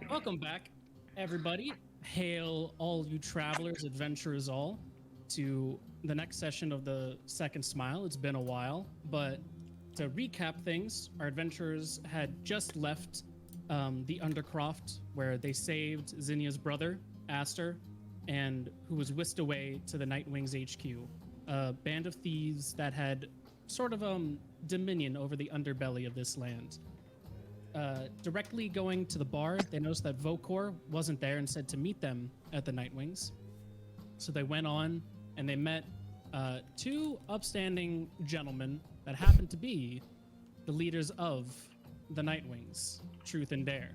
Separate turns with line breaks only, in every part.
Welcome back, everybody. Hail all you travelers, adventurers all, to the next session of the Second Smile. It's been a while, but to recap things, our adventurers had just left the Undercroft, where they saved Zinnia's brother, Aster, and who was whisked away to the Nightwings HQ, a band of thieves that had sort of dominion over the underbelly of this land. Directly going to the bar, they noticed that Vokor wasn't there and said to meet them at the Nightwings. So they went on and they met two upstanding gentlemen that happened to be the leaders of the Nightwings, Truth and Dare.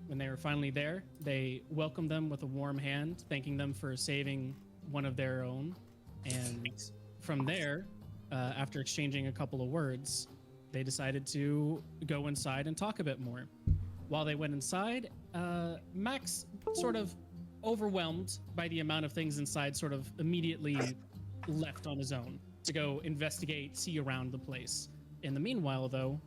When they were finally there, they welcomed them with a warm hand, thanking them for saving one of their own. And from there, after exchanging a couple of words, they decided to go inside and talk a bit more. While they went inside, Max, sort of overwhelmed by the amount of things inside, sort of immediately left on his own to go investigate, see around the place. In the meanwhile, though,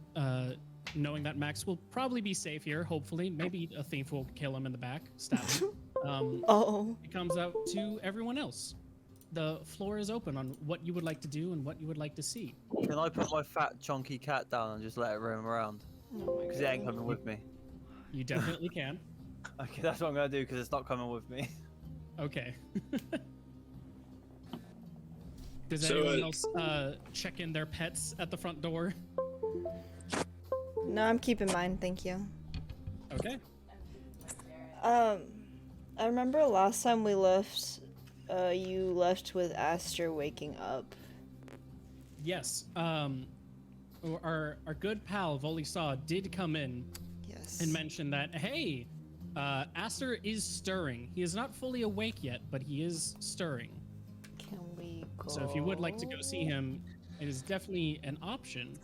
knowing that Max will probably be safe here, hopefully, maybe a thief will kill him in the back, stab him. It comes out to everyone else. The floor is open on what you would like to do and what you would like to see.
Can I put my fat, chunky cat down and just let it roam around? Because it ain't coming with me.
You definitely can.
Okay, that's what I'm going to do because it's not coming with me.
Okay. Does anyone else check in their pets at the front door?
No, I'm keeping mine, thank you.
Okay.
I remember last time we left, you left with Aster waking up.
Yes. Our good pal Volisaw did come in and mention that, hey, Aster is stirring. He is not fully awake yet, but he is stirring.
Can we go?
So if you would like to go see him, it is definitely an option.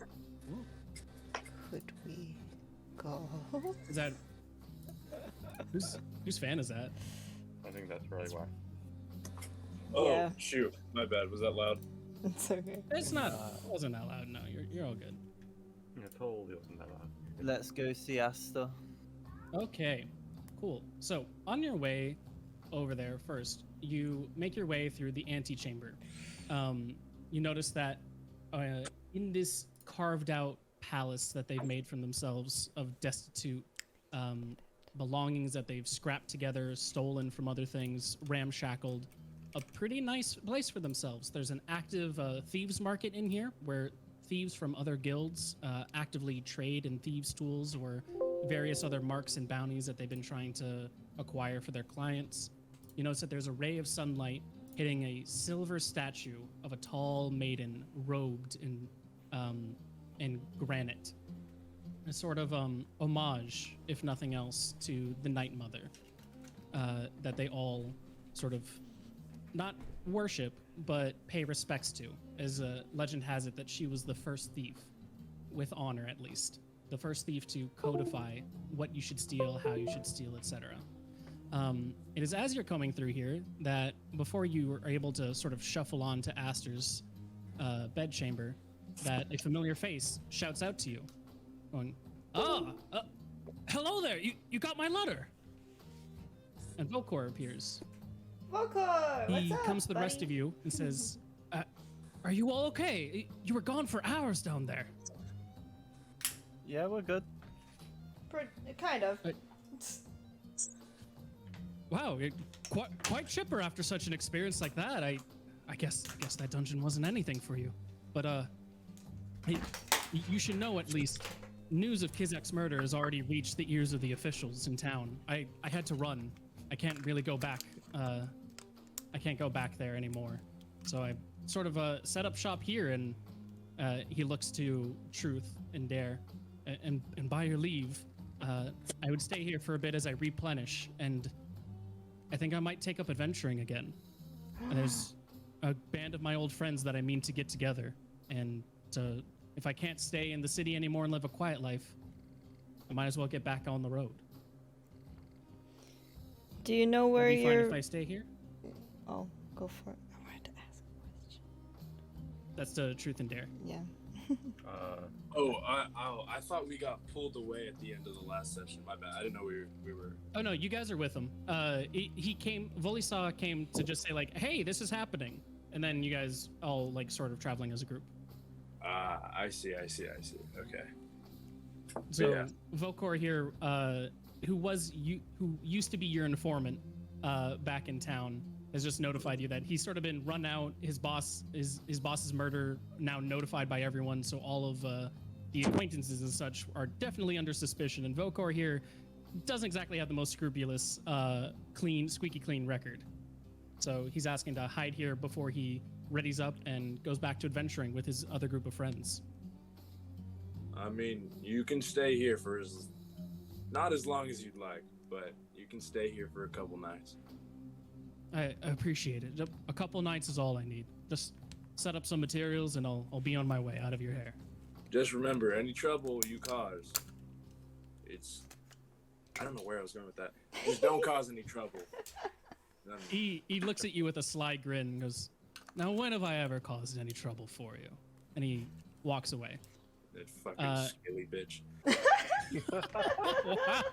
Could we go?
Is that whose fan is that?
I think that's really why. Oh,
Yeah.
shoot. My bad. Was that loud?
It's okay.
It's not. It wasn't that loud. No, you're all good.
Yeah, totally wasn't that loud.
Let's go see Asta.
Okay, cool. So on your way over there, first you make your way through the antechamber. You notice that in this carved out palace that they've made for themselves of destitute belongings that they've scrapped together, stolen from other things, ramshackled, a pretty nice place for themselves. There's an active thieves market in here where thieves from other guilds actively trade in thieves' tools or various other marks and bounties that they've been trying to acquire for their clients. You notice that there's a ray of sunlight hitting a silver statue of a tall maiden robed in granite. A sort of homage, if nothing else, to the Night Mother that they all sort of not worship, but pay respects to, as legend has it that she was the first thief, with honor at least, the first thief to codify what you should steal, how you should steal, etc. It is as you're coming through here that before you are able to sort of shuffle on to Aster's bedchamber, that a familiar face shouts out to you, going, hello there, you got my letter. And Vokor appears.
Vokor,
He comes to the rest of you and says, are you all okay? You were gone for hours down there.
Yeah, we're good.
Kind of.
Wow, you're quite chipper after such an experience like that. I guess that dungeon wasn't anything for you. But you should know at least, news of Kizak's murder has already reached the ears of the officials in town. I had to run. I can't really go back. I can't go back there anymore. So I sort of set up shop here, and he looks to Truth and Dare. And by your leave, I would stay here for a bit as I replenish, and I think I might take up adventuring again. And there's a band of my old friends that I mean to get together, and if I can't stay in the city anymore and live a quiet life, I might as well get back on the road.
Do you know where
It'd be fine
you're?
if I stay here?
Oh, go for it. I wanted to ask a question.
That's the Truth and Dare.
Yeah.
I thought we got pulled away at the end of the last session. My bad. I didn't know we were.
Oh no, you guys are with him. He came. Volisaw came to just say like, "Hey, this is happening," and then you guys all like sort of traveling as a group.
I see. Okay.
So
Yeah.
Vokor here, who used to be your informant, back in town, has just notified you that he's sort of been run out. His boss's murder now notified by everyone. So all of the acquaintances and such are definitely under suspicion. And Vokor here doesn't exactly have the most scrupulous, squeaky clean record. So he's asking to hide here before he readies up and goes back to adventuring with his other group of friends.
I mean, you can stay here for not as long as you'd like, but you can stay here for a couple nights.
I appreciate it. A couple nights is all I need. Just set up some materials and I'll be on my way out of your hair.
Just remember, any trouble you cause, I don't know where I was going with that. Just don't cause any trouble.
He looks at you with a sly grin and goes, "Now when have I ever caused any trouble for you?" And he walks away.
That fucking silly bitch.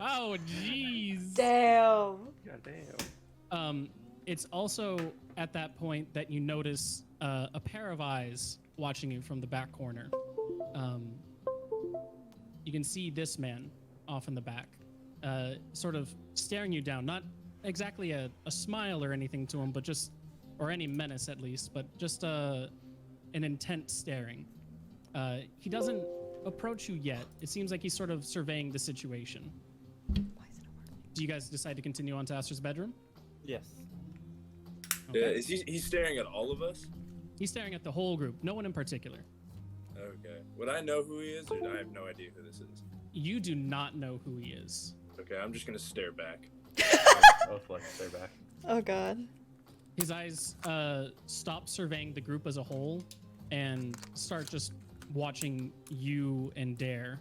Wow, jeez.
Damn.
God damn.
It's also at that point that you notice a pair of eyes watching you from the back corner. You can see this man off in the back, sort of staring you down. Not exactly a smile or anything to him, but just, or any menace at least, but just an intent staring. He doesn't approach you yet. It seems like he's sort of surveying the situation. Do you guys decide to continue on to Aster's bedroom?
Yes.
Yeah, is he's staring at all of us?
He's staring at the whole group, no one in particular.
Okay. Would I know who he is, or do I have no idea who this is?
You do not know who he is.
Okay, I'm just gonna stare back.
Both like stay back.
Oh god.
His eyes stop surveying the group as a whole and start just watching you and Dare,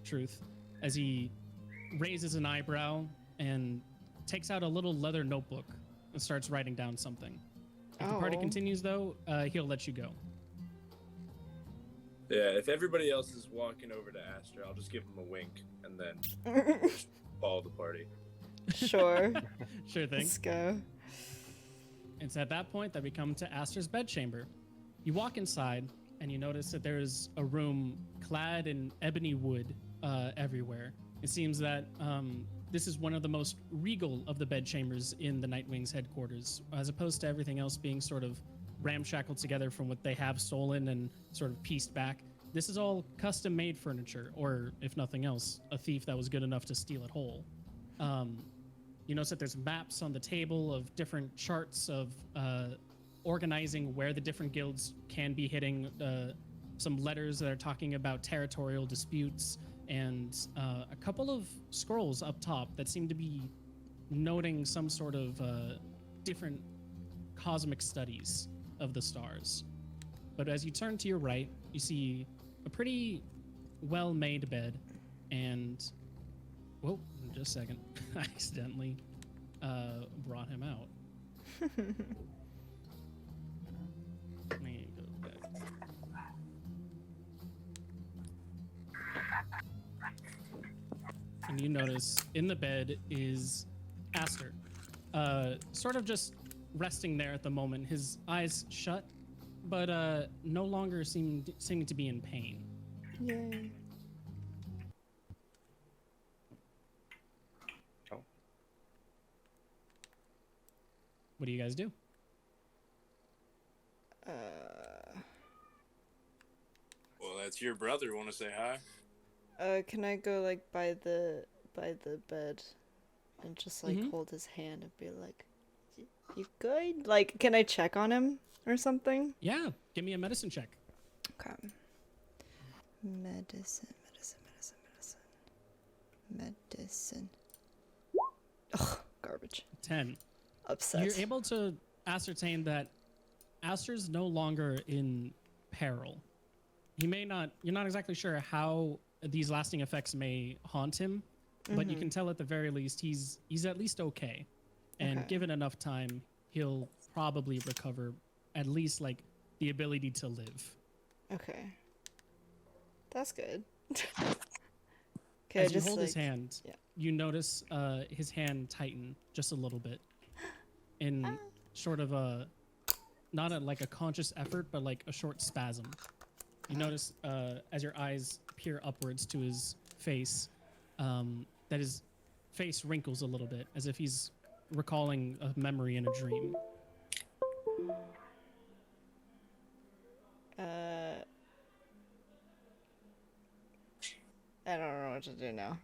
Truth, as he raises an eyebrow and takes out a little leather notebook and starts writing down something. If the party
Oh.
continues, though, he'll let you go.
Yeah, if everybody else is walking over to Astra, I'll just give him a wink and then just follow the party.
Sure.
Sure thing.
Let's go.
It's at that point that we come to Aster's bedchamber. You walk inside, and you notice that there is a room clad in ebony wood everywhere. It seems that this is one of the most regal of the bedchambers in the Nightwing's headquarters, as opposed to everything else being sort of ramshackled together from what they have stolen and sort of pieced back. This is all custom-made furniture, or if nothing else, a thief that was good enough to steal it whole. You notice that there's maps on the table of different charts of organizing where the different guilds can be hitting, some letters that are talking about territorial disputes, and a couple of scrolls up top that seem to be noting some sort of different cosmic studies of the stars. But as you turn to your right, you see a pretty well-made bed, and whoa, just a second. I accidentally brought him out. Let me go back. And you notice in the bed is Aster, sort of just resting there at the moment, his eyes shut, but no longer seeming to be in pain.
Yay.
What do you guys do?
Well, that's your brother. Want to say hi?
Can I go like by the bed and just like
Mhm.
hold his hand and be like, "You good?" Like, can I check on him or something?
Yeah, give me a medicine check.
Okay. Medicine. Ugh, garbage.
10.
Upset.
You're able to ascertain that Aster's no longer in peril. He may not, you're not exactly sure how these lasting effects may haunt him, but you can tell at the very least he's at least okay. And
Okay.
given enough time, he'll probably recover at least like the ability to live.
Okay. That's good. Okay,
As you
just
hold
like,
his hand,
yeah.
you notice his hand tighten just a little bit, in sort of a not a, like a conscious effort, but like a short spasm. You notice as your eyes peer upwards to his face, that his face wrinkles a little bit, as if he's recalling a memory in a dream.
I don't know what to do now.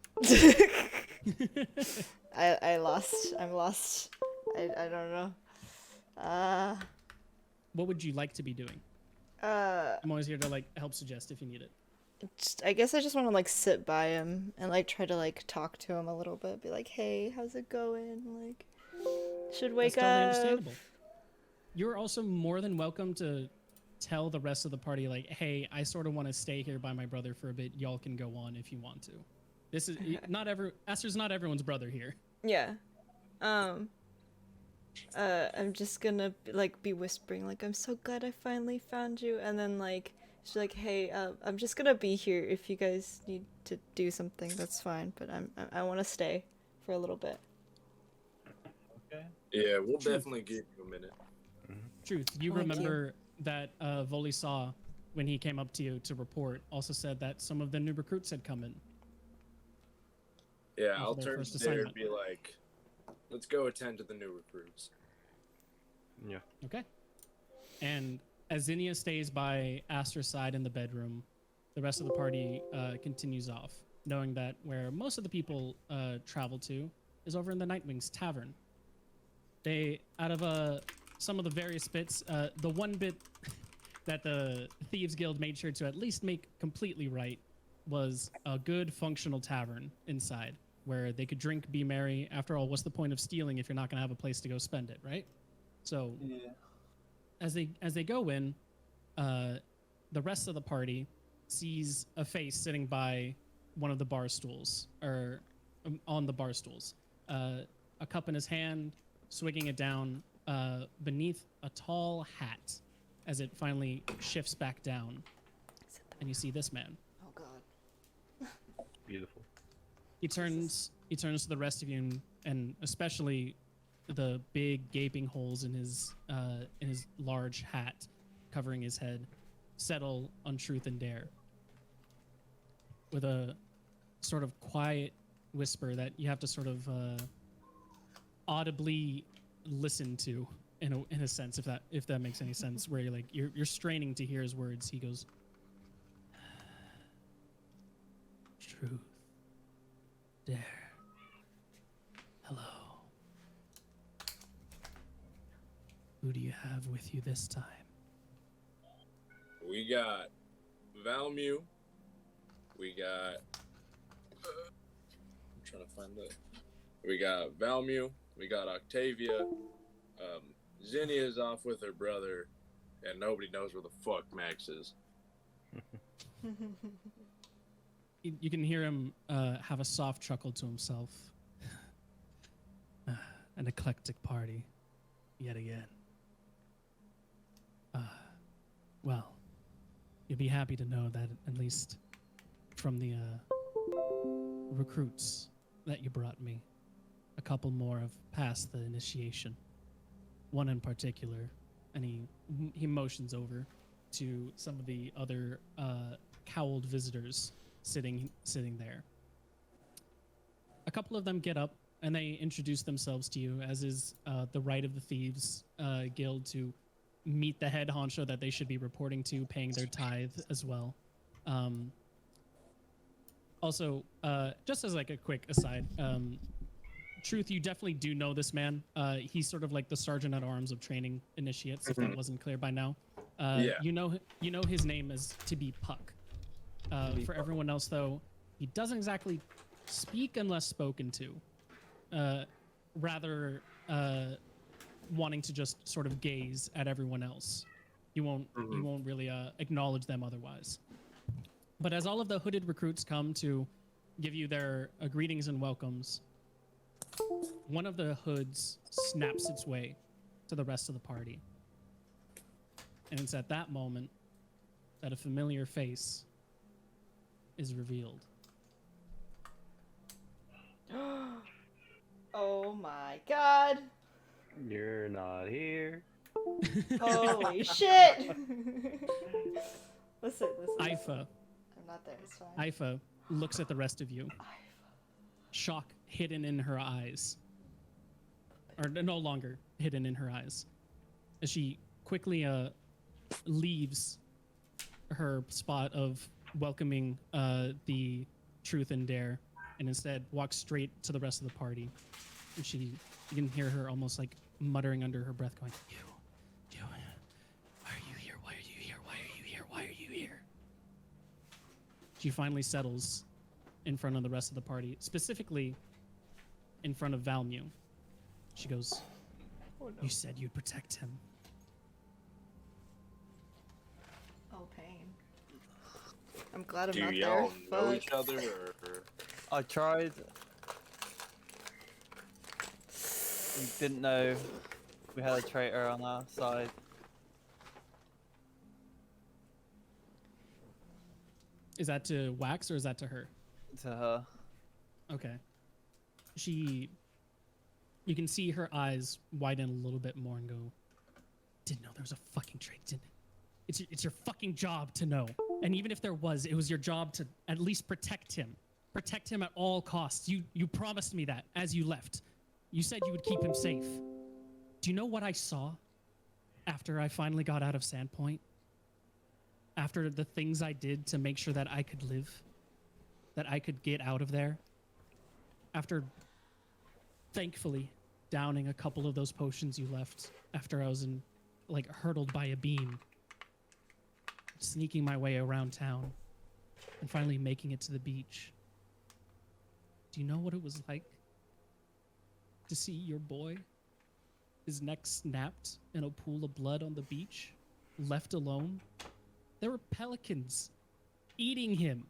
I'm lost. I don't know.
What would you like to be doing? I'm always here to like help suggest if you need it.
I guess I just want to like sit by him and like try to like talk to him a little bit. Be like, hey, how's it going? Like, should wake
That's totally
up.
understandable. You're also more than welcome to tell the rest of the party, like, hey, I sort of want to stay here by my brother for a bit. Y'all can go on if you want to. This is Aster's not everyone's brother here.
Yeah. I'm just gonna like be whispering like, I'm so glad I finally found you, and then like she's like, hey, I'm just gonna be here if you guys need to do something. That's fine, but I want to stay for a little bit.
Okay.
Yeah, we'll definitely give you a minute.
Truth, you
Thank
remember that Voli saw when he came up to you to report. Also said that some of the new recruits had come in.
Yeah,
for
I'll
their
turn
first
to Dare and
assignment.
be like, let's go attend to the new recruits.
Yeah.
Okay. And as Zinnia stays by Aster's side in the bedroom, the rest of the party continues off, knowing that where most of the people travel to is over in the Nightwings Tavern. They, out of some of the various bits, the one bit that the Thieves Guild made sure to at least make completely right was a good functional tavern inside where they could drink, be merry. After all, what's the point of stealing if you're not going to have a place to go spend it, right? So as they go in, the rest of the party sees a face sitting by one of the bar stools, or on the bar stools, a cup in his hand, swigging it down beneath a tall hat as it finally shifts back down. And you see this man.
Oh God.
Beautiful.
He turns to the rest of you, and especially the big gaping holes in his large hat covering his head settle on Truth and Dare with a sort of quiet whisper that you have to sort of audibly listen to in a sense, if that makes any sense, where you're straining to hear his words. He goes, Truth, Dare, hello. Who do you have with you this time?
We got Valmew. We got. I'm trying to find that. We got Valmew. We got Octavia. Zinnia's off with her brother, and nobody knows where the fuck Max is.
You can hear him have a soft chuckle to himself. An eclectic party, yet again. Well, you'll be happy to know that at least from the recruits that you brought me, a couple more have passed the initiation. One in particular, and he motions over to some of the other cowled visitors sitting there. A couple of them get up and they introduce themselves to you, as is the right of the Thieves Guild to meet the head honcho that they should be reporting to, paying their tithe as well. Also, just as like a quick aside, Truth, you definitely do know this man. He's sort of like the sergeant at arms of training initiates, if that wasn't clear by now.
Yeah.
You know his name is to be Puck. For everyone else, though, he doesn't exactly speak unless spoken to. Rather, wanting to just sort of gaze at everyone else. He won't really acknowledge them otherwise. But as all of the hooded recruits come to give you their greetings and welcomes, one of the hoods snaps its way to the rest of the party. And it's at that moment that a familiar face is revealed.
Oh my god.
You're not here.
Holy shit. Listen.
Ifa.
I'm not there, it's fine.
Ifa looks at the rest of you. Shock hidden in her eyes. Or no longer hidden in her eyes. As she quickly leaves her spot of welcoming the truth and dare and instead walks straight to the rest of the party. And you can hear her almost like muttering under her breath going, you, why are you here? Why are you here? Why are you here? Why are you here? She finally settles in front of the rest of the party, specifically in front of Valmu. She goes, you said you'd protect him.
Oh, pain. I'm glad I'm
Do
not there.
y'all know
Fuck.
each other or?
I tried. We didn't know we had a traitor on our side.
Is that to Wax or is that to her?
To her.
Okay. You can see her eyes widen a little bit more and go, didn't know there was a fucking traitor, didn't it? It's your fucking job to know. And even if there was, it was your job to at least protect him. Protect him at all costs. You promised me that as you left. You said you would keep him safe. Do you know what I saw after I finally got out of Sandpoint? After the things I did to make sure that I could live? That I could get out of there? After, thankfully, downing a couple of those potions you left after I was hurtled by a beam, sneaking my way around town, and finally making it to the beach. Do you know what it was like to see your boy, his neck snapped in a pool of blood on the beach, left alone? There were pelicans eating him.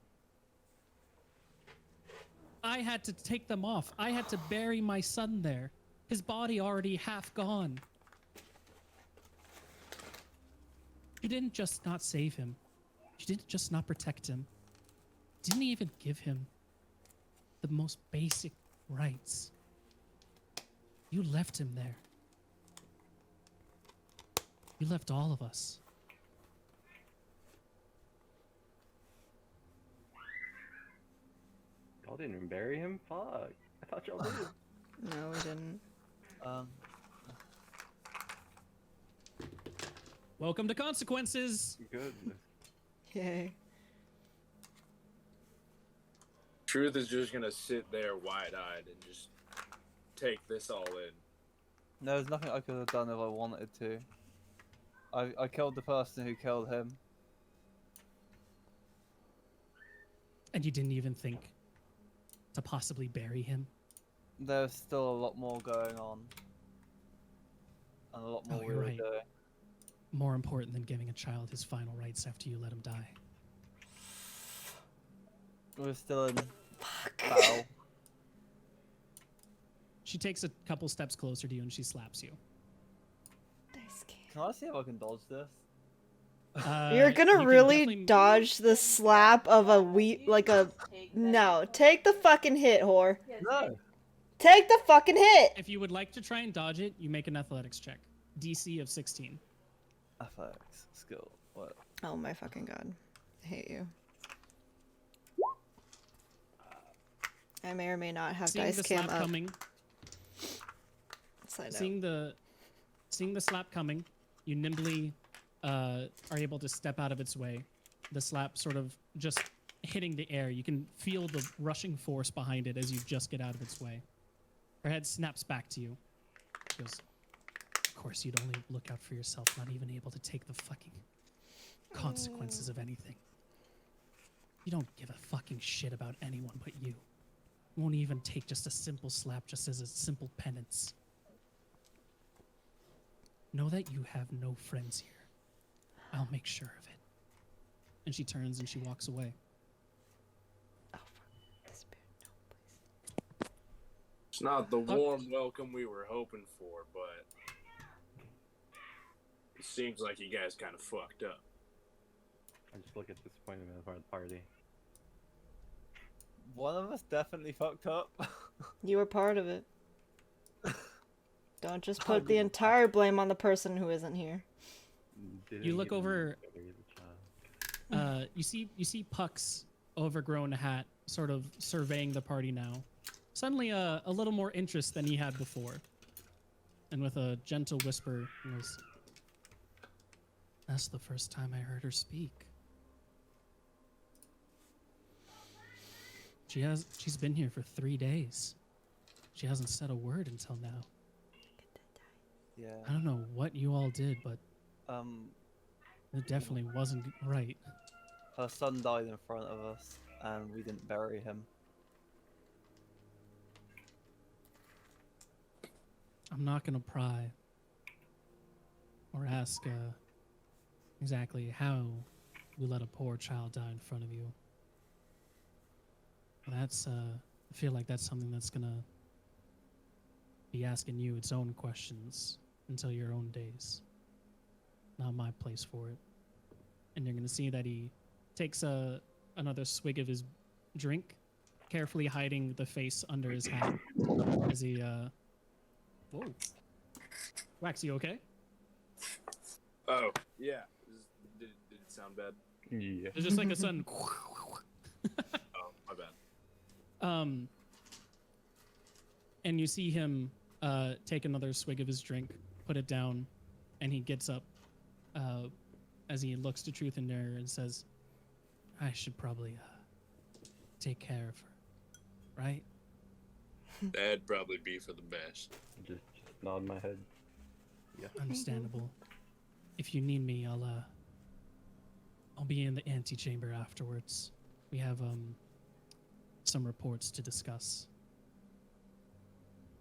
I had to take them off. I had to bury my son there. His body already half gone. You didn't just not save him. You didn't just not protect him. Didn't even give him the most basic rights. You left him there. You left all of us.
Y'all didn't even bury him? Fuck. I thought y'all did.
No, we didn't.
Welcome to Consequences.
Goodness.
Yay.
Truth is just gonna sit there wide-eyed and just take this all in.
No, there's nothing I could have done if I wanted to. I killed the person who killed him.
And you didn't even think to possibly bury him?
There's still a lot more going on. And a lot more we
you're
were
right.
doing.
More important than giving a child his final rights after you let him die.
We're still in battle.
She takes a couple steps closer to you and she slaps you.
Nice game.
Can I see if I can dodge this?
You're
You
gonna
can
really
definitely-
dodge the slap of a No, take the fucking hit, whore.
No!
Take the fucking hit!
If you would like to try and dodge it, you make an athletics check. DC of 16.
Athletics. Skill. What?
Oh my fucking god. I hate you. I may or may not have
Seeing
dice
the
cam
slap
up.
coming,
Side note.
seeing the slap coming, you nimbly are able to step out of its way. The slap sort of just hitting the air. You can feel the rushing force behind it as you just get out of its way. Her head snaps back to you. She goes, of course you'd only look out for yourself, not even able to take the fucking consequences of anything. You don't give a fucking shit about anyone but you. Won't even take just a simple slap just as a simple penance. Know that you have no friends here. I'll make sure of it. And she turns and she walks away.
Oh, fuck. Spirit, no, please.
It's not the warm welcome we were hoping for, but it seems like you guys kind of fucked up.
I just look at disappointment of our party.
One of us definitely fucked up.
You were part of it. Don't just
I
put the
didn't.
entire blame on the person who isn't here.
You look over. You see Puck's overgrown hat sort of surveying the party now. Suddenly a little more interest than he had before. And with a gentle whisper, he goes, "That's the first time I heard her speak. She's been here for 3 days. She hasn't said a word until now.
Yeah.
I don't know what you all did, but it definitely wasn't right."
Her son died in front of us, and we didn't bury him.
I'm not gonna pry or ask exactly how you let a poor child die in front of you. That's I feel like that's something that's gonna be asking you its own questions until your own days. Not my place for it. And you're gonna see that he takes another swig of his drink, carefully hiding the face under his hat as he whoa. Wax, you okay?
Oh, yeah. Did it sound bad?
Yeah.
There's just like a sudden
Oh, my bad.
and you see him take another swig of his drink, put it down, and he gets up as he looks to Truth in there and says, "I should probably take care of her, right?"
That'd probably be for the best.
Just nod my head.
Understandable. If you need me, I'll be in the antechamber afterwards. We have some reports to discuss.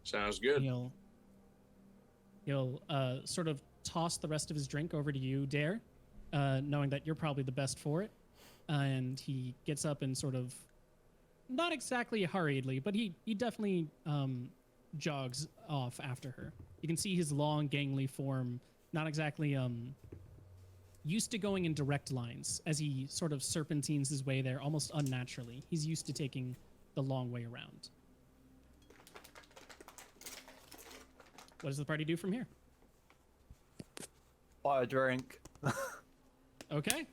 Sounds good.
He'll sort of toss the rest of his drink over to you, Dare, knowing that you're probably the best for it. And he gets up and sort of, not exactly hurriedly, but he definitely jogs off after her. You can see his long, gangly form, not exactly used to going in direct lines, as he sort of serpentines his way there almost unnaturally. He's used to taking the long way around. What does the party do from here?
Buy a drink.
Okay.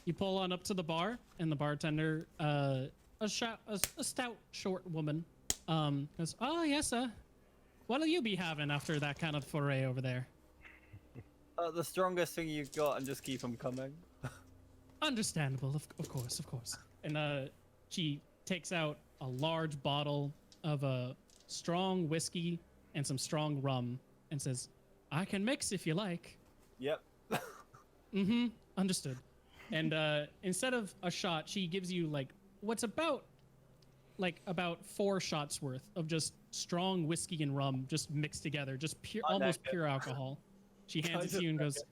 You pull on up to the bar, and the bartender, a stout, short woman, goes, "Oh, yes, sir. What'll you be having after that kind of foray over there?"
The strongest thing you've got, and just keep them coming.
Understandable, of course, of course. And she takes out a large bottle of a strong whiskey and some strong rum and says, "I can mix if you like."
Yep.
Mm-hmm. Understood. And instead of a shot, she gives you like what's about 4 shots worth of just strong whiskey and rum just mixed together, just pure, almost pure alcohol. She hands it to you and goes,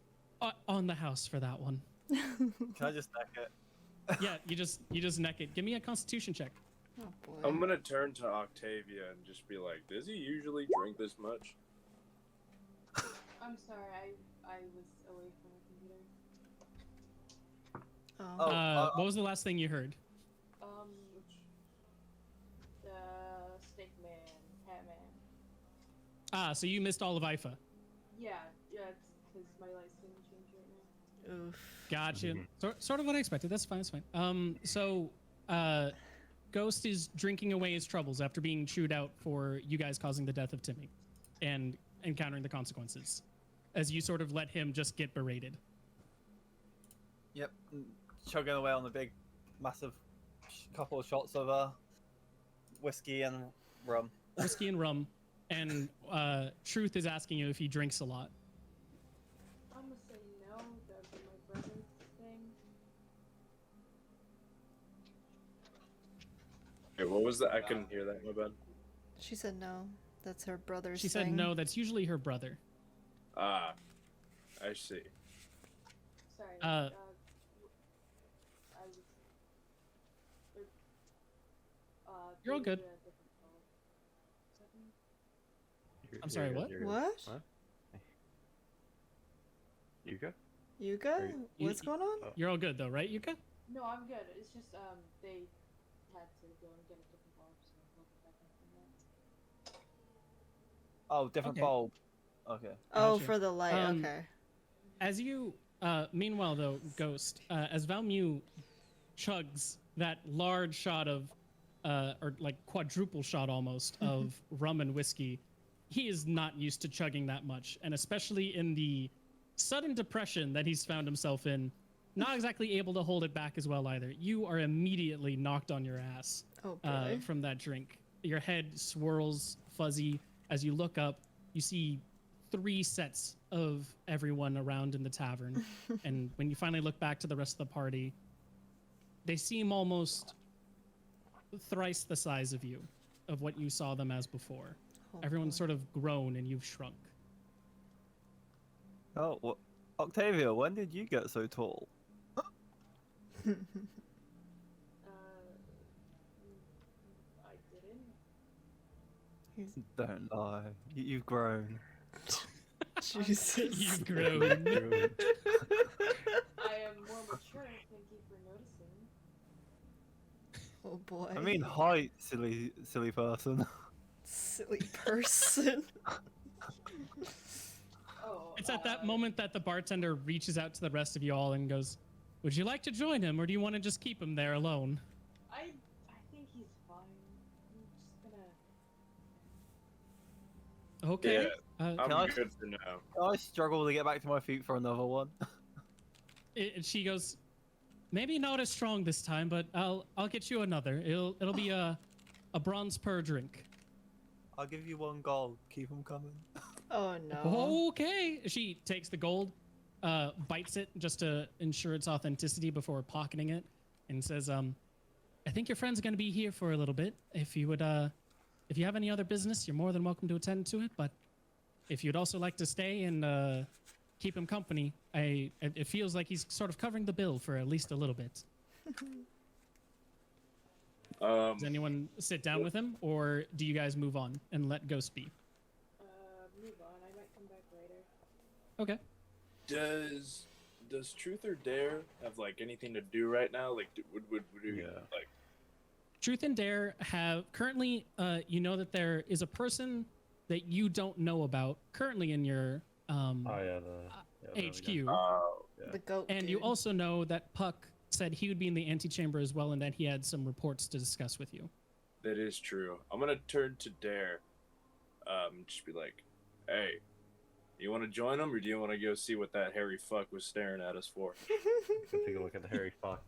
"On the house for that one."
Can I just neck it?
Yeah, you just neck it. Give me a Constitution check.
Oh boy.
I'm gonna turn to Octavia and just be like, "Does he usually drink this much?"
I'm sorry, I was away from the computer.
Oh.
What was the last thing you heard?
The Stick Man, Hat Man.
Ah, so you missed all of IFA.
Yeah, it's because my lights didn't change right now.
Oof.
Gotcha. Sort of what I expected. That's fine. That's fine. So, Ghost is drinking away his troubles after being chewed out for you guys causing the death of Timmy, and encountering the consequences, as you sort of let him just get berated.
Yep. Chugging away on the big, massive couple of shots of whiskey and rum.
Whiskey and rum, and Truth is asking you if he drinks a lot.
I'm gonna say no, that's my brother's thing.
Hey, what was that? I couldn't hear that. My bad.
She said no. That's her brother's
She said
thing.
no. That's usually her brother.
Ah, I see.
Sorry.
Uh,
I was.
You're all
they
good.
were a different call. Second.
I'm sorry, what?
What?
Yuka?
Yuga?
Are
What's going on?
You're all good though, right, Yuka?
No, I'm good. It's just they had to go and get a different bulb, so he'll be back in 10 minutes.
Oh, different
Okay.
bulb. Okay.
Oh,
Gotcha.
for the light. Okay.
As you, meanwhile, though, Ghost, as Valmu chugs that large shot of, or like quadruple shot almost of rum and whiskey, he is not used to chugging that much, and especially in the sudden depression that he's found himself in, not exactly able to hold it back as well either. You are immediately knocked on your ass
Oh boy.
from that drink. Your head swirls fuzzy. As you look up, you see 3 sets of everyone around in the tavern. And when you finally look back to the rest of the party, they seem almost thrice the size of you, of what you saw them as before.
Oh,
Everyone's
boy.
sort of grown and you've shrunk.
Oh, what? Octavia, when did you get so tall?
I didn't.
Don't lie. You've grown.
Jesus.
You've grown.
I am more mature, thank you for noticing.
Oh boy.
I mean height, silly person.
silly person.
Oh,
It's at that moment that the bartender reaches out to the rest of you all and goes, "Would you like to join him, or do you want to just keep him there alone?"
I think he's fine. I'm just gonna.
Okay.
I'm
Can I-
good for now.
I struggle to get back to my feet for another one.
She goes, "Maybe not as strong this time, but I'll get you another. It'll be a bronze per drink."
I'll give you 1 gold. Keep them coming.
Oh no.
Okay. She takes the gold, bites it just to ensure its authenticity before pocketing it, and says, "I think your friend's going to be here for a little bit. If you would, if you have any other business, you're more than welcome to attend to it. But if you'd also like to stay and keep him company, it feels like he's sort of covering the bill for at least a little bit." Does anyone sit down with him, or do you guys move on and let Ghost be?
Move on. I might come back later.
Okay.
Does Truth or Dare have like anything to do right now? Like, would you
Yeah.
like?
Truth and Dare have currently, you know that there is a person that you don't know about currently in your
Oh yeah, the
HQ.
Oh,
The goat.
And you
dude.
also know that Puck said he would be in the antechamber as well, and that he had some reports to discuss with you.
that is true. I'm gonna turn to Dare. Just be like, "Hey, you want to join him, or do you want to go see what that hairy fuck was staring at us for?"
Take a look at the hairy fuck.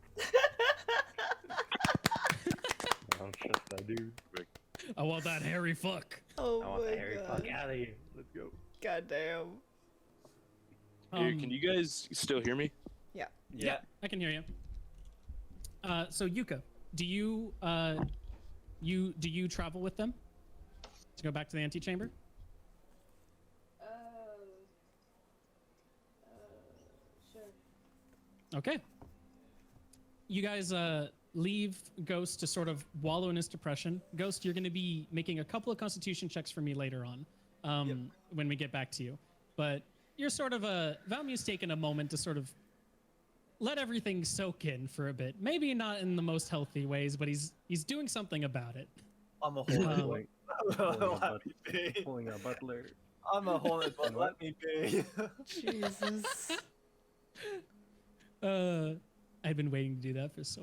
Oh shit, I do.
I want that hairy fuck.
Oh
I want
my
the hairy
god.
fuck out of here. Let's go.
God damn.
Here, can you guys still hear me?
Yeah.
I can hear you. So Yuka, do you travel with them to go back to the antechamber?
Sure.
Okay. You guys leave Ghost to sort of wallow in his depression. Ghost, you're going to be making a couple of constitution checks for me later on when we get back to you. But you're sort of Valmu's taken a moment to sort of let everything soak in for a bit. Maybe not in the most healthy ways, but he's doing something about it.
I'm a hornet. Let me be.
Pulling a butler.
I'm a hornet, but let me be.
Jesus.
I've been waiting to do that for so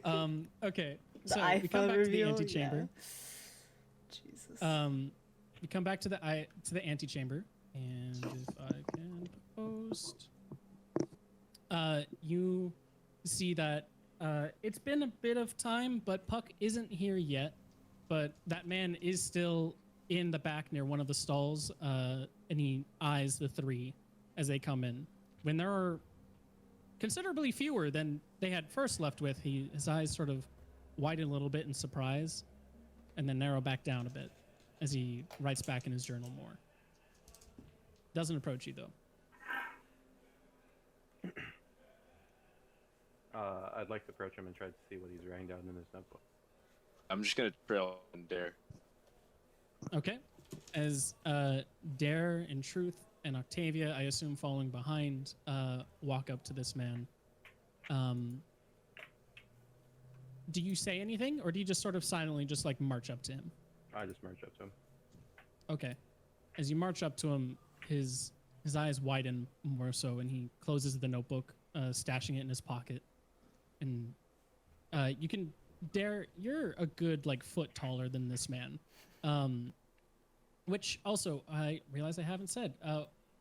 long. Okay,
The
so we come
iPhone
back
reveal.
to the antechamber.
Yeah. Jesus.
We come back to the antechamber, and if I can post, you see that it's been a bit of time, but Puck isn't here yet. But that man is still in the back near one of the stalls, and he eyes the 3 as they come in. When there are considerably fewer than they had first left with, his eyes sort of widen a little bit in surprise, and then narrow back down a bit as he writes back in his journal more. Doesn't approach you though.
I'd like to approach him and try to see what he's writing down in his notebook.
I'm just gonna trail and Dare.
Okay. As Dare and Truth and Octavia, I assume following behind, walk up to this man. do you say anything, or do you just sort of silently just like march up to him?
I just march up to him.
Okay. As you march up to him, his eyes widen more so, and he closes the notebook, stashing it in his pocket. And you can dare. You're a good like foot taller than this man. Which also I realize I haven't said.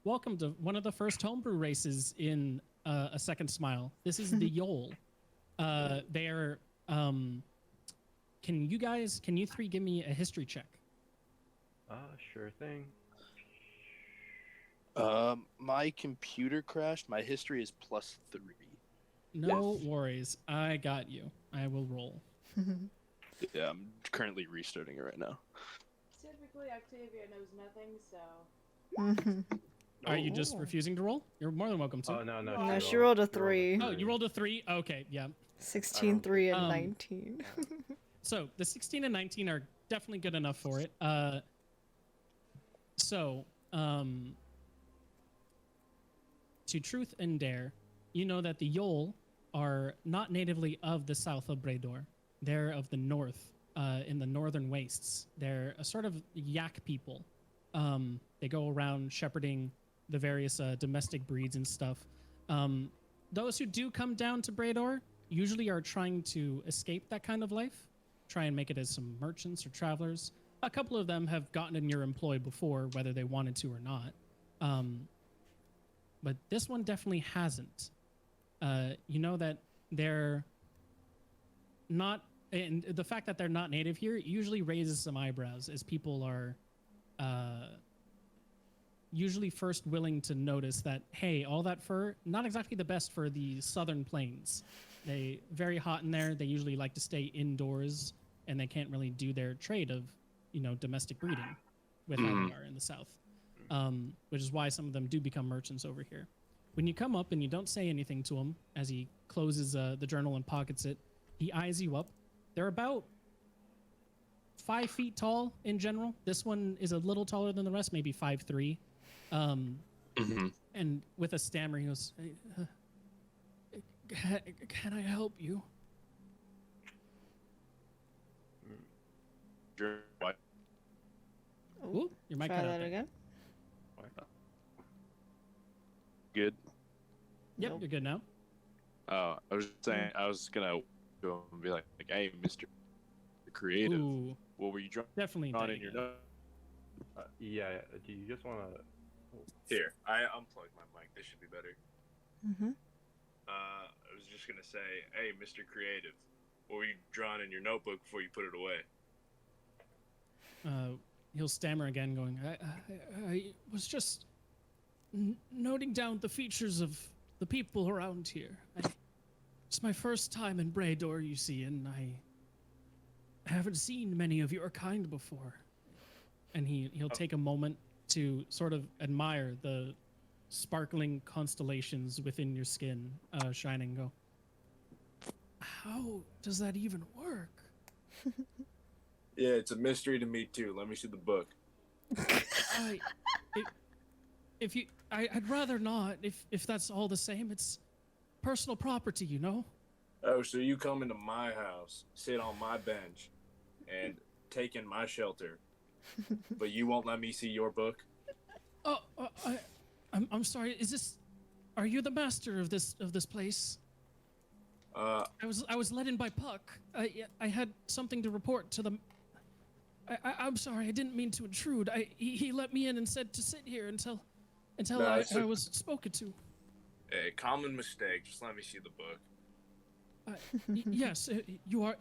Welcome to one of the first homebrew races in a second smile. This is the Yole. They're can you three give me a history check?
Sure thing.
My computer crashed. My history is +3.
No worries. I got you. I will roll.
Yeah, I'm currently restarting it right now.
Typically, Octavia knows nothing, so.
Are you just refusing to roll? You're more than welcome to.
Oh, no.
No, she rolled a 3.
Oh, you rolled a 3? Okay, yeah.
16, 3, and
Um,
19.
So the 16 and 19 are definitely good enough for it. To truth and dare, you know that the Yole are not natively of the south of Bredor. They're of the north, in the northern wastes. They're a sort of yak people. They go around shepherding the various domestic breeds and stuff. Those who do come down to Bredor usually are trying to escape that kind of life, try and make it as some merchants or travelers. A couple of them have gotten in your employ before, whether they wanted to or not. But this one definitely hasn't. You know that they're not, and the fact that they're not native here usually raises some eyebrows, as people are usually first willing to notice that, hey, all that fur, not exactly the best for the southern plains. They very hot in there. They usually like to stay indoors, and they can't really do their trade of, domestic breeding with how they are in the south. Which is why some of them do become merchants over here. When you come up and you don't say anything to him, as he closes the journal and pockets it, he eyes you up. They're about 5 feet tall in general. This one is a little taller than the rest, maybe 5'3". And with a stammer, he goes, can I help you?
Sure. What?
Ooh, your mic
Try
cut out
that
there.
again.
Good.
Yep,
Nope.
you're good now.
I was just saying, I was gonna go him and be like, hey, Mr. Creative,
Ooh,
what were you drawing
definitely.
on in
taking
your
it.
note?
Yeah. Do you just want to?
Here, I unplugged my mic. This should be better.
Mm-hmm.
I was just gonna say, hey, Mr. Creative, what were you drawing in your notebook before you put it away?
He'll stammer again, going, I was just noting down the features of the people around here. It's my first time in Bredor, you see, and I haven't seen many of your kind before. And he'll take a moment to sort of admire the sparkling constellations within your skin, shining, go, how does that even work?
Yeah, it's a mystery to me too. Let me see the book.
I'd rather not. If that's all the same, it's personal property, you know.
Oh, so you come into my house, sit on my bench, and take in my shelter, but you won't let me see your book?
I'm sorry. Are you the master of this place? I was let in by Puck. I had something to report to them. I'm sorry. I didn't mean to intrude. He let me in and said to sit here until
No,
I
it's a-
was spoken to.
A common mistake. Just let me see the book.
Yes, you are.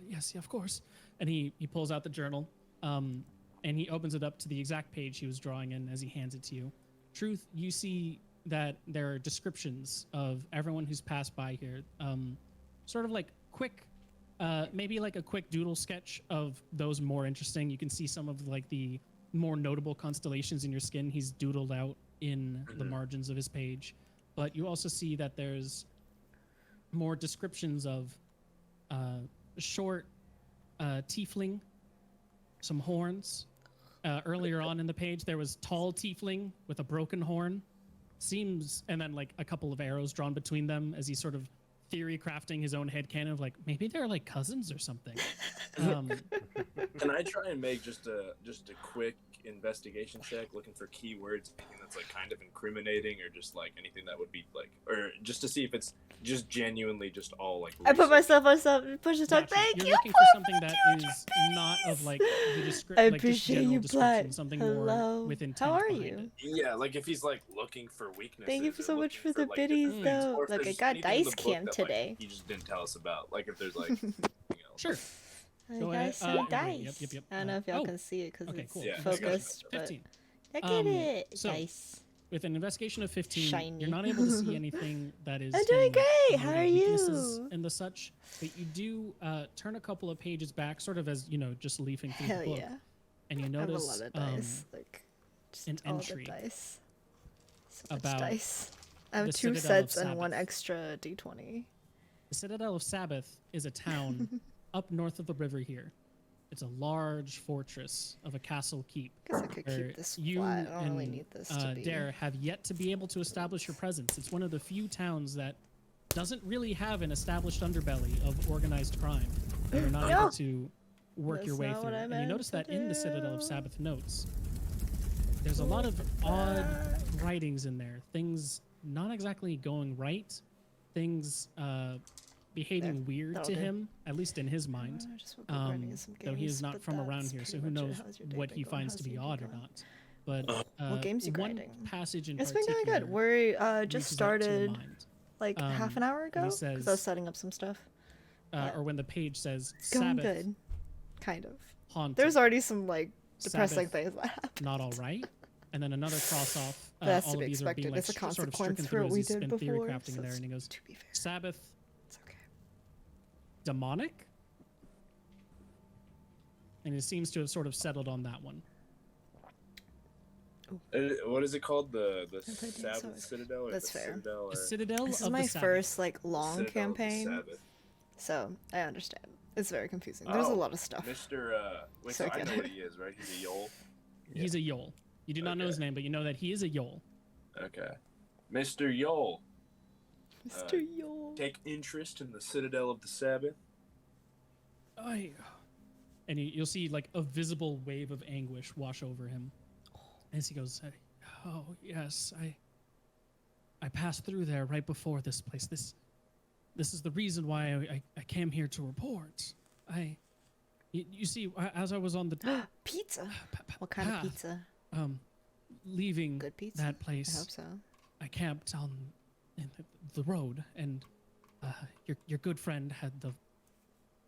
Yes, of course. And he pulls out the journal, and he opens it up to the exact page he was drawing in as he hands it to you. Truth, you see that there are descriptions of everyone who's passed by here. Sort of like quick, maybe like a quick doodle sketch of those more interesting. You can see some of like the more notable constellations in your skin. He's doodled out in the margins of his page. But you also see that there's more descriptions of short tiefling, some horns. Earlier on in the page, there was tall tiefling with a broken horn. Seems, and then like a couple of arrows drawn between them as he sort of theory crafting his own headcanon of like maybe they're like cousins or something. Um,
Can I try and make just a quick investigation check, looking for keywords, anything that's like kind of incriminating, or just like anything that would be like, or just to see if it's just genuinely just all like.
I put
research?
myself on some push to talk.
gotcha.
Thank
You're
you
looking
for
for something
the
that
200
is not of like the description.
I
like, just
appreciate
general
you,
description,
Platt.
something
Hello.
more with intent.
How are
behind
you?
it.
Yeah, like if he's like looking for weaknesses.
Thank you
or
so much
looking
for the
like,
biddies,
different things,
though.
or if
Like, I
there's
got
anything in the
dice
book
cam
that, like,
today.
he just didn't tell us about. Like if there's like something else.
Sure.
I
Go
got
ahead.
some
Right,
dice.
yep.
I don't know if y'all
Oh,
can see it because
okay,
it's
cool.
Yeah.
focused, but
15.
look at
Um,
it.
so-
Dice.
With an investigation of 15,
Shiny.
you're not able to see anything that is.
I'm doing
hidden, like,
great. How
noted
are
weaknesses
you?
And the such, but you do turn a couple of pages back, sort of as just leafing through
Hell
the book,
yeah.
and you
I have a
notice
lot of dice. Like, just
an
all
entry
the dice. So much
about
dice. I have
the
2
Citadel of
sets and 1
Sabbath.
extra d20.
the Citadel of Sabbath is a town up north of the river here. It's a large fortress of a castle keep.
I guess I could
where
keep this
you
flat. I don't really
and
need this to be.
Dare have yet to be able to establish your presence. It's one of the few towns that doesn't really have an established underbelly of organized crime. And you're not
No.
able to work your
That's
way
not
through.
what I
And you
meant
notice
to
that in the Citadel of
do.
Sabbath notes, there's a lot of odd writings in there. Things not exactly going right. Things behaving
There,
weird
that'll
to
do.
him, at least in his mind.
I just woke up running some
Though he is
games,
not
but
from around
that's
here, so
pretty
who
much it.
knows
How's your day
what
been
he
going?
finds
How's
to be
your day
odd or
going?
not. But
What games you
one
grinding?
passage in
It's been going
particular
good. We
reaches
just
out to your
started
mind.
like half an
Um,
hour
and he
ago because I
says-
was setting up some stuff.
Or when the page says
It's going
Sabbath
good, kind of.
haunted,
There's already some like depressing
Sabbath
things that happened.
not all right, and then another cross off.
That's
all
to
of
be
these are being
expected.
like
It's a
sort of
consequence
stricken
for
through
what
as
we
he's
did
been theory
before,
crafting
so
in there,
it's-
and he goes,
To be fair,
Sabbath
it's okay.
demonic, and it seems to have sort of settled on that one.
What is it called? The
played Demon's
Sabbath
Souls.
Citadel? Or
That's
the
fair.
Citadel, or
The Citadel
This is
of
my
the Sabbath.
first like long
Citadel of the
campaign,
Sabbath.
so I understand. It's very confusing. There's a
Oh,
lot of stuff.
Mr. Wait,
So
so I
good.
know what he is, right? He's a Yol.
He's a Yol. You do not know his name, but you know that he is a Yol.
Okay. Mr. Yol,
Mr. Yule.
take interest in the Citadel of the Sabbath.
And you'll see like a visible wave of anguish wash over him as he goes, "Oh yes, I passed through there right before this place. This is the reason why I came here to report. You see, as I was on the
Pizza. What kind of
path,
pizza?
leaving
Good pizza.
that
I
place,
hope so.
I camped on in the road, and your good friend had the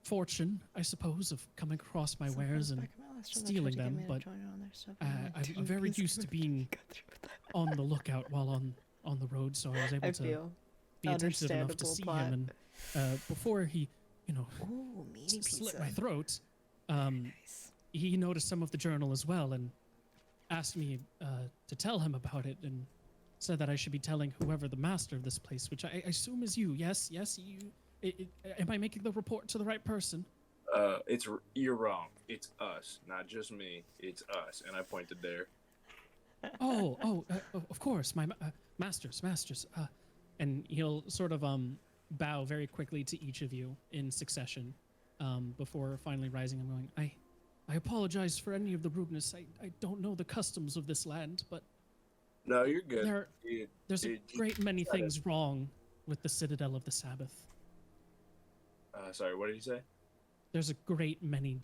fortune, I suppose, of coming across my wares and stealing them, but I'm very used to being on the lookout while on the road, so I was able
I
to
feel
be attentive enough to
understandable
see
plot.
him, and before he,
Ooh, meaty
slit
pizza.
my throat,
Nice.
he noticed some of the journal as well and asked me to tell him about it, and said that I should be telling whoever the master of this place, which I assume is you. Yes, you. Am I making the report to the right person?
You're wrong. It's us, not just me. It's us, and I pointed there.
Of course, my masters. And he'll sort of bow very quickly to each of you in succession, before finally rising and going, I apologize for any of the rudeness. I don't know the customs of this land, but
No, you're good.
there's a great many things wrong with the Citadel of the Sabbath.
Sorry, what did you say?
There's a great many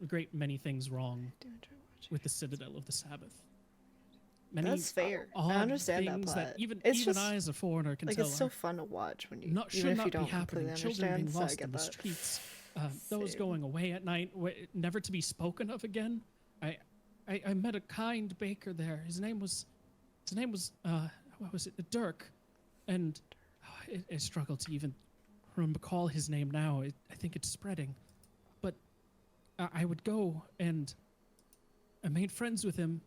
great many things wrong with the Citadel of the Sabbath. Many
That's fair. I
odd
understand that
things
plot.
even
It's
even
just,
I as a foreigner can
like
tell
it's so
are
fun to watch when you
not
even
should
if
not
you
be
don't
happening.
completely
Children being
understand. So I
lost
get
in the
that.
streets, those
Same.
going away at night, never to be spoken of again. I met a kind baker there. His name was what was it? Dirk, and I struggle to even recall his name now. I think it's spreading, but I would go and I made friends with him,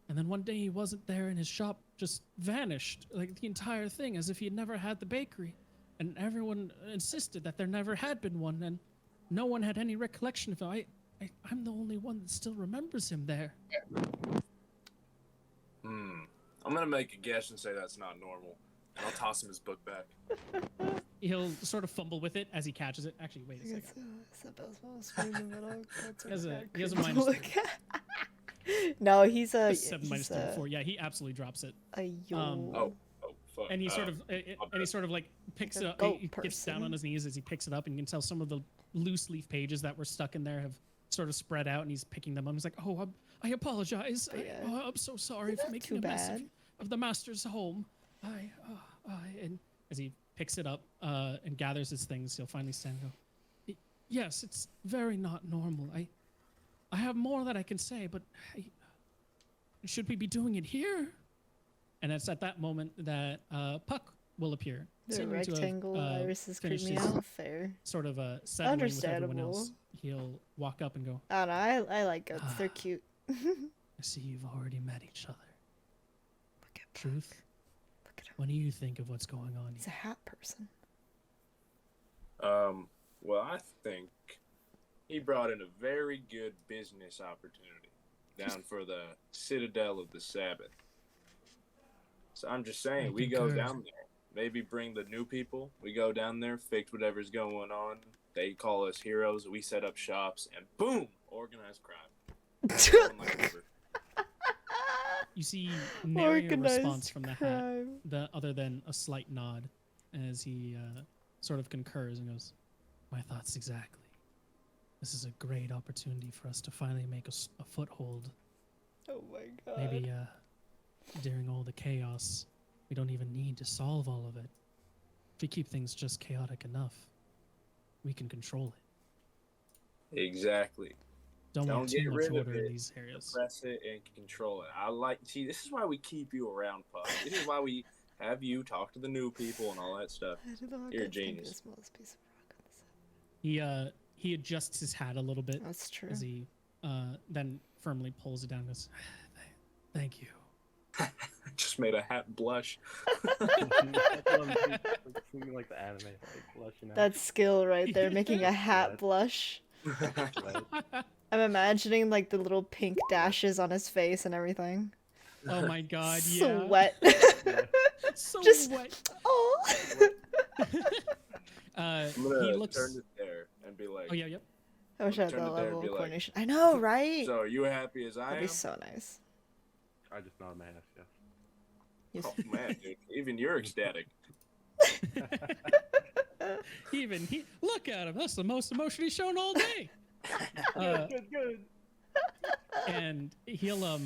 and then one day he wasn't there, and his shop just vanished, like the entire thing, as if he had never had the bakery. And everyone insisted that there never had been one, and no one had any recollection of him. I'm the only one that still remembers him there.
I'm gonna make a guess and say that's not normal, and I'll toss him his book back.
he'll sort of fumble with it as he catches it. Actually, wait a second. He has a minus three.
No, he's a
It's 7 minus 3 4. Yeah, he absolutely drops it.
a yo.
Oh, fuck.
And he sort of like picks
Like a
it up.
goat
He gets down
person.
on his knees as he picks it up, and you can tell some of the loose leaf pages that were stuck in there have sort of spread out, and he's picking them up. He's like, "Oh, I apologize.
Yeah.
I'm so sorry for making
too
a mess
bad.
of the master's home." And as he picks it up and gathers his things, he'll finally stand and go, "Yes, it's very not normal. I have more that I can say, but should we be doing it here?" And it's at that moment that Puck will appear.
The
seeming to have,
rectangle irises creep
finished
me
his
out. Fair.
Sort of settling with everyone
Understandable.
else. He'll walk up and go,
I don't know. I like goats. They're cute.
"I see you've already met each other.
Look at
Truth,
Look at him.
what do you think of what's going on
He's a
here?"
hat person.
Well, I think he brought in a very good business opportunity down for the Citadel of the Sabbath. So I'm just saying,
I
we go
concur.
down there. Maybe bring the new people. We go down there, fix whatever's going on. They call us heroes. We set up shops, and boom, organized crime. Going like a river.
You see nary a response
Organized
from the hat,
crime.
other than a slight nod as he sort of concurs and goes, "My thoughts exactly. This is a great opportunity for us to finally make a foothold.
Oh my god.
Maybe during all the chaos, we don't even need to solve all of it. If we keep things just chaotic enough, we can control it.
Exactly.
Don't want
get
too much
rid of
order in
it.
these areas."
Suppress it and control it. See, this is why we keep you around, Puck. This is why we have you talk to the new people and all that stuff.
I don't know, I
You're a
can't think of
genius.
the smallest piece of rock on the side.
He adjusts his hat a little bit
That's true.
as he then firmly pulls it down and goes, "Thank you."
Just made a hat blush.
Something like the anime, like blushing out.
That's skill right there, making a hat
Yeah.
blush.
Right.
I'm imagining like the little pink dashes on his face and everything.
Oh my god, yeah.
Sweat.
So
Just-
wet.
Oh.
I'm
He
gonna
looks.
turn to there and be like,
Oh yeah, yep.
I wish I had
Turn
that
to there and
level
be
of
like,
coordination. I know, right?
"So are you happy as I
That'd
am?"
be so nice.
I just nod my ass, yes.
Yes.
Oh man, dude, even you're ecstatic.
Even he. Look at him. That's the most emotion he's shown all day.
Good.
And he'll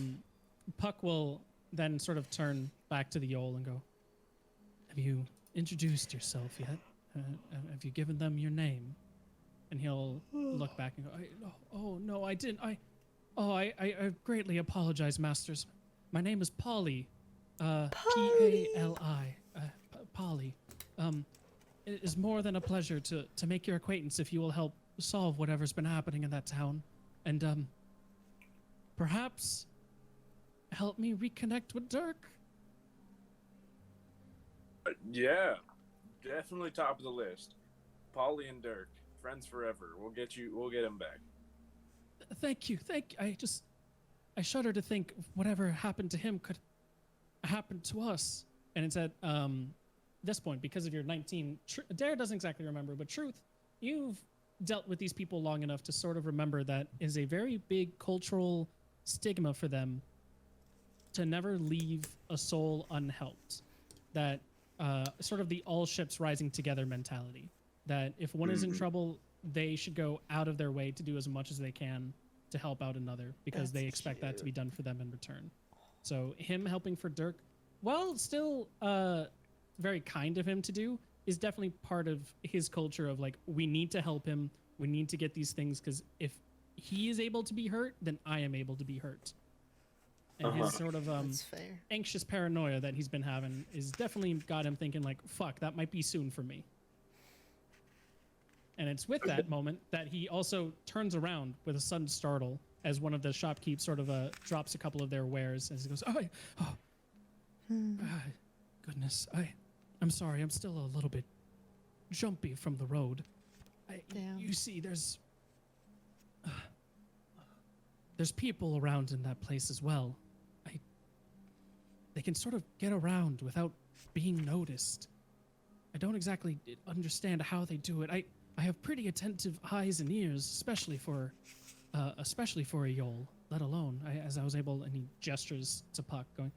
Puck will then sort of turn back to the Yol and go, "Have you introduced yourself yet? Have you given them your name?" And he'll look back and go, "Oh no, I didn't. I greatly apologize, masters. My name is Polly. P-A-L-I. Polly. It is more than a pleasure to make your acquaintance if you will help solve whatever's been happening in that town. And perhaps help me reconnect with Dirk."
Yeah, definitely top of the list. Polly and Dirk, friends forever. We'll get him back.
Thank you. I shudder to think whatever happened to him could happen to us. And it's at this point, because of your 19, Dare doesn't exactly remember, but Truth, you've dealt with these people long enough to sort of remember that is a very big cultural stigma for them to never leave a soul unhelped. That sort of the all ships rising together mentality. That if one is in trouble, they should go out of their way to do as much as they can to help out another, because they
That's
expect that to
cute.
be done for them in return. So him helping for Dirk, while still very kind of him to do, is definitely part of his culture of like, we need to help him. We need to get these things, because if he is able to be hurt, then I am able to be hurt. And his sort of
That's fair.
anxious paranoia that he's been having is definitely got him thinking like, fuck, that might be soon for me. And it's with that moment that he also turns around with a sudden startle as one of the shopkeepers sort of drops a couple of their wares as he goes, goodness, I'm sorry, I'm still a little bit jumpy from the road.
Damn.
You see, there's people around in that place as well. They can sort of get around without being noticed. don't exactly understand how they do it. I have pretty attentive eyes and ears, especially for a Yol, let alone as I was able, and he gestures to Puck, going,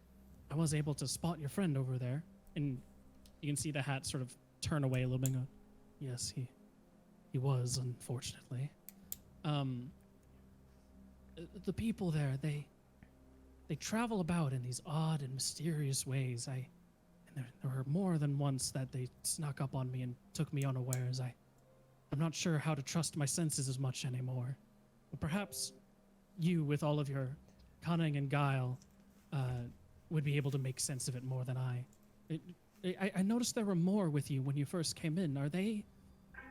I was able to spot your friend over there, and you can see the hat sort of turn away a little bit and go, yes, he was, unfortunately. The people there, they travel about in these odd and mysterious ways. And there were more than once that they snuck up on me and took me unawares. I'm not sure how to trust my senses as much anymore. But perhaps you, with all of your cunning and guile, would be able to make sense of it more than I. I noticed there were more with you when you first came in. Are they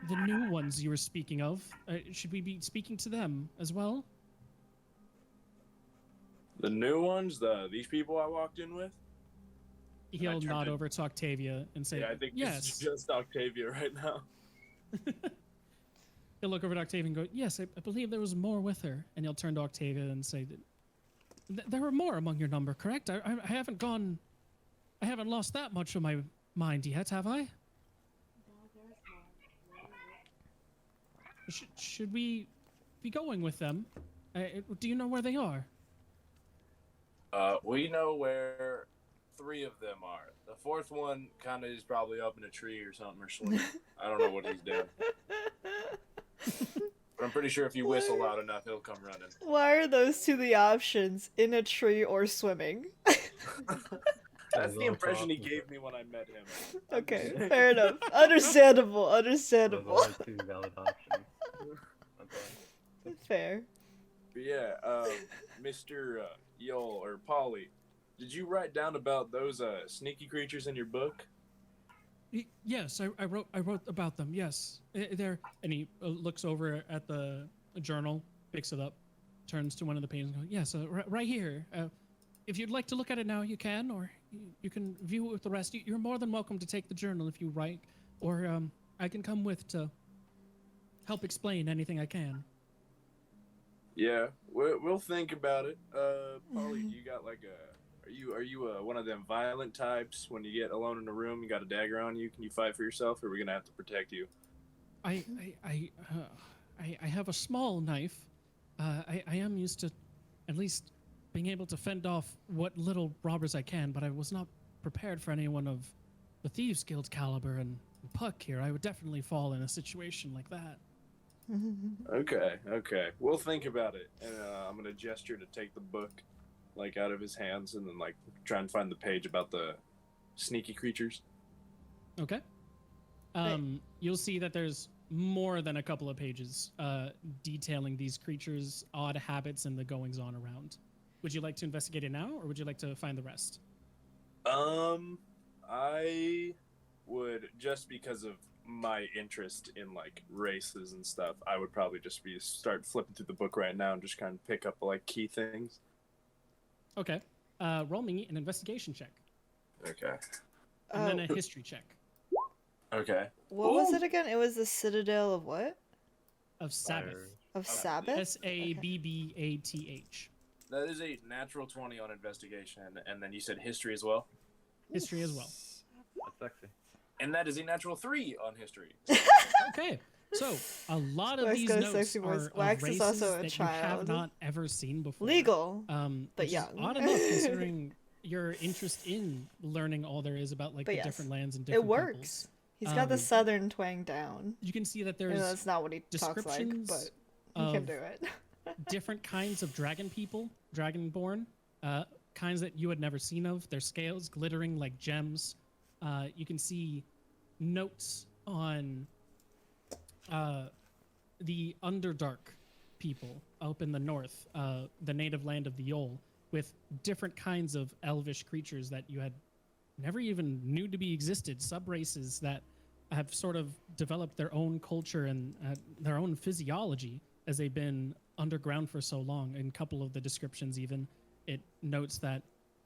the new ones you were speaking of? Should we be speaking to them as well?
The new ones, these people I walked in with.
He'll nod over to Octavia and say,
Yeah, I think
yes.
it's just Octavia right now.
He'll look over to Octavia and go, yes, I believe there was more with her. And he'll turn to Octavia and say, there were more among your number, correct? I haven't lost that much of my mind yet, have I?
No, there's more.
Should we be going with them? Do you know where they are?
We know where 3 of them are. The 4th one kind of is probably up in a tree or something or swimming. I don't know what he's doing. But I'm pretty sure if you whistle loud enough, he'll come running.
Why are those 2 the options? In a tree or swimming?
That's the impression he gave me when I met him.
Okay, fair enough. Understandable,
Those
understandable.
are 2 valid options. Okay.
Fair.
But yeah, Mr. Yol or Polly, did you write down about those sneaky creatures in your book?
Yes, I wrote about them. Yes, and he looks over at the journal, picks it up, turns to one of the pages, and goes, "Yes, right here. If you'd like to look at it now, you can, or you can view it with the rest. You're more than welcome to take the journal if you write, or I can come with to help explain anything I can."
Yeah, we'll think about it. Polly, do you got like a? Are you one of them violent types? When you get alone in a room, you got a dagger on you. Can you fight for yourself, or are we gonna have to protect you?
I have a small knife. I am used to at least being able to fend off what little robbers I can, but I was not prepared for anyone of the Thieves Guild's caliber and Puck here. I would definitely fall in a situation like that.
Okay. We'll think about it. And I'm gonna gesture to take the book, like, out of his hands, and then like try and find the page about the sneaky creatures.
Okay. You'll see that there's more than a couple of pages detailing these creatures' odd habits and the goings on around. Would you like to investigate it now, or would you like to find the rest?
I would, just because of my interest in like races and stuff, I would probably just start flipping through the book right now and just kind of pick up like key things.
Okay. Roll me an investigation check.
Okay.
And then a history check.
Okay.
What was it again? It was the Citadel of what?
Of Sabbath.
Of Sabbath?
Sabbath.
That is a natural 20 on investigation, and then you said history as well?
History as well.
That's sexy.
And that is a natural 3 on history.
Okay. So, a lot of
Wax
these
goes
notes
sexy
are
voice.
of
Wax is
races
also a
that you have
child.
not ever seen before.
Legal.
which
but
is
young.
odd enough, considering your interest in learning all there is about like
But
the
yes,
different lands and
It
different
works.
peoples.
He's got the
Um,
southern twang down.
You can see that
I know
there's
that's not what he talks like,
descriptions
but he can
of
do it.
different kinds of dragon people, dragonborn, kinds that you had never seen of. Their scales glittering like gems. You can see notes on the Underdark people up in the north, the native land of the Yol, with different kinds of elvish creatures that you had never even knew to be existed, sub-races that have sort of developed their own culture and their own physiology as they've been underground for so long. In a couple of the descriptions even, it notes that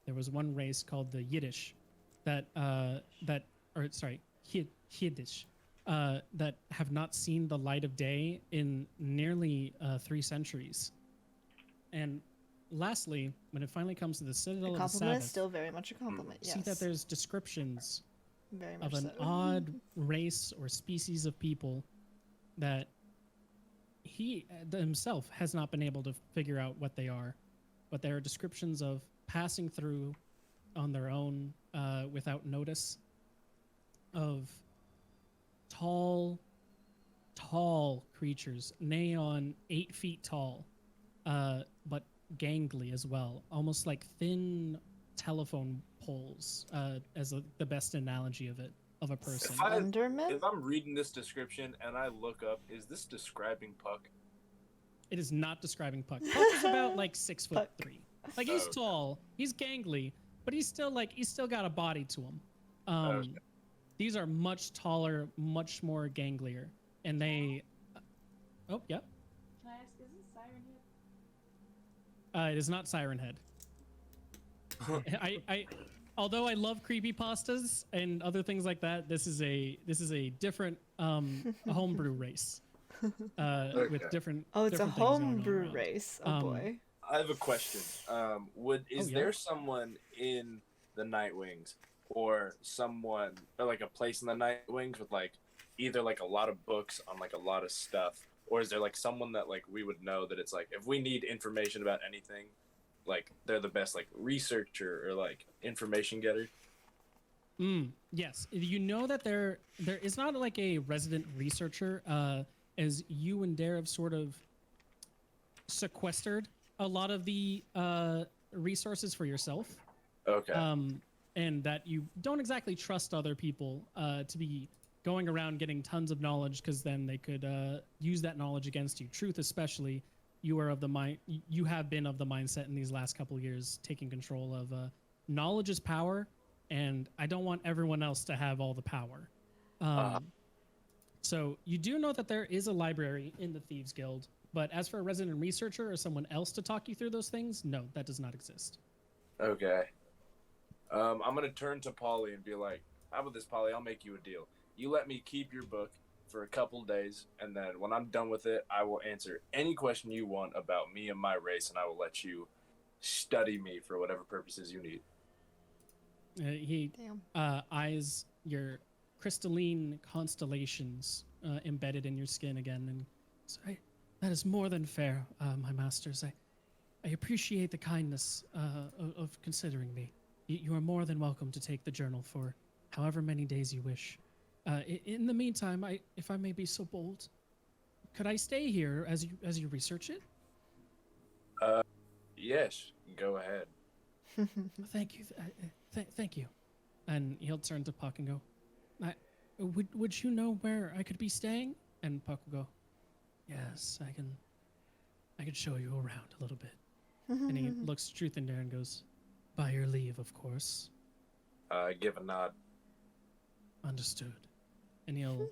there was one race called the Yiddish that have not seen the light of day in nearly 3 centuries. And lastly, when it finally comes to the Citadel
A
of the
compliment
Sabbath,
is still very much a compliment. Yes.
see that there's descriptions
Very
of
much
an
so.
odd race or species of people that he himself has not been able to figure out what they are, but there are descriptions of passing through on their own without notice, of tall creatures, nigh on 8 feet tall, but gangly as well, almost like thin telephone poles, as the best analogy of it, of a person.
Enderman?
If I'm reading this description and I look up, is this describing Puck?
It is not describing Puck. Puck is about like 6'3".
Puck.
Like he's
Okay.
tall, he's gangly, but he's still got a body to him.
Okay.
These are much taller, much more ganglier, and they. Oh yeah.
Can I ask, is it Siren Head?
It is not Siren Head. I although I love creepypastas and other things like that, this is a different homebrew race. With different.
Oh, it's a
different things going on
homebrew
around.
race. Oh boy.
I have a question. Is
yeah.
there someone in the Nightwings, or someone, or like a place in the Nightwings with like either like a lot of books on like a lot of stuff, or is there like someone that like we would know that it's like if we need information about anything, like they're the best like researcher or like information getter?
Yes, you know that there is not like a resident researcher, as you and Dare have sort of sequestered a lot of the resources for yourself.
Okay.
And that you don't exactly trust other people to be going around getting tons of knowledge, because then they could use that knowledge against you. Truth, especially, you are of the mind. You have been of the mindset in these last couple years, taking control of knowledge is power, and I don't want everyone else to have all the power. So you do know that there is a library in the Thieves Guild, but as for a resident researcher or someone else to talk you through those things, no, that does not exist.
Okay. I'm gonna turn to Polly and be like, "How about this, Polly? I'll make you a deal. You let me keep your book for a couple days, and then when I'm done with it, I will answer any question you want about me and my race, and I will let you study me for whatever purposes you need."
He
Damn.
eyes your crystalline constellations embedded in your skin again, and says, that is more than fair, my masters. I appreciate the kindness of considering me. You are more than welcome to take the journal for however many days you wish. In the meantime, if I may be so bold, could I stay here as you research it?
Yes, go ahead.
Thank you, thank you. And he'll turn to Puck and go, would you know where I could be staying? And Puck will go, yes, I can show you around a little bit. And he looks Truth in there and goes, by your leave, of course.
Give a nod.
Understood. And he'll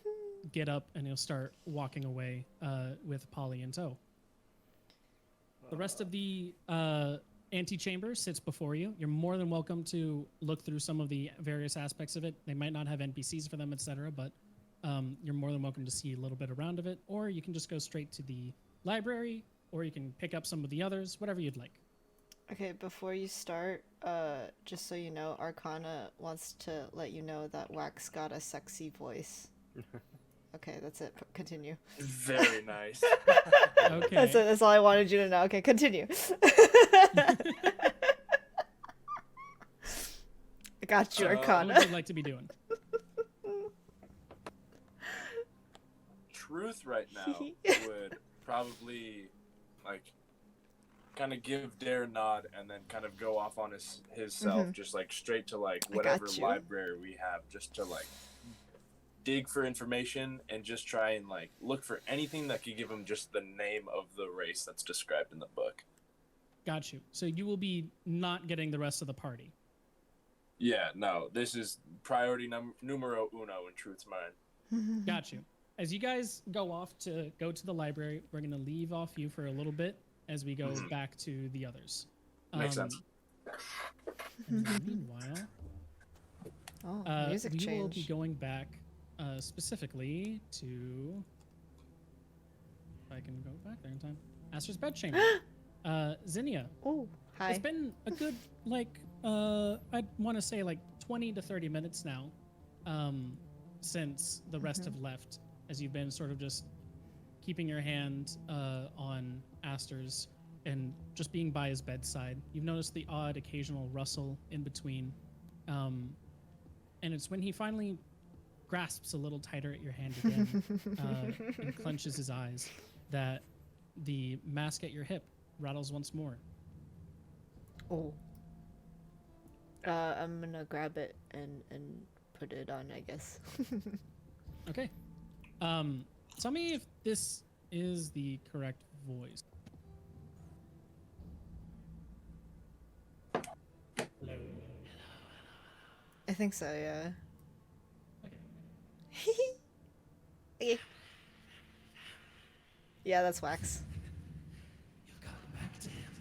get up and he'll start walking away with Polly in tow. The rest of the antechamber sits before you. You're more than welcome to look through some of the various aspects of it. They might not have NPCs for them, etc., but you're more than welcome to see a little bit around of it, or you can just go straight to the library, or you can pick up some of the others, whatever you'd like.
Okay, before you start, just so you know, Arcana wants to let you know that Wax got a sexy voice. Okay, that's it. Continue.
Very nice.
Okay.
That's it. That's all I wanted you to know. Okay, continue. I got you,
What
Arcana.
would you like to be doing?
Truth right now would probably like kind of give Dare a nod and then kind of go off on his self, just like straight to like whatever
you.
library we have, just to like dig for information and just try and like look for anything that could give him just the name of the race that's described in the book.
Got you. So you will be not getting the rest of the party.
Yeah, no, this is priority numero uno in Truth's mind.
Got you. As you guys go to the library, we're going to leave off you for a little bit as we go back to the others.
Makes sense.
And then meanwhile,
Oh, music
we
change.
will be going back specifically to. If I can go back there in time. Aster's bedchamber. Zinnia.
Oh, hi.
It's been a good, I'd want to say 20 to 30 minutes now since the rest have left, as you've been sort of just keeping your hand on Aster's and just being by his bedside. You've noticed the odd occasional rustle in between. And it's when he finally grasps a little tighter at your hand again and clenches his eyes that the mask at your hip rattles once more.
Oh. I'm gonna grab it and put it on, I guess.
Okay. Tell me if this is the correct voice. Hello.
I think so, yeah.
Okay.
Okay. Yeah, that's wax.
You've gotten back to him.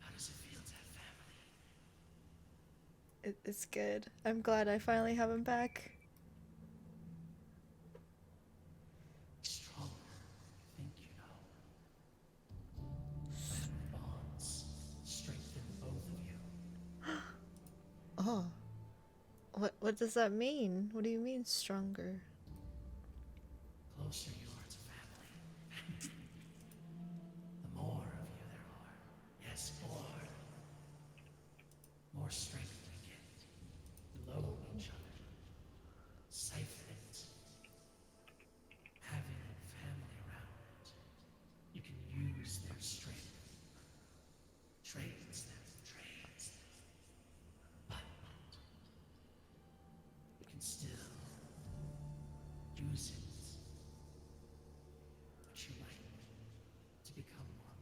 How does it feel to have family?
It's good. I'm glad I finally have him back.
Stronger, think you know. Family bonds strengthen both of you.
Oh. What does that mean? What do you mean stronger?
Closer you are to family, the more of you there are. Yes, more strength we get. Load each other. Siphon it. Having family around, you can use their strength. Drains them. But you can still use it. But you like to become more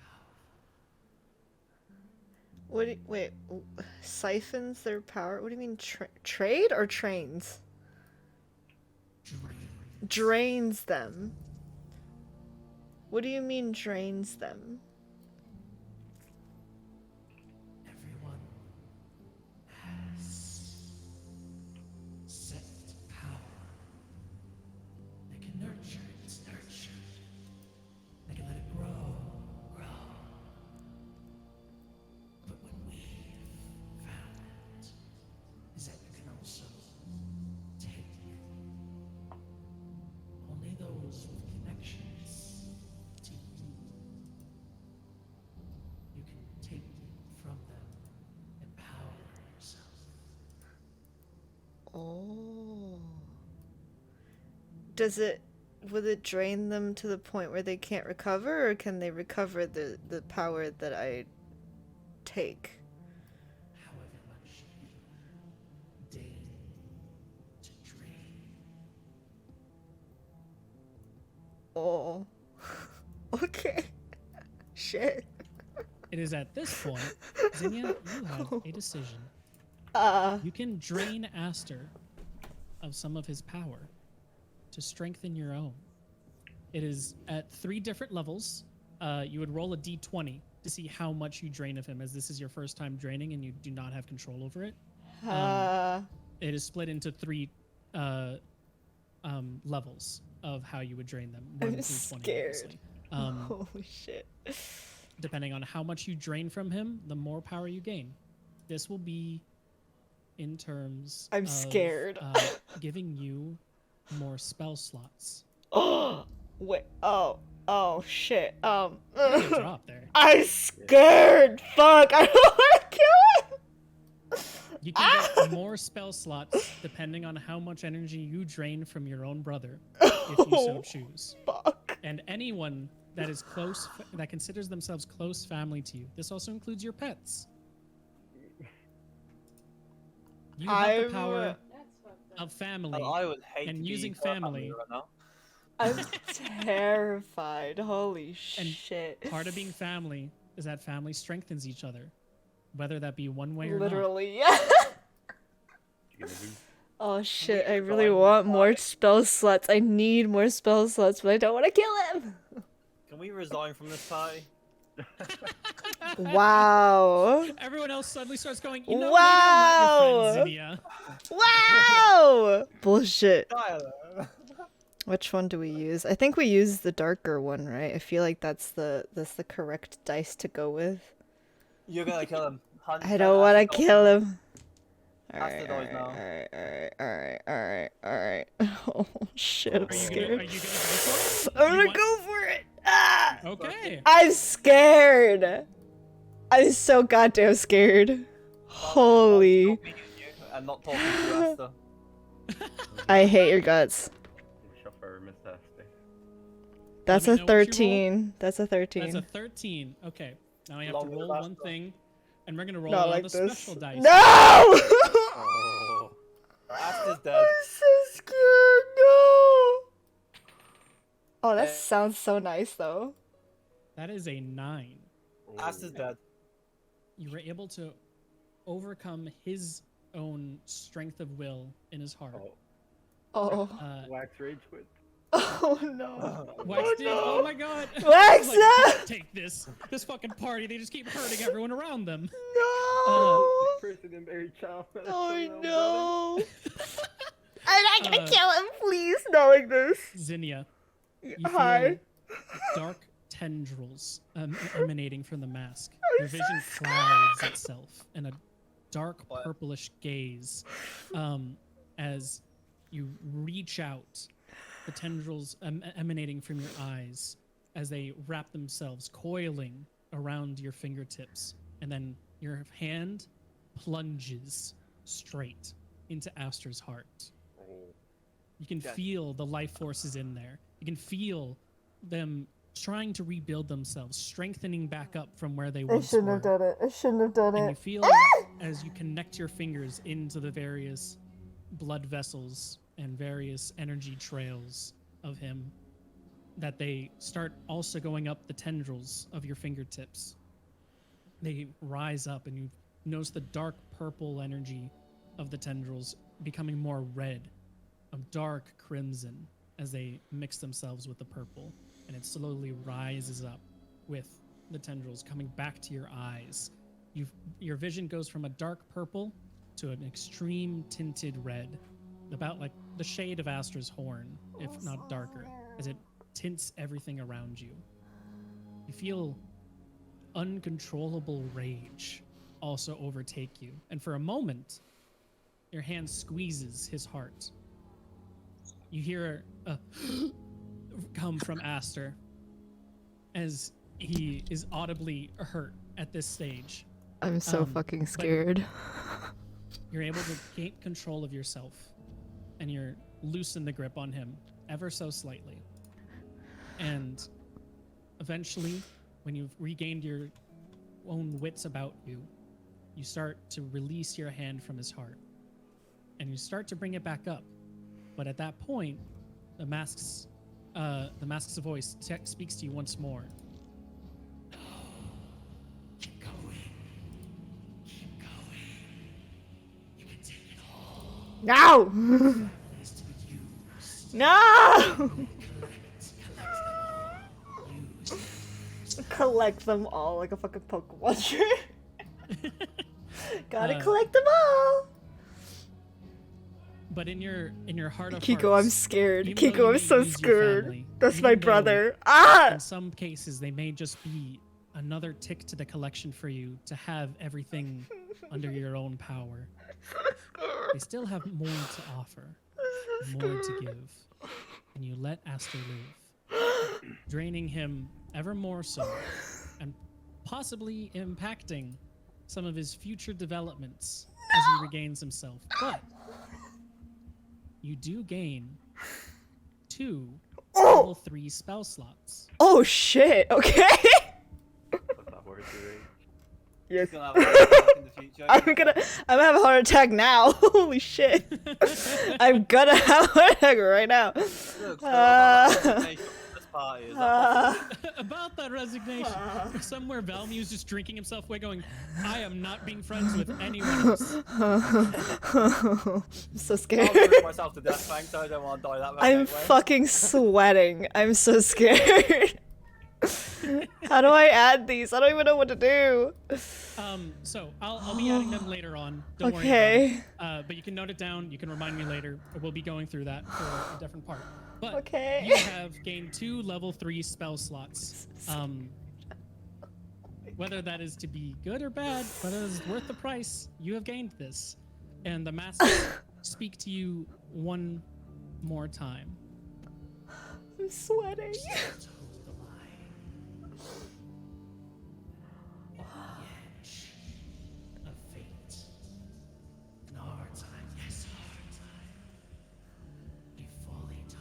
powerful.
Wait, siphons their power? What do you mean, trade or trains? Drains them. What do you mean drains them?
Everyone has set power. They can nurture it, it's nurtured. They can let it grow. But what we've found is that you can also take only those with connections to you. You can take from them and power yourself.
Oh. Will it drain them to the point where they can't recover, or can they recover the power that I take?
However much you deign to drain.
Oh. Okay. Shit.
It is at this point, Zinnia, you have a decision. You can drain Aster of some of his power to strengthen your own. It is at 3 different levels. You would roll a d20 to see how much you drain of him, as this is your first time draining and you do not have control over it. It is split into 3 levels of how you would drain them. 1
I'm
through 20,
scared.
obviously.
Holy shit.
Depending on how much you drain from him, the more power you gain. This will be in terms
I'm
of,
scared.
Giving you more spell slots.
Oh, wait. Oh, shit.
Good drop there.
I'm scared. Fuck. I don't want to kill him.
You can get more spell slots depending on how much energy you drain from your own brother, if you so choose.
Fuck.
And anyone that is close, that considers themselves close family to you. This also includes your pets. You have the power
That's fucked up.
of family,
I would hate
and
to be
using
her
family.
right now.
I'm terrified. Holy
And
shit.
part of being family is that family strengthens each other, whether that be one way or
Literally, yeah.
You gonna do?
Oh shit, I really want more spell slots. I need more spell slots, but I don't want to kill him.
Can we resign from this party?
Wow.
not. Everyone else suddenly starts going, you know,
Wow.
maybe I'm not your friend, Zinnia.
Wow. Bullshit.
Tyler.
Which one do we use? I think we use the darker one, right? I feel like that's the correct dice to go with.
You're gonna kill him.
I don't want to kill him. Alright,
the noise
alright,
now.
alright. Oh shit, I'm
Are you
scared.
gonna go for it?
I'm
You
gonna
want-
go for it! Ah!
Okay.
I'm scared! I'm so goddamn scared. Holy.
Not being you and not talking to you, Asta.
I hate your guts.
Chauffeur Miss Ashley.
That's
me
a
know what you roll.
13. That's a 13.
That's a 13. Okay. Now we have
Long
to
way to
roll one
Asta.
thing, and we're gonna roll
Not
it on
like
the
this.
special dice.
No!
Oh.
Asta's dead.
I'm so scared. No! Oh, that
Eh.
sounds so nice though.
That is a 9.
Asta's dead.
You were able to overcome his own strength of will in his heart.
Oh.
Wax Rage Quit.
Oh no.
Wax
Oh,
did.
no.
Oh my god.
Wax,
Like,
no!
"Can't take this fucking party. They just keep hurting everyone around them.
No!
Person and Mary Child.
Oh no! I'm not gonna
Uh,
kill him, please. Not like this.
Zinnia, you
Hi.
feel dark tendrils emanating from the mask. Your vision clouds itself in a dark
What?
purplish gaze as you reach out, the tendrils emanating from your eyes as they wrap themselves, coiling around your fingertips, and then your hand plunges straight into Aster's heart. You can
Okay.
feel the life forces in there. You can feel them trying to rebuild themselves, strengthening back up from where they
I
once
shouldn't
were.
have done it. I shouldn't have done
And you
it.
feel as you connect your fingers into the various blood vessels and various energy trails of him, that they start also going up the tendrils of your fingertips. They rise up, and you notice the dark purple energy of the tendrils becoming more red, a dark crimson, as they mix themselves with the purple, and it slowly rises up with the tendrils coming back to your eyes. Your vision goes from a dark purple to an extreme tinted red, about like the shade of Astra's horn, if not darker, as it tints everything around you. You feel uncontrollable rage also overtake you, and for a moment, your hand squeezes his heart. You hear a come from Aster as he is audibly hurt at this stage.
I'm so fucking scared.
You're able to gain control of yourself, and you're loosen the grip on him ever so slightly. And eventually, when you've regained your own wits about you, you start to release your hand from his heart, and you start to bring it back up. But at that point, the mask's voice speaks to you once more. Keep going. Keep going. You can take it all.
No!
It's to be used.
No!
Used.
Collect them all like a fucking Pokemon trainer. Gotta
Uh,
collect them all.
But in your heart of
Kiko,
hearts,
I'm scared.
even though
Kiko,
you
I'm
may
so
lose your
scared.
family,
That's
even
my
though
brother. Ah!
in some cases, they may just be another tick to the collection for you to have everything under your own power. They still have more to offer, more to give, and you let Aster live, draining him ever more so, and possibly impacting some of his future developments as he regains himself. But you do gain 2 level 3 spell slots.
Oh shit, okay.
That's not worth it, right?
Yes.
He's gonna have a heart attack in the future.
I'm gonna have a heart attack now. Holy shit. I'm gonna have a heart attack right now.
Look, so about that resignation from this party, is that possible?
About that resignation, somewhere Valmue's just drinking himself away, going, "I am not being friends with anyone else."
I'm so
I'll
scared.
drink myself to death, thanks. I don't want to die that way.
I'm fucking sweating. I'm so scared. How do I add these? I don't even know what to do.
So I'll be adding them later on. Don't worry
Okay.
about it. But you can note it down. You can remind me later. We'll be going through that for a different part. But
Okay.
you have gained 2 level 3 spell slots. Whether that is to be good or bad, whether it's worth the price, you have gained this. and the masks speak to you one more time.
I'm sweating.
Of fate. In our time, yes, our time. Be fully dove.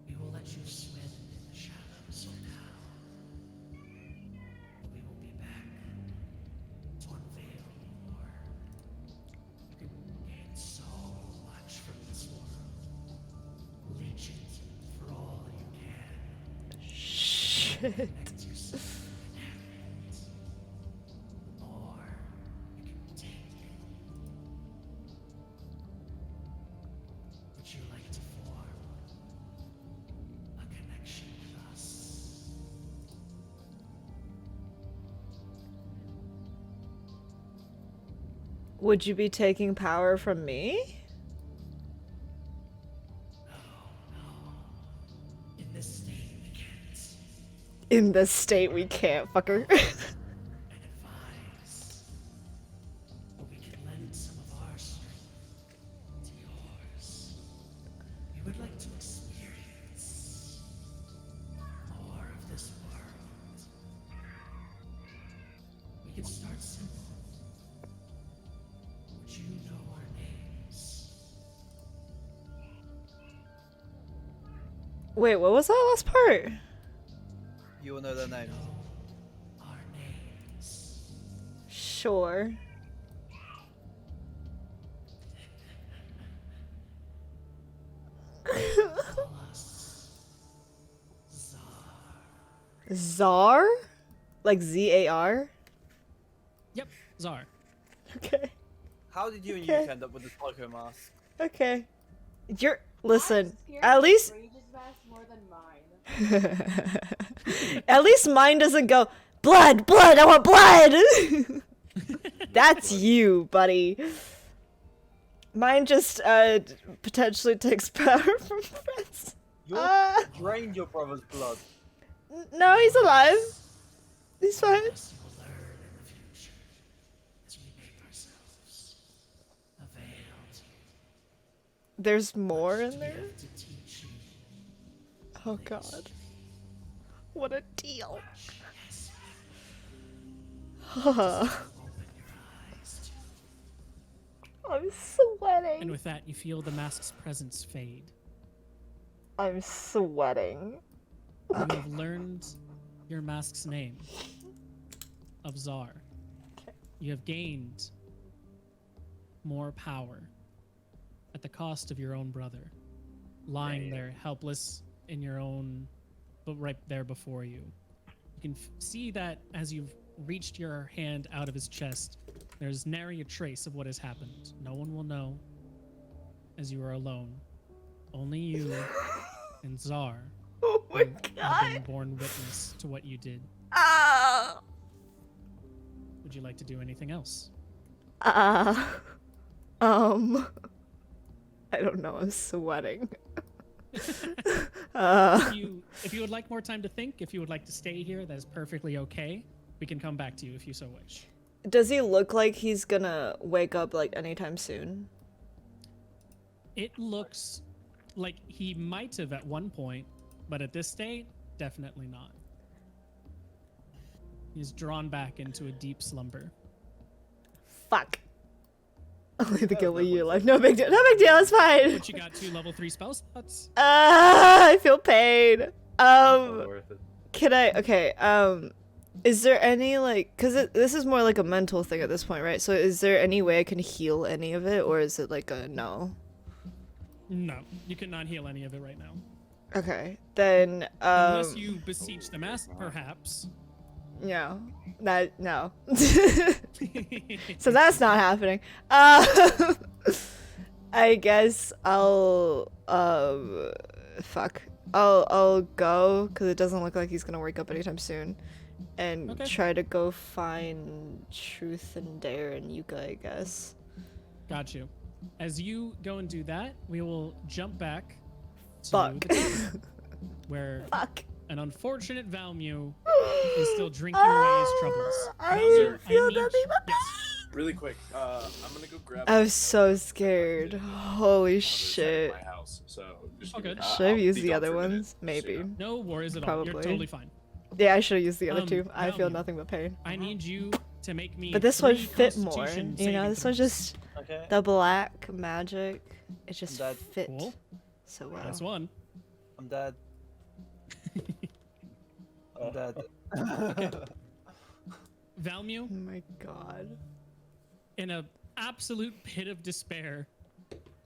We will let you swim in the shadows for now. We will be back to unveil more. You can gain so much from this world. Leech it for all you can.
Shit.
Connect yourself. Or you can take it. Would you like to form a connection with us?
Would you be taking power from me?
In this state, we can't.
In this state, we can't, fucker.
And advise. But we can lend some of our strength to yours. We would like to experience more of this world. We can start simple. Would you know our names?
Wait, what was that last part?
You will know their names.
Our names.
Sure.
Call us Zar.
Zar? Like Z-A-R?
Yep, Zar.
Okay.
How did you and
Okay.
Yuke end up with the psycho mask?
Okay. You're listen.
I'm scared
At
of
least
Rage's mask more than mine.
at least mine doesn't go blood, blood, I want blood. That's you, buddy. Mine just potentially takes power from friends.
You drained your brother's blood.
No, he's alive. He's fine.
As you will learn in the future, as we make ourselves availed to you.
There's more in
We
there.
have to teach you.
Oh god. What a deal.
Yes,
I'm
open your eyes to.
sweating.
And with that, you feel the mask's presence fade.
I'm sweating.
You have learned your mask's name of Zar. You have gained more power at the cost of your own brother, lying there helpless in your own, but right there before you. You can see that as you've reached your hand out of his chest, there's nary a trace of what has happened. No one will know, as you are alone. Only you and Zar
Oh my
have been born witness to what you did.
Ah.
Would you like to do anything else?
I don't know. I'm sweating.
If you would like more time to think, if you would like to stay here, that is perfectly okay. We can come back to you if you so wish.
Does he look like he's gonna wake up like anytime soon?
It looks like he might have at one point, but at this state, definitely not. He's drawn back into a deep slumber.
Fuck. Only the guilt of you life. No big deal. No big deal. It's fine.
But you got 2 level 3 spell slots.
I feel pain.
Totally worth it.
Can I? Okay. Is there any like? Cause this is more like a mental thing at this point, right? So is there any way I can heal any of it, or is it like a no?
No, you cannot heal any of it right now.
Okay. Then
Unless you beseech the mask, perhaps.
no. That no. So that's not happening. I guess I'll fuck. I'll go because it doesn't look like he's gonna wake up anytime soon, and
Okay.
try to go find Truth and Dare and Yuka, I guess.
Got you. As you go and do that, we will jump back to
Fuck.
the tavern, where
Fuck.
an unfortunate Valmu is still drinking away his troubles.
I
Valmu,
feel
need
nothing but
yes.
Really quick, I'm gonna go grab.
I was
some
so
notes.
scared.
Others
Holy
at
shit.
My house, so just
Oh,
give me-
good.
Should I
I'll
use
be
the
gone
other
for a minute,
ones?
just so
Maybe.
you know.
No worries at all. You're
Probably.
totally fine.
Yeah, I should have used the other two. I feel
Valmir,
nothing but pain.
I need you to make me.
But this one
3
fit more.
Constitution
You know,
saving
this one
throws.
just
Okay.
the black magic. It just
That-
fit
Cool.
so well.
That's one.
I'm dead. I'm dead.
Valmu,
Oh my god.
in a absolute pit of despair,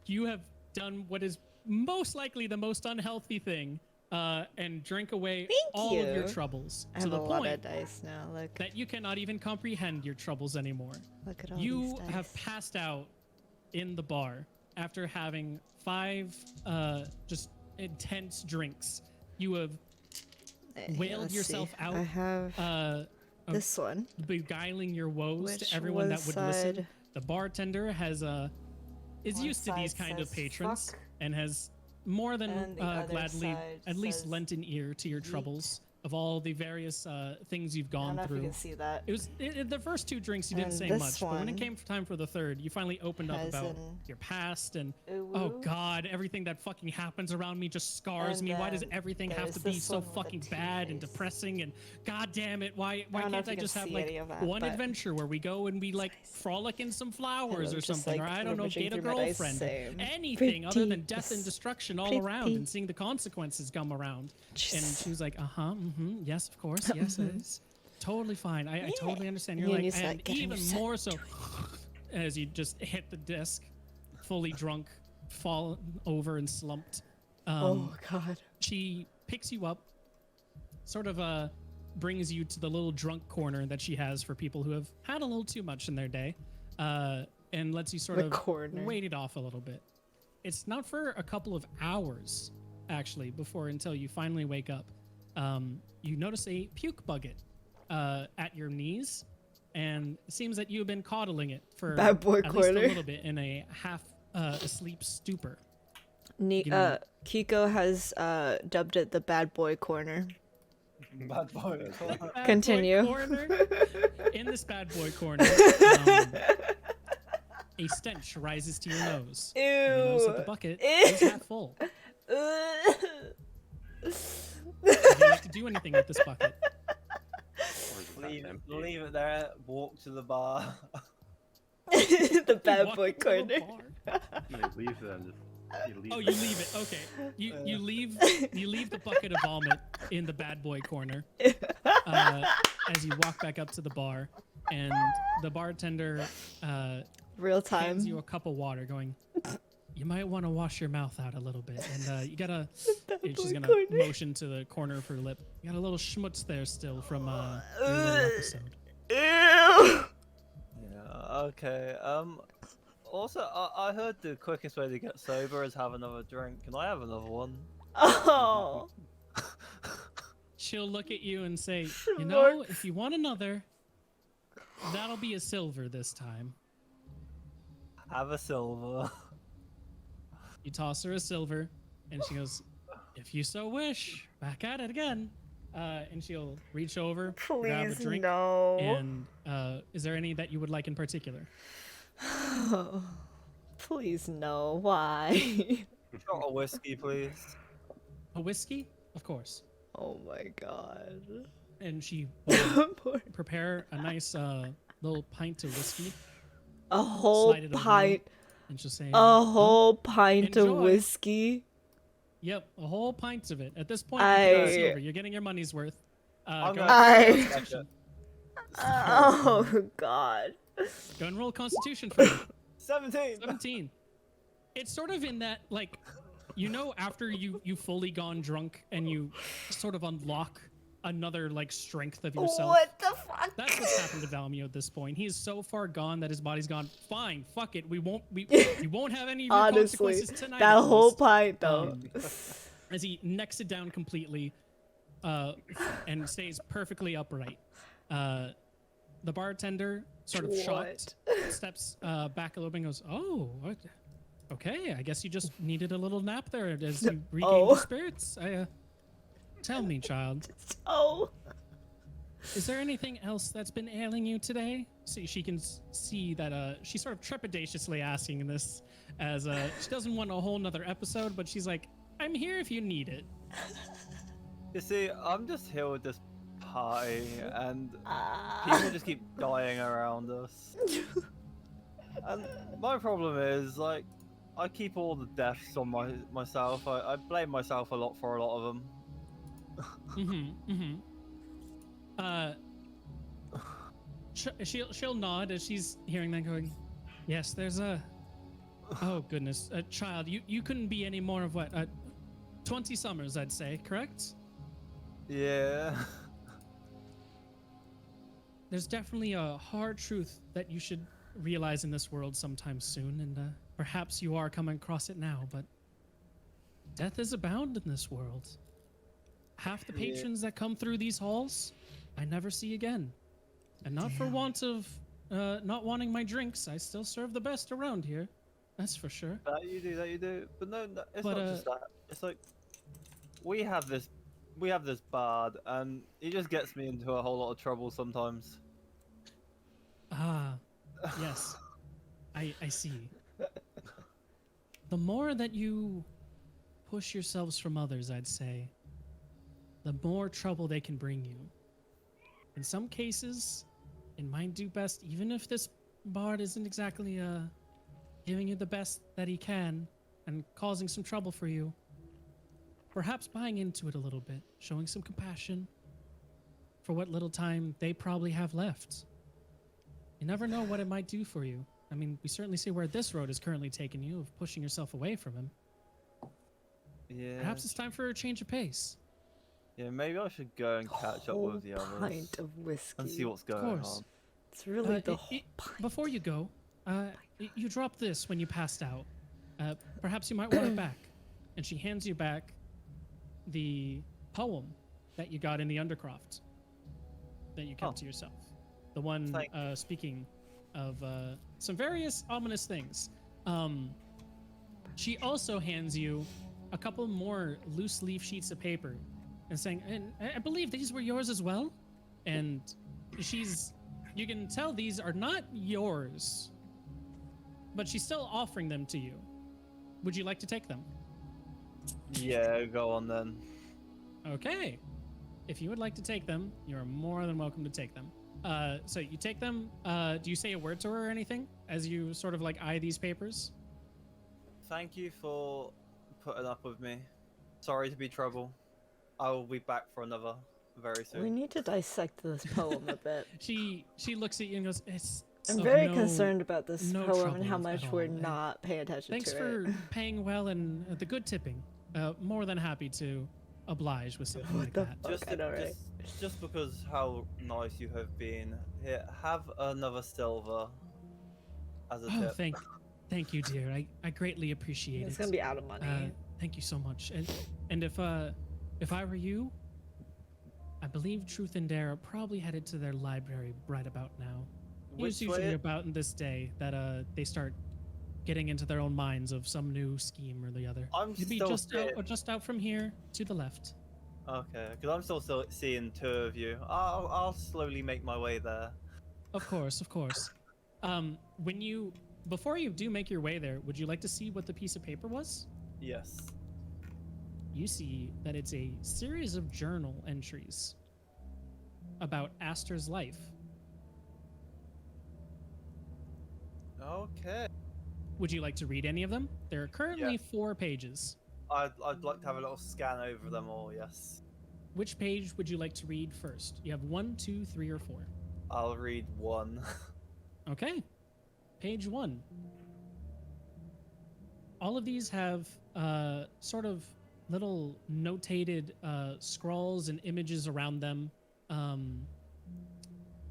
you have done what is most likely the most unhealthy thing, and drink away
Thank
all of your
you.
troubles
I
to
have
the
a lot
point
of dice now. Look.
that you cannot even comprehend your troubles anymore.
Look at all
You
these dice.
have passed out in the bar after having 5 just intense drinks. You have
Here,
wailed
let's
yourself
see.
out,
I have
of
this one.
beguiling your woes
Which
to everyone that would listen.
side?
The bartender has is
One
used to these
side
kind of
says
patrons
fuck,
and has more than
and the other
gladly
side
at least
says
lent an ear to your
yeet.
troubles of all the various things you've
I don't
gone
know if you
through.
can see that.
It was the first 2 drinks you didn't
And
say
this
much, but when it
one
came time for the third, you finally opened up
has
about
an
your past and
ooh
oh
woo.
god, everything that fucking happens around me just scars
And
me. Why does
then
everything have
there's
to be
this
so
one with a
fucking bad and
T-face.
depressing and god damn it, why
don't know
can't
if
I
you can
just have
see
like
any of that,
one
but-
adventure where we go and we like frolic in some flowers
I'm
or
just,
something,
like,
or I don't know,
rummaging
get a
through my dice,
girlfriend,
same.
anything other than
Pretty.
death and destruction all
Pretty.
around and seeing the consequences come around. And
Jesus.
she was like, yes, of course, yes, it is. Totally fine. I totally understand. You're
You
like,
need to,
and
get a new
even
set.
more so as you just hit the disc, fully drunk, fall over and slumped.
Oh god.
She picks you up, sort of brings you to the little drunk corner that she has for people who have had a little too much in their day, and lets you sort
The
of
corner.
wait it off a little bit. It's not for a couple of hours, actually, until you finally wake up. You notice a puke bucket at your knees, and it seems that you've been coddling it for
Bad boy
at least
corner.
a little bit in a half asleep stupor.
Ne-
Give me-
Kiko has dubbed it the bad boy corner.
Bad boy.
Bad boy
Continue.
corner. In this bad boy corner, a stench rises to your nose.
Ew.
You notice that the bucket
Ew.
is half full. Would you like to do anything with this bucket?
Or is it that empty?
Leave it there. Walk to the bar.
The bad
Walk
boy
into a
corner.
bar.
No, you leave them. You leave
Oh, you
them.
leave it. Okay. You leave the bucket of vomit in the bad boy corner as you walk back up to the bar, and the bartender
Real
hands
time.
you a cup of water, going, "You might want to wash your mouth out a little bit, and you gotta." She's gonna
corner.
motion to the corner of her lip. You got a little schmutz there still from your little episode.
Ew.
Yeah. Okay. Also, I heard the quickest way to get sober is have another drink. Can I have another one?
Oh.
She'll look at you and say, "You know,
Schmucks.
if you want another, that'll be a silver this time."
Have a silver.
You toss her a silver, and she goes, "If you so wish, back at it again." And she'll reach over, grab a
Please
drink.
no.
And is there any that you would like in particular?
Please no. Why?
Shot of whiskey, please.
A whiskey? Of course.
Oh my god.
And she will
Poor-
prepare a nice little pint of whiskey,
A whole
Slide it over
pint.
and she'll say,
A whole pint of
enjoy.
whiskey.
"Yep, a whole pint of it." At this point,
I-
you get silver. You're getting your money's worth.
I'm
Go
gonna-
I-
and roll Constitution.
Oh god.
Go and roll Constitution for me.
17.
17. It's sort of in that, like, you know, after you fully gone drunk and you sort of unlock another, like, strength of yourself.
What the fuck?
That's what's happened to Valmio at this point. He is so far gone that his body's gone, "Fine, fuck it. We won't have any of your
Honestly,
consequences tonight."
that
at
whole
least."
pint though.
As he necks it down completely and stays perfectly upright. The bartender, sort of shocked, steps back a little bit and goes, "Oh, what? Okay. I guess you just needed a little nap there as you regained
Oh.
your spirits. Tell me, child,
Oh.
Is there anything else that's been ailing you today? So she can see that she's sort of trepidatiously asking this as she doesn't want a whole nother episode, but she's like, I'm here if you need it.
You see, I'm just here with this party, and
Ah.
people just keep dying around us. And my problem is, like, I keep all the deaths on myself. I blame myself a lot for a lot of them.
She'll nod as she's hearing that, going, yes, there's a, oh goodness, a child. You couldn't be any more of what, 20 summers, I'd say, correct?
Yeah.
There's definitely a hard truth that you should realize in this world sometime soon, and perhaps you are coming across it now, but death is abound in this world. Half the patrons that come through these halls, I never see again. And not for want of not wanting my drinks, I still serve the best around here. That's for sure.
That you do. But no, it's
But,
not just that. It's like, we have this bard, and he just gets me into a whole lot of trouble sometimes.
Ah, yes. I see. The more that you push yourselves from others, I'd say, the more trouble they can bring you. In some cases, it might do best, even if this bard isn't exactly giving you the best that he can and causing some trouble for you. Perhaps buying into it a little bit, showing some compassion for what little time they probably have left. You never know what it might do for you. I mean, we certainly see where this road is currently taking you, of pushing yourself away from him.
Yeah.
Perhaps it's time for a change of pace.
Yeah, maybe I should go and catch up with the
Whole
others
pint of whiskey.
and see what's going
course.
on.
It's really the whole pint.
Before you go, you dropped this when you passed out. Perhaps you might want it back. And she hands you back the poem that you got in the Undercroft that you kept to yourself. The one speaking of some various ominous things. She also hands you a couple more loose leaf sheets of paper and saying, and I believe these were yours as well. And you can tell these are not yours, but she's still offering them to you. Would you like to take them?
Yeah, go on then.
Okay. If you would like to take them, you're more than welcome to take them. So you take them. Do you say a word to her or anything as you sort of like eye these papers?
Thank you for putting up with me. Sorry to be trouble. I will be back for another very soon.
We need to dissect this poem a bit.
She looks at you and goes,
I'm
of
very
no-
concerned about this
no
poem and how
trouble
much
at
we're
all.
not paying attention
Thanks
to
for
it.
paying well and the good tipping. More than happy to oblige with something
What
like
the
that.
fuck?
Just,
I know, right?
just because how nice you have been. Here, have another silver as a
Oh,
tip.
thank you, dear. I greatly appreciate it.
It's gonna be out of money.
Thank you so much. And if I were you, I believe Truth and Dare are probably headed to their library right about now. It's
Which
usually
way?
about in this day that they start getting into their own minds of some new scheme or the other.
I'm
You'd be
still
just out from here to the left.
Okay, because I'm still seeing two of you. I'll slowly make my way there.
Of course, of course. Before you do make your way there, would you like to see what the piece of paper was?
Yes.
You see that it's a series of journal entries about Aster's life.
Okay.
Would you like to read any of them? There are currently
Yeah.
4 pages.
I'd like to have a little scan over them all. Yes.
Which page would you like to read first? You have 1, 2, 3, or 4.
I'll read one.
Okay. Page 1. All of these have sort of little notated scrawls and images around them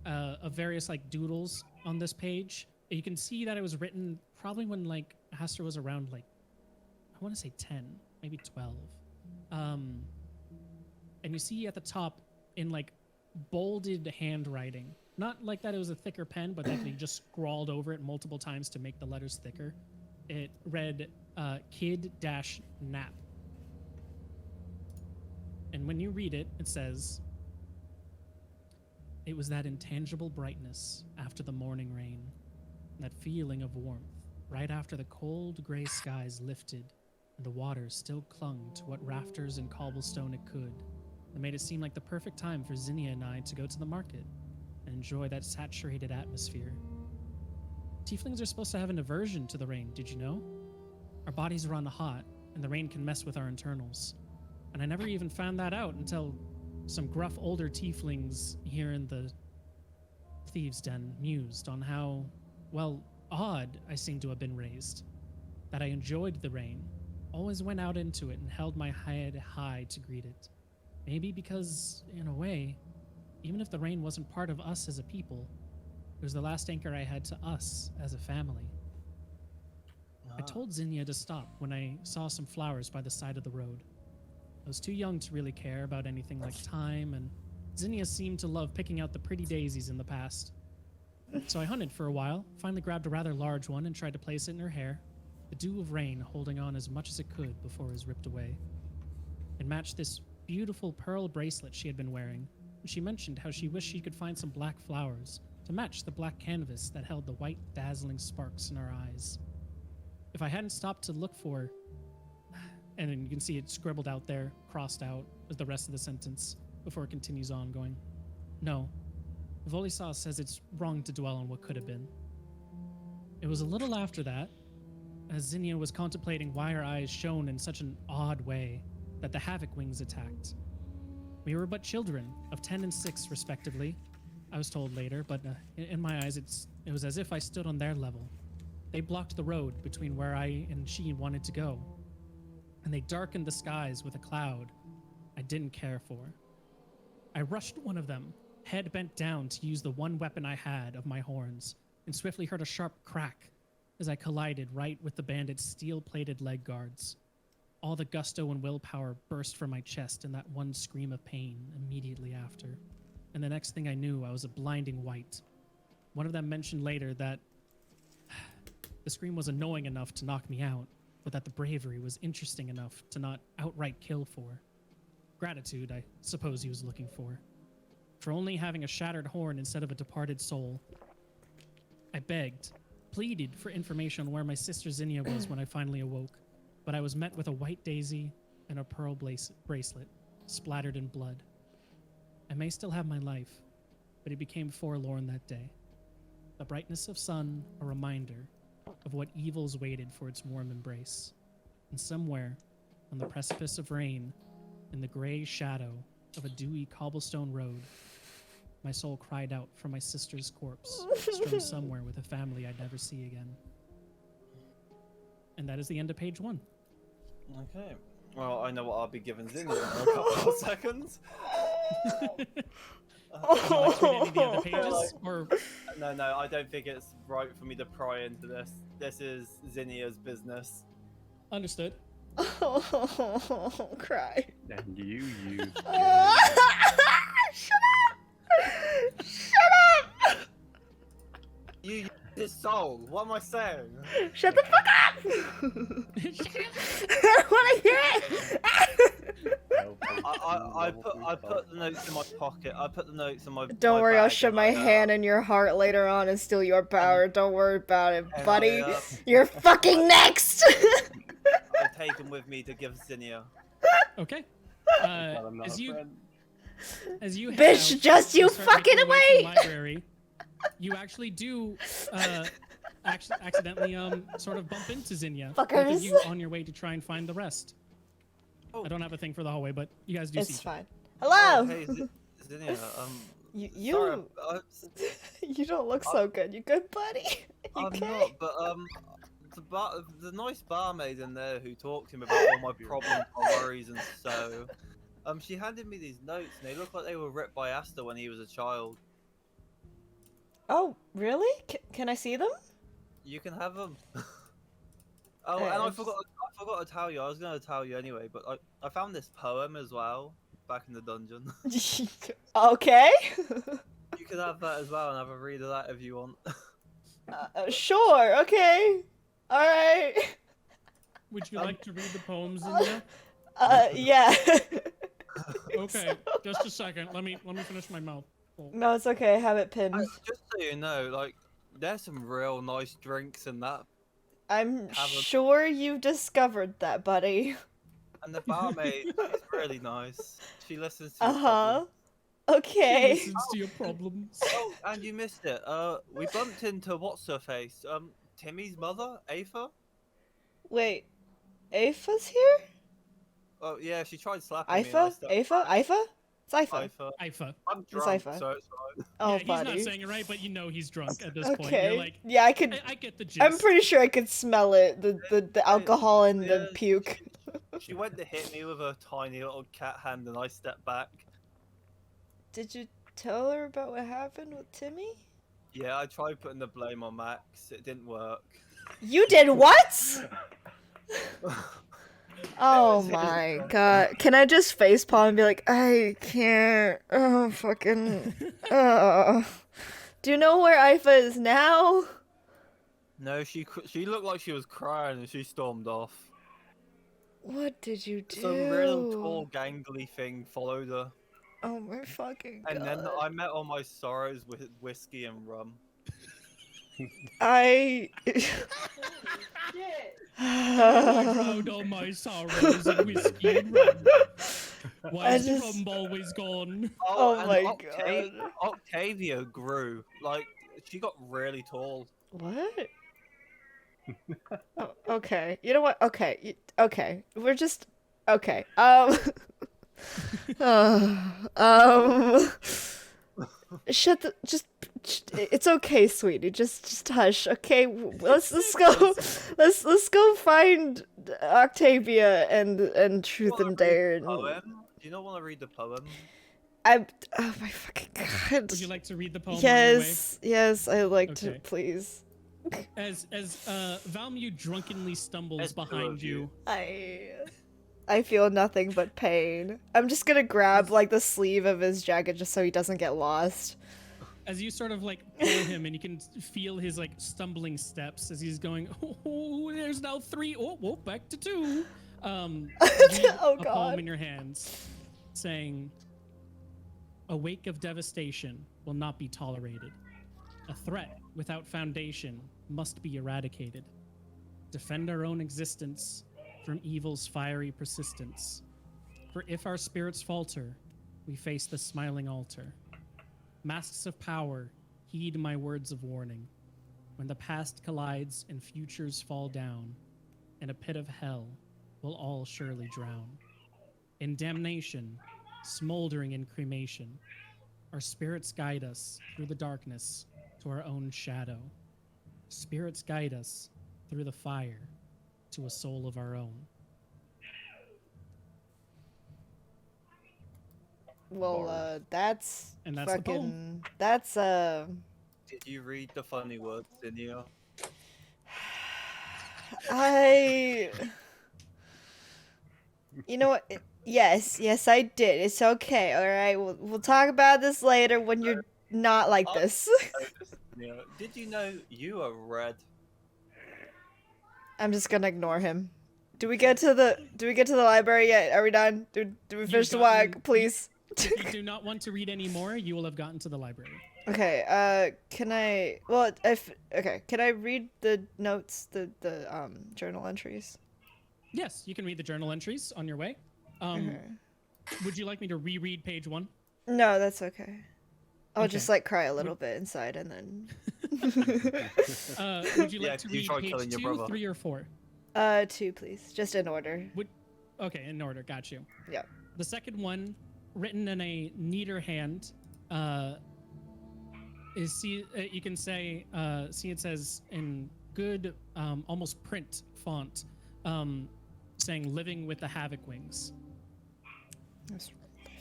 of various like doodles on this page. You can see that it was written probably when like Aster was around like, I want to say 10, maybe 12. And you see at the top in like bolded handwriting, not like that it was a thicker pen, but that they just scrawled over it multiple times to make the letters thicker. It read kid-nap. And when you read it, it says, It was that intangible brightness after the morning rain, that feeling of warmth right after the cold gray skies lifted and the water still clung to what rafters and cobblestone it could, that made it seem like the perfect time for Zinnia and I to go to the market and enjoy that saturated atmosphere. Tieflings are supposed to have an aversion to the rain, did you know? Our bodies run hot, and the rain can mess with our internals. And I never even found that out until some gruff older tieflings here in the thieves' den mused on how, well, odd I seem to have been raised. That I enjoyed the rain, always went out into it and held my head high to greet it. Maybe because, in a way, even if the rain wasn't part of us as a people, it was the last anchor I had to us as a family. I told Zinnia to stop when I saw some flowers by the side of the road. I was too young to really care about anything like time, and Zinnia seemed to love picking out the pretty daisies in the past. So I hunted for a while, finally grabbed a rather large one and tried to place it in her hair, the dew of rain holding on as much as it could before it was ripped away. It matched this beautiful pearl bracelet she had been wearing, and she mentioned how she wished she could find some black flowers to match the black canvas that held the white, dazzling sparks in her eyes. If I hadn't stopped to look for, and then you can see it scribbled out there, crossed out, as the rest of the sentence, before it continues on, going, no, Volisas says it's wrong to dwell on what could have been. It was a little after that, as Zinnia was contemplating why her eyes shone in such an odd way, that the Havoc Wings attacked. We were but children, of 10 and 6 respectively, I was told later, but in my eyes it was as if I stood on their level. They blocked the road between where I and she wanted to go, and they darkened the skies with a cloud I didn't care for. I rushed one of them, head bent down to use the one weapon I had of my horns, and swiftly heard a sharp crack as I collided right with the bandit's steel-plated leg guards. All the gusto and willpower burst from my chest in that one scream of pain immediately after, and the next thing I knew, I was a blinding white. One of them mentioned later that the scream was annoying enough to knock me out, but that the bravery was interesting enough to not outright kill for. Gratitude, I suppose he was looking for only having a shattered horn instead of a departed soul. I begged, pleaded for information on where my sister Zinnia was when I finally awoke, but I was met with a white daisy and a pearl bracelet, splattered in blood. I may still have my life, but it became forlorn that day. The brightness of sun, a reminder of what evils waited for its warm embrace. And somewhere, on the precipice of rain, in the gray shadow of a dewy cobblestone road, my soul cried out for my sister's corpse, strewn somewhere with a family I'd never see again. And that is the end of page 1.
Okay. Well, I know what I'll be giving Zinnia in a couple of seconds.
Would you like to read any of the other pages? Or
No, I don't think it's right for me to pry into this. This is Zinnia's business.
understood.
Oh, cry.
And you
Shut up! Shut up!
You his soul. What am I saying?
Shut the fuck up! I don't want to hear it!
I put the notes in my pocket. I put the notes in my.
Don't
my
worry, I'll
bag
shove
and
my hand in your heart later on and steal your power. Don't worry about it,
and
buddy.
I,
You're fucking next!
I take them with me to give Zinnia.
Okay.
I'm not
As
a
you
friend.
head
Bitch,
out,
just you
start
fucking
making your way to the
away!
library, you actually do accidentally sort of bump into Zinnia. Both of
Fuckers.
you on your way to try and find the rest.
Oh.
I don't have a thing for the hallway, but you guys do see
It's
each other.
fine. Hello!
Oh, hey, Zinnia.
You
Sorry,
you don't look so good. You good, buddy? You
I'm
okay?
not, but the nice barmaid in there who talked to me about all my problems, my worries, and so, she handed me these notes, and they look like they were written by Asta when he was a child.
Oh, really? Can I see them?
You can have them. Oh,
Yeah,
and I
it's-
forgot to tell you. I was gonna tell you anyway, but I found this poem as well back in the dungeon.
Okay.
You can have that as well, and have a read of that if you want.
Sure. Okay. All right.
Would you like to read the poems, Zinnia?
Yeah.
Okay, just a second. Let me finish my mouth.
No, it's okay. I have it pinned.
Just so you know, like, there's some real nice drinks in that,
I'm
have a-
sure you've discovered that, buddy.
and the barmaid is really nice. She listens to
Uh
your problems.
huh.
She
Okay.
listens to your problems.
Oh, and you missed it. We bumped into what's her face? Timmy's mother, Ava.
Wait, Afa's here?
Oh yeah, she tried slapping me. And I
Ifa?
stepped
Afa?
back.
Ifa? It's Ifa.
Ifa.
Ifa.
I'm
It's
drunk,
Ifa.
so it's fine.
Oh,
Yeah, he's
buddy.
not saying it right, but you know he's drunk at this point.
Okay.
You're like,
Yeah, I could.
I get the gist.
I'm pretty sure I could smell it. The alcohol and the
Yeah,
puke.
She went to hit me with her tiny little cat hand, and I stepped back.
Did you tell her about what happened with Timmy?
Yeah, I tried putting the blame on Max. It didn't work.
You did what? Oh my god. Can I just facepalm and be like, I can't. Oh, fucking. Do you know where Ifa is now?
No, she looked like she was crying, and she stormed off.
What did you do?
Some real tall, gangly thing followed her,
Oh my fucking god.
and then I met all my sorrows with whiskey and rum.
I.
Shit.
I drowned all my sorrows in whiskey and rum. Why
I
is
just-
rum always gone?
Oh
and
my
god. Octavia grew. Like, she got really tall.
What? Oh, okay. You know what? Okay. Okay. We're just okay. Shut the it's okay, sweetie. Just hush. Okay. Let's go. Let's go find Octavia and Truth and Dare. And
Poem? Do you not want to read the poem?
oh my fucking god.
Would you like to read the poem
Yes. Yes, I'd like to,
Okay.
please.
on your way? As Valmu drunkenly stumbles
There's two
behind
of
you.
I feel nothing but pain. I'm just gonna grab like the sleeve of his jacket just so he doesn't get lost.
As you sort of like pull him, and you can feel his like stumbling steps as he's going. Oh, there's now 3. Oh, back to 2. Read
Oh,
a
God.
poem in your hands, saying, "A wake of devastation will not be tolerated. A threat without foundation must be eradicated. Defend our own existence from evil's fiery persistence. For if our spirits falter, we face the smiling altar. Masks of power, heed my words of warning. When the past collides and futures fall down, in a pit of hell, we'll all surely drown. In damnation, smoldering in cremation, our spirits guide us through the darkness to our own shadow. Spirits guide us through the fire to a soul of our own."
Well, that's
And that's the poem.
fucking. That's
Did you read the funny words in here?
I. You know what? Yes, I did. It's okay. All right, we'll talk about this later when you're not like this.
Yeah. Did you know you are red?
I'm just gonna ignore him. Do we get to the library yet? Are we done? Do we finish the
gotten-
walk, please?
If you do not want to read any more, you will have gotten to the library.
Okay, can I, well, can I read the notes, the journal entries?
Yes, you can read the journal entries on your way. Would you like me to reread page 1?
No, that's okay. I'll
Okay.
just, like, cry a little bit inside and then...
Would you like
Yeah,
to
you
read
try
page
killing your
2,
brother.
3, or 4?
2, please. Just in order.
Okay, in order. Got you.
Yeah.
The second one, written in a neater hand, is you can say see it says in good almost print font, saying "Living with the Havoc Wings,"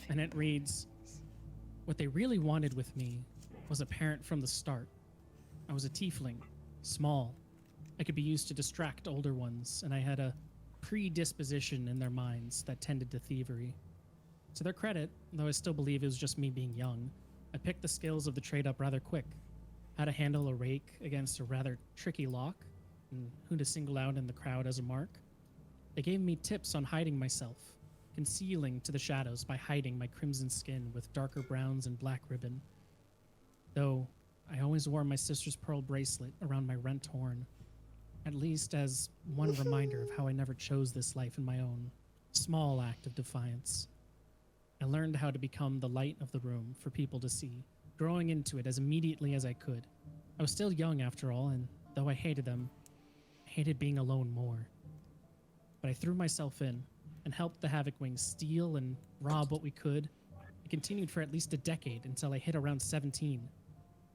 and it reads, "What they really wanted with me was apparent from the start. I was a tiefling, small. I could be used to distract older ones, and I had a predisposition in their minds that tended to thievery. To their credit, though I still believe it was just me being young, I picked the skills of the trade up rather quick. How to handle a rake against a rather tricky lock, and who to single out in the crowd as a mark. They gave me tips on hiding myself, concealing to the shadows by hiding my crimson skin with darker browns and black ribbon, though I always wore my sister's pearl bracelet around my rent horn, at least as one reminder of how I never chose this life in my own small act of defiance. I learned how to become the light of the room for people to see, growing into it as immediately as I could. I was still young after all, and though I hated them, I hated being alone more. But I threw myself in and helped the Havoc Wings steal and rob what we could. It continued for at least a decade until I hit around 17.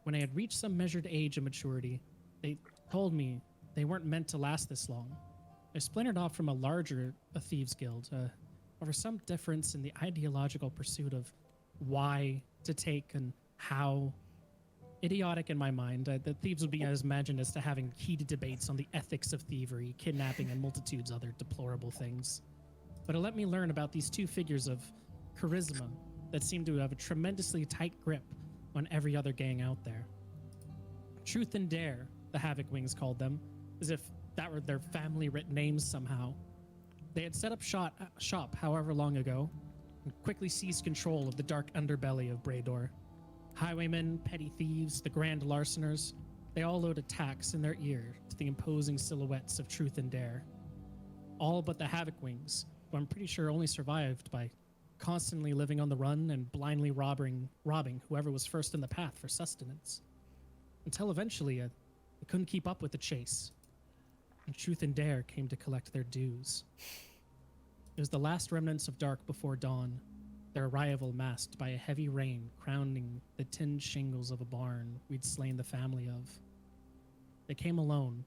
When I had reached some measured age and maturity, they told me they weren't meant to last this long. I splintered off from a thieves guild over some difference in the ideological pursuit of why to take and how. Idiotic in my mind, the thieves would be as imagined as to having heated debates on the ethics of thievery, kidnapping, and multitudes other deplorable things. But it let me learn about these two figures of charisma that seemed to have a tremendously tight grip on every other gang out there. Truth and Dare, the Havoc Wings called them, as if that were their family-written names somehow. They had set up shop however long ago, and quickly seized control of the dark underbelly of Braydor. Highwaymen, petty thieves, the grand larceners, they all owed a tax in their ear to the imposing silhouettes of Truth and Dare. All but the Havoc Wings, who I'm pretty sure only survived by constantly living on the run and blindly robbing whoever was first in the path for sustenance. Until eventually, they couldn't keep up with the chase, and Truth and Dare came to collect their dues. It was the last remnants of dark before dawn, their arrival masked by a heavy rain crowning the tinned shingles of a barn we'd slain the family of. They came alone.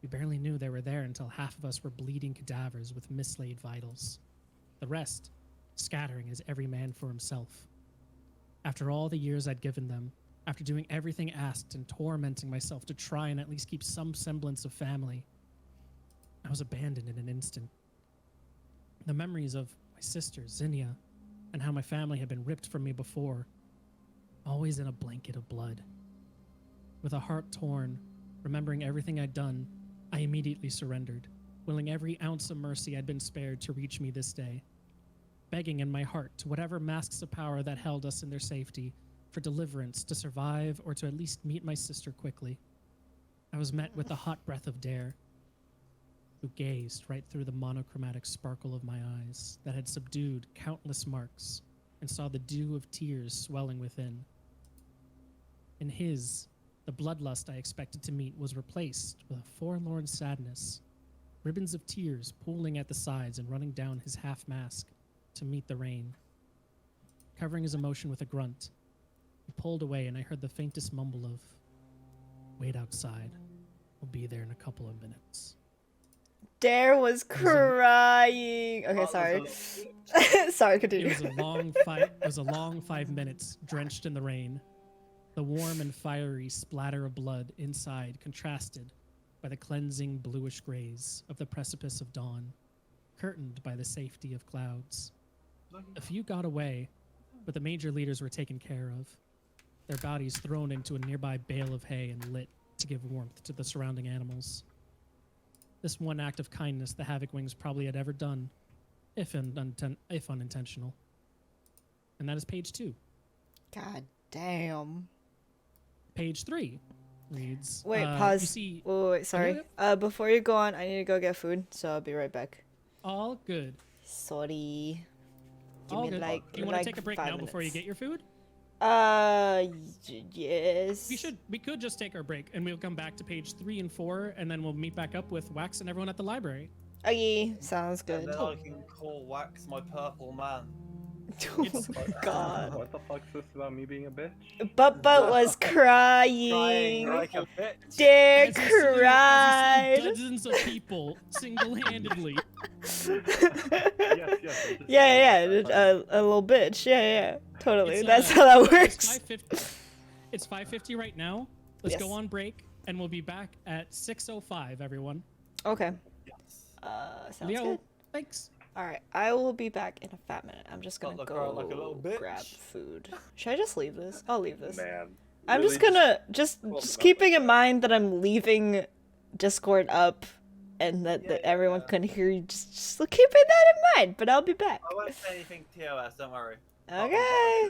We barely knew they were there until half of us were bleeding cadavers with mislaid vitals. The rest, scattering as every man for himself. After all the years I'd given them, after doing everything asked and tormenting myself to try and at least keep some semblance of family, I was abandoned in an instant. The memories of my sister, Zinnia, and how my family had been ripped from me before, always in a blanket of blood. With a heart torn, remembering everything I'd done, I immediately surrendered, willing every ounce of mercy I'd been spared to reach me this day, begging in my heart to whatever masks of power that held us in their safety for deliverance to survive or to at least meet my sister quickly. I was met with the hot breath of Dare, who gazed right through the monochromatic sparkle of my eyes that had subdued countless marks and saw the dew of tears swelling within. In his, the bloodlust I expected to meet was replaced with a forlorn sadness, ribbons of tears pooling at the sides and running down his half mask to meet the rain. Covering his emotion with a grunt, he pulled away and I heard the faintest mumble of, "Wait outside. We'll be there in a couple of minutes."
Dare was crying. Okay, sorry. Sorry, continue.
It was a long fight. It was a long 5 minutes, drenched in the rain. The warm and fiery splatter of blood inside contrasted by the cleansing bluish grays of the precipice of dawn, curtained by the safety of clouds. A few got away, but the major leaders were taken care of, their bodies thrown into a nearby bale of hay and lit to give warmth to the surrounding animals. This one act of kindness the Havoc Wings probably had ever done, if unintentional. And that is page 2.
God damn.
Page 3 reads...
Wait, pause.
You see,
wait, sorry. Before you go on, I need to go get food, so I'll be right back.
all good.
Sorry. Give
All
me
good.
like.
Do you want to take a break now before you get your food?
Yes.
We could just take our break and we'll come back to page 3 and 4 and then we'll meet back up with Wax and everyone at the library.
Okay, sounds good.
And then I can call Wax my purple man.
Oh my god.
What the fuck's this about me being a bitch?
But was
Crying
crying.
like a bitch.
Dare
As you slew
cried.
dozens of people single-handedly.
Yes.
Yeah, a little bitch. Yeah, totally.
It's,
That's how that
It's
works.
5:50. It's 5:50 right now. Let's
Yes.
go on break and we'll be back at 6:05, everyone.
Okay. Sounds
Leo,
good.
thanks.
All right, I will be back in a fat minute. I'm just gonna
Look
go
around like a little bitch.
grab food. Should I just leave this? I'll leave this.
Man.
I'm
really
just gonna just
Well,
keeping in
nothing.
mind that I'm leaving Discord up, and that
Yeah,
everyone
yeah.
can hear you. Just keeping that in mind. But I'll be back.
I won't say anything TOS, don't worry.
Okay.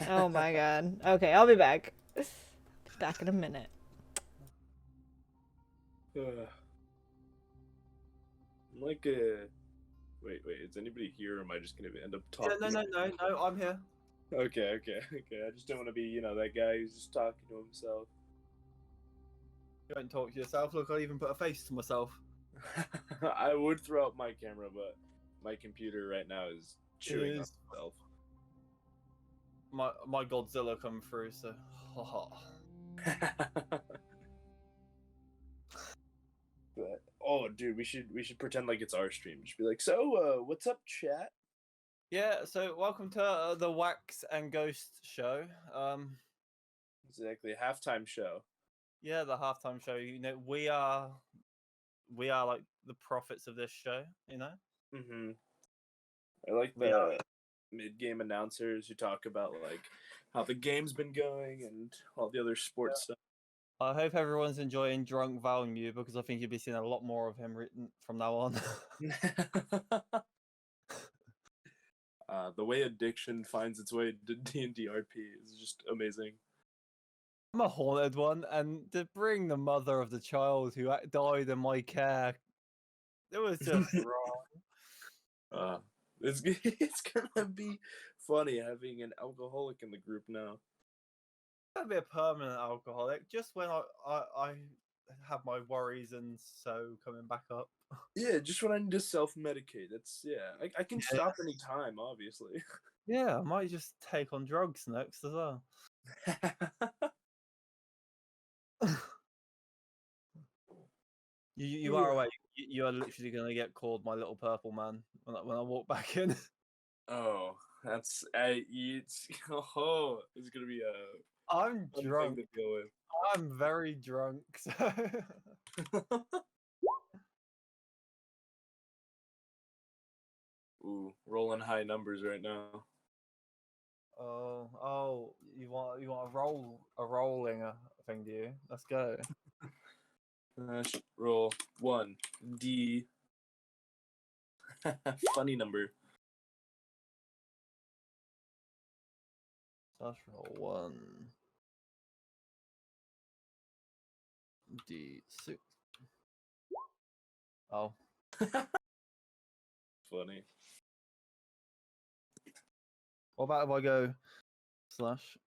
Oh my god. Okay, I'll be back. Be back in a minute.
I'm like a. Wait, is anybody here, or am I just gonna end up talking?
No, I'm here.
Okay. I just don't want to be, that guy who's just talking to himself.
You don't talk to yourself. Look, I even put a face to myself.
I would throw up my camera, but my computer right now is chewing on
is.
itself.
My Godzilla come through, so.
But, oh, dude, we should pretend like it's our stream. Just be like, so, what's up, chat?
Yeah, so welcome to the Wax and Ghost show.
Exactly, halftime show.
Yeah, the halftime show. We are like the prophets of this show.
Mm-hmm. I like the mid-game announcers who talk about like how the game's been going and all the other sports stuff.
I hope everyone's enjoying Drunk Value because I think you'll be seeing a lot more of him written from now on.
The way addiction finds its way to D&D RP is just amazing.
I'm a haunted one, and to bring the mother of the child who died in my care, it was just wrong.
It's gonna be funny having an alcoholic in the group now.
I'm gonna be a permanent alcoholic just when I have my worries and so coming back up.
Yeah, just when I need to self-medicate. I can stop any time, obviously.
Yeah, I might just take on drugs next as well. You are aware. You are literally gonna get called my little purple man when I walk back in.
Oh, it's gonna be a
I'm
fun
drunk.
thing to deal with.
I'm very drunk. So.
Ooh, rolling high numbers right now.
Oh, you want a rolling thing, do you? Let's go.
Roll 1D. Funny number.
Let's roll 1D6. Oh.
Funny.
What about if I go slash?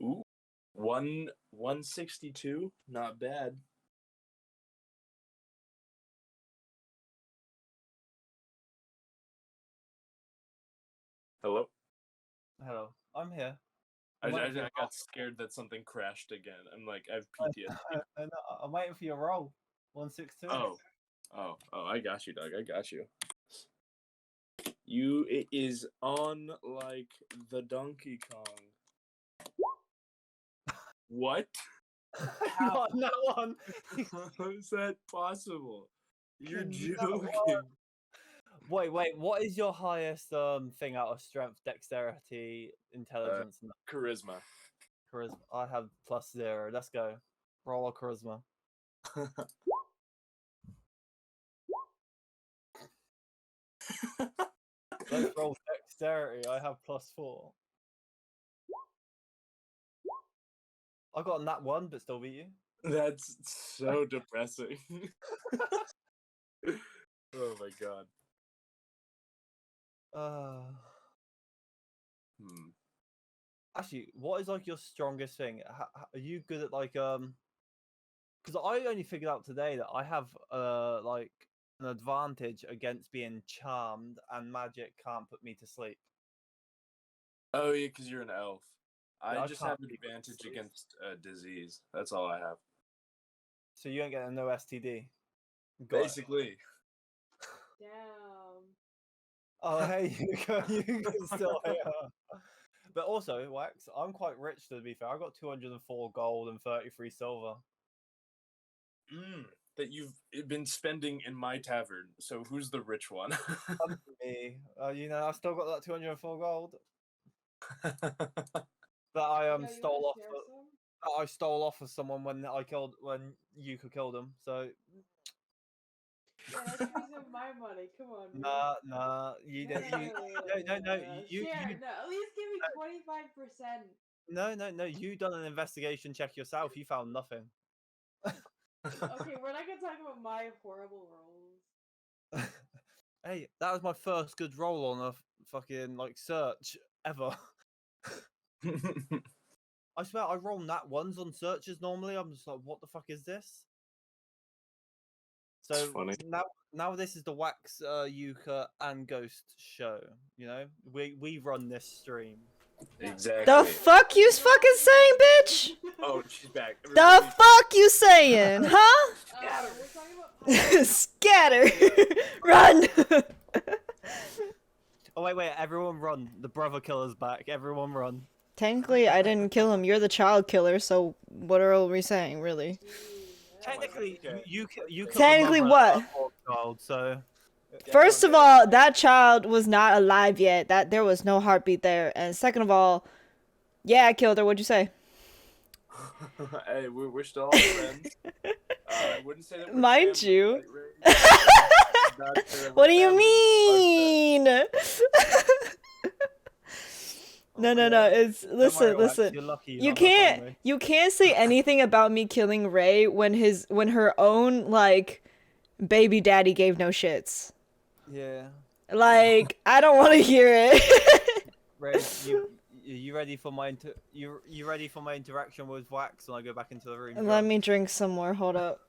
Ooh, 162. Not bad. Hello.
Hello, I'm here.
I got scared that something crashed again. I'm like, I have PTSD.
I'm waiting for your roll. 162.
Oh, I got you, Doug. I got you. It is on like the Donkey Kong. What?
Not on that one.
How is that possible? You're
Not
joking.
Wait. What is your highest thing out of strength, dexterity, intelligence, and
Charisma.
charisma? I have +0. Let's go. Roll a charisma. Let's roll dexterity. I have +4. I got that one, but still beat you.
That's so depressing. Oh my god.
Actually, what is like your strongest thing? Are you good at like Because I only figured out today that I have like an advantage against being charmed, and magic can't put me to sleep.
Oh yeah, because you're an elf.
Yeah,
I
I
just
can't
have
keep it
advantage
safe.
against disease. That's all I have.
So you ain't getting no STD. Got it.
Basically.
Damn.
Oh hey, you can still hear her. But also, Wax, I'm quite rich to be fair. I got 204 gold and 33 silver.
That you've been spending in my tavern. So who's the rich one?
Me, I still got that 204 gold that I
Yeah, you
stole
wanna
off.
share some?
that I stole off of someone when Yuka killed him. So
Yeah, that's using my money. Come on, dude.
nah, you don't. You
Share. No, at least give me 25%.
no. You done an investigation check yourself. You found nothing.
Okay, we're not gonna talk about my horrible rolls.
Hey, that was my first good roll on a fucking like search ever. I swear I roll nat ones on searches normally. I'm just like, what the fuck is this? So
funny.
now this is the Wax, Yuka, and Ghost show. You know, we run this stream.
Exactly.
The fuck you fucking saying, bitch?
Oh, she's back.
The
Everybody-
fuck you saying, huh?
We're talking about
Scatter. Run.
Oh wait, everyone run! The brother killer's back. Everyone run!
Technically, I didn't kill him. You're the child killer, so what are we saying, really?
Technically,
Okay.
you killed the
Technically
mother
what?
of our child, so
First of all, that child was not alive yet. That there was no heartbeat there. And second of all, yeah, I killed her. What'd you say?
Hey, we're still all friends. I wouldn't say that we're
Mind
family,
you.
right, Ray? That's where
What
we're
do you
family.
mean? No. It's
Don't
listen,
worry, Wax,
listen.
you're lucky you're
You
not my
can't
family.
you can't say anything about me killing Ray when her own like baby daddy gave no shits.
Yeah.
Like I don't want to hear it.
Ray, you ready for my you ready for my interaction with Wax when I go back into the room?
Let
drunk?
me drink some more. Hold up.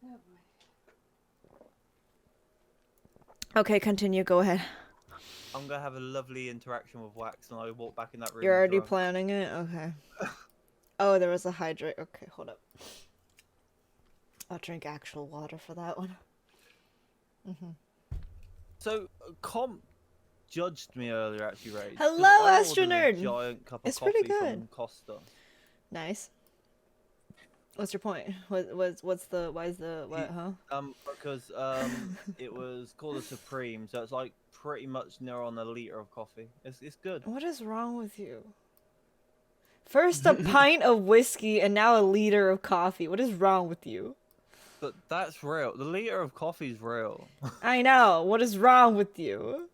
Oh boy.
Okay, continue. Go ahead.
I'm gonna have a lovely interaction with Wax when I walk back in that room.
You're already
drunk.
planning it? Okay. Oh, there was a hydrate. Okay, hold up. I'll drink actual water for that one.
So, Comp judged me earlier, actually, Ray. 'cause
Hello,
I ordered
Astro
a
Nerd.
giant cup of
It's
coffee
pretty
from
good.
Costa.
Nice. What's your point? What's the what, huh?
Because it was called a Supreme, so it's like pretty much near on a liter of coffee. It's good.
What is wrong with you? First a pint of whiskey and now a liter of coffee. What is wrong with you?
But that's real. The liter of coffee is real.
I know. What is wrong with you?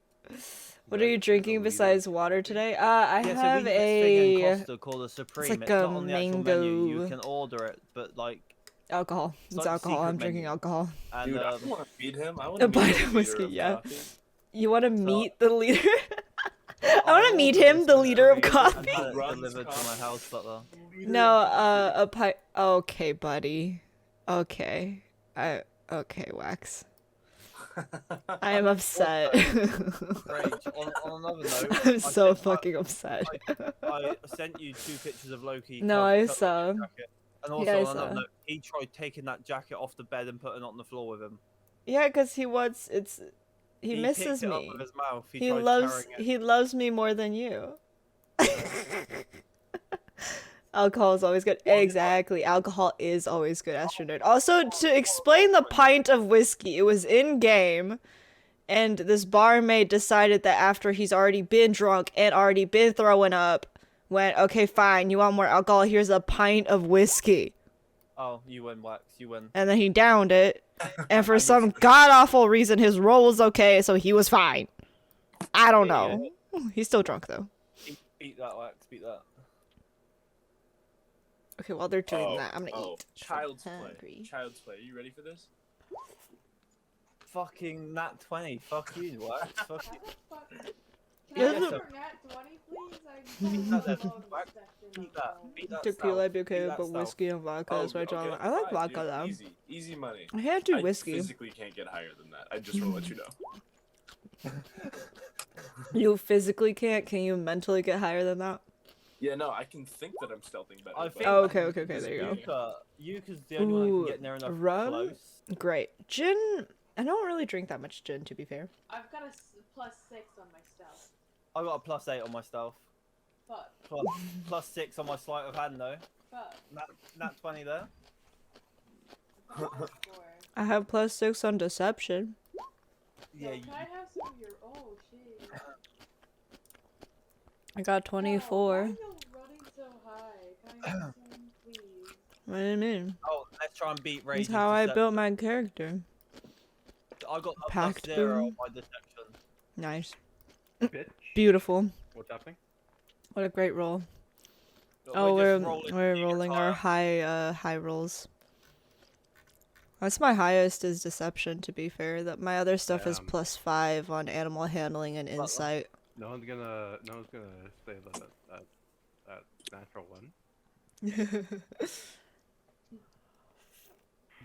What are
Yeah,
you
it's a
drinking
liter
besides
of
water
coffee.
today? I
Yeah, so
have
we have this thing in
a
Costa called a Supreme.
like
It's
a
not on the actual menu. You
mango-
can order it, but like,
alcohol.
It's
It's
like a
alcohol.
secret
I'm drinking
menu.
alcohol.
and
Dude, I want to meet him. I want
A
to meet
pint
the
of
leader
whiskey,
of
yeah.
coffee.
You want to
So-
meet the leader? I
I
want to meet
ordered
him,
this
the leader of
Supreme
coffee.
and had it
Runs
delivered to my
coffee.
house butler.
No, a pint. Okay, buddy. Okay. Okay, Wax. I am upset.
Rage. On another note,
I'm
I
so
sent-
fucking upset.
I sent you 2 pictures of Loki.
No, I saw.
Jacket. And
Yeah, I
also, on
saw.
another note, he tried taking that jacket off the bed and putting it on the floor with him.
Yeah, because he wants it's. He
picked
misses
it up
me.
with his mouth.
He
tried
loves.
carrying it.
He loves me more than you. Alcohol is always good. Exactly. Alcohol is always good, Astronerd. Also, to explain the pint of whiskey, it was in game, and this barmaid decided that after he's already been drunk and already been throwing up, went, okay, fine, you want more alcohol? Here's a pint of whiskey.
Oh, you win, Wax. You win.
And then he downed it, and for some god-awful reason, his roll was okay, so he was fine. I don't know. He's still drunk, though.
Beat that, Wax. Beat that.
Okay, while they're doing that, I'm gonna eat.
Child's
Hungry.
play. Child's play. Are you ready for this?
Fucking nat 20. Fuck you, Wax. Fuck
How
you.
the fuck?
Yeah,
Can I
so-
have a nat 20, please?
Beat that, then. Wax.
Beat
Beat that. Beat that.
Tequila
stout.
be okay,
Beat that
but
stout.
whiskey and vodka is what
okay,
I like
fine,
vodka
dude.
though.
Easy money.
I can't do
I
whiskey.
physically can't get higher than that. I just want to let you know.
You physically can't. Can you mentally get higher than that?
Yeah, no, I can think that I'm stealthing better.
I
but
think-
Oh, okay, there you go.
Yuka's the only one who
Ooh,
can get near enough
rum?
close.
Great. Gin. I don't really drink that much gin, to be fair.
I've got a +6 on my stuff.
I got a +8 on my stealth.
Fuck.
+6 on my sleight of hand though.
Fuck.
Nat 20 there.
I've got +4.
I have +6 on deception.
Yeah.
Yo, can I have some of your? Oh shit.
I got
Yo,
24.
why are you running so high? please.
What do you mean?
Oh, let's try and beat
That's
Rage's
how I built
deception.
my character.
I got a
Pact
+0
boom.
on my deception.
Nice.
Bitch.
Beautiful.
What's happening?
What a great roll.
But
Oh,
we're
we're
just
rolling our high rolls. That's my highest is deception. To be fair, that my other stuff is
Damn.
+5 on animal handling and insight.
No one's gonna say that natural one.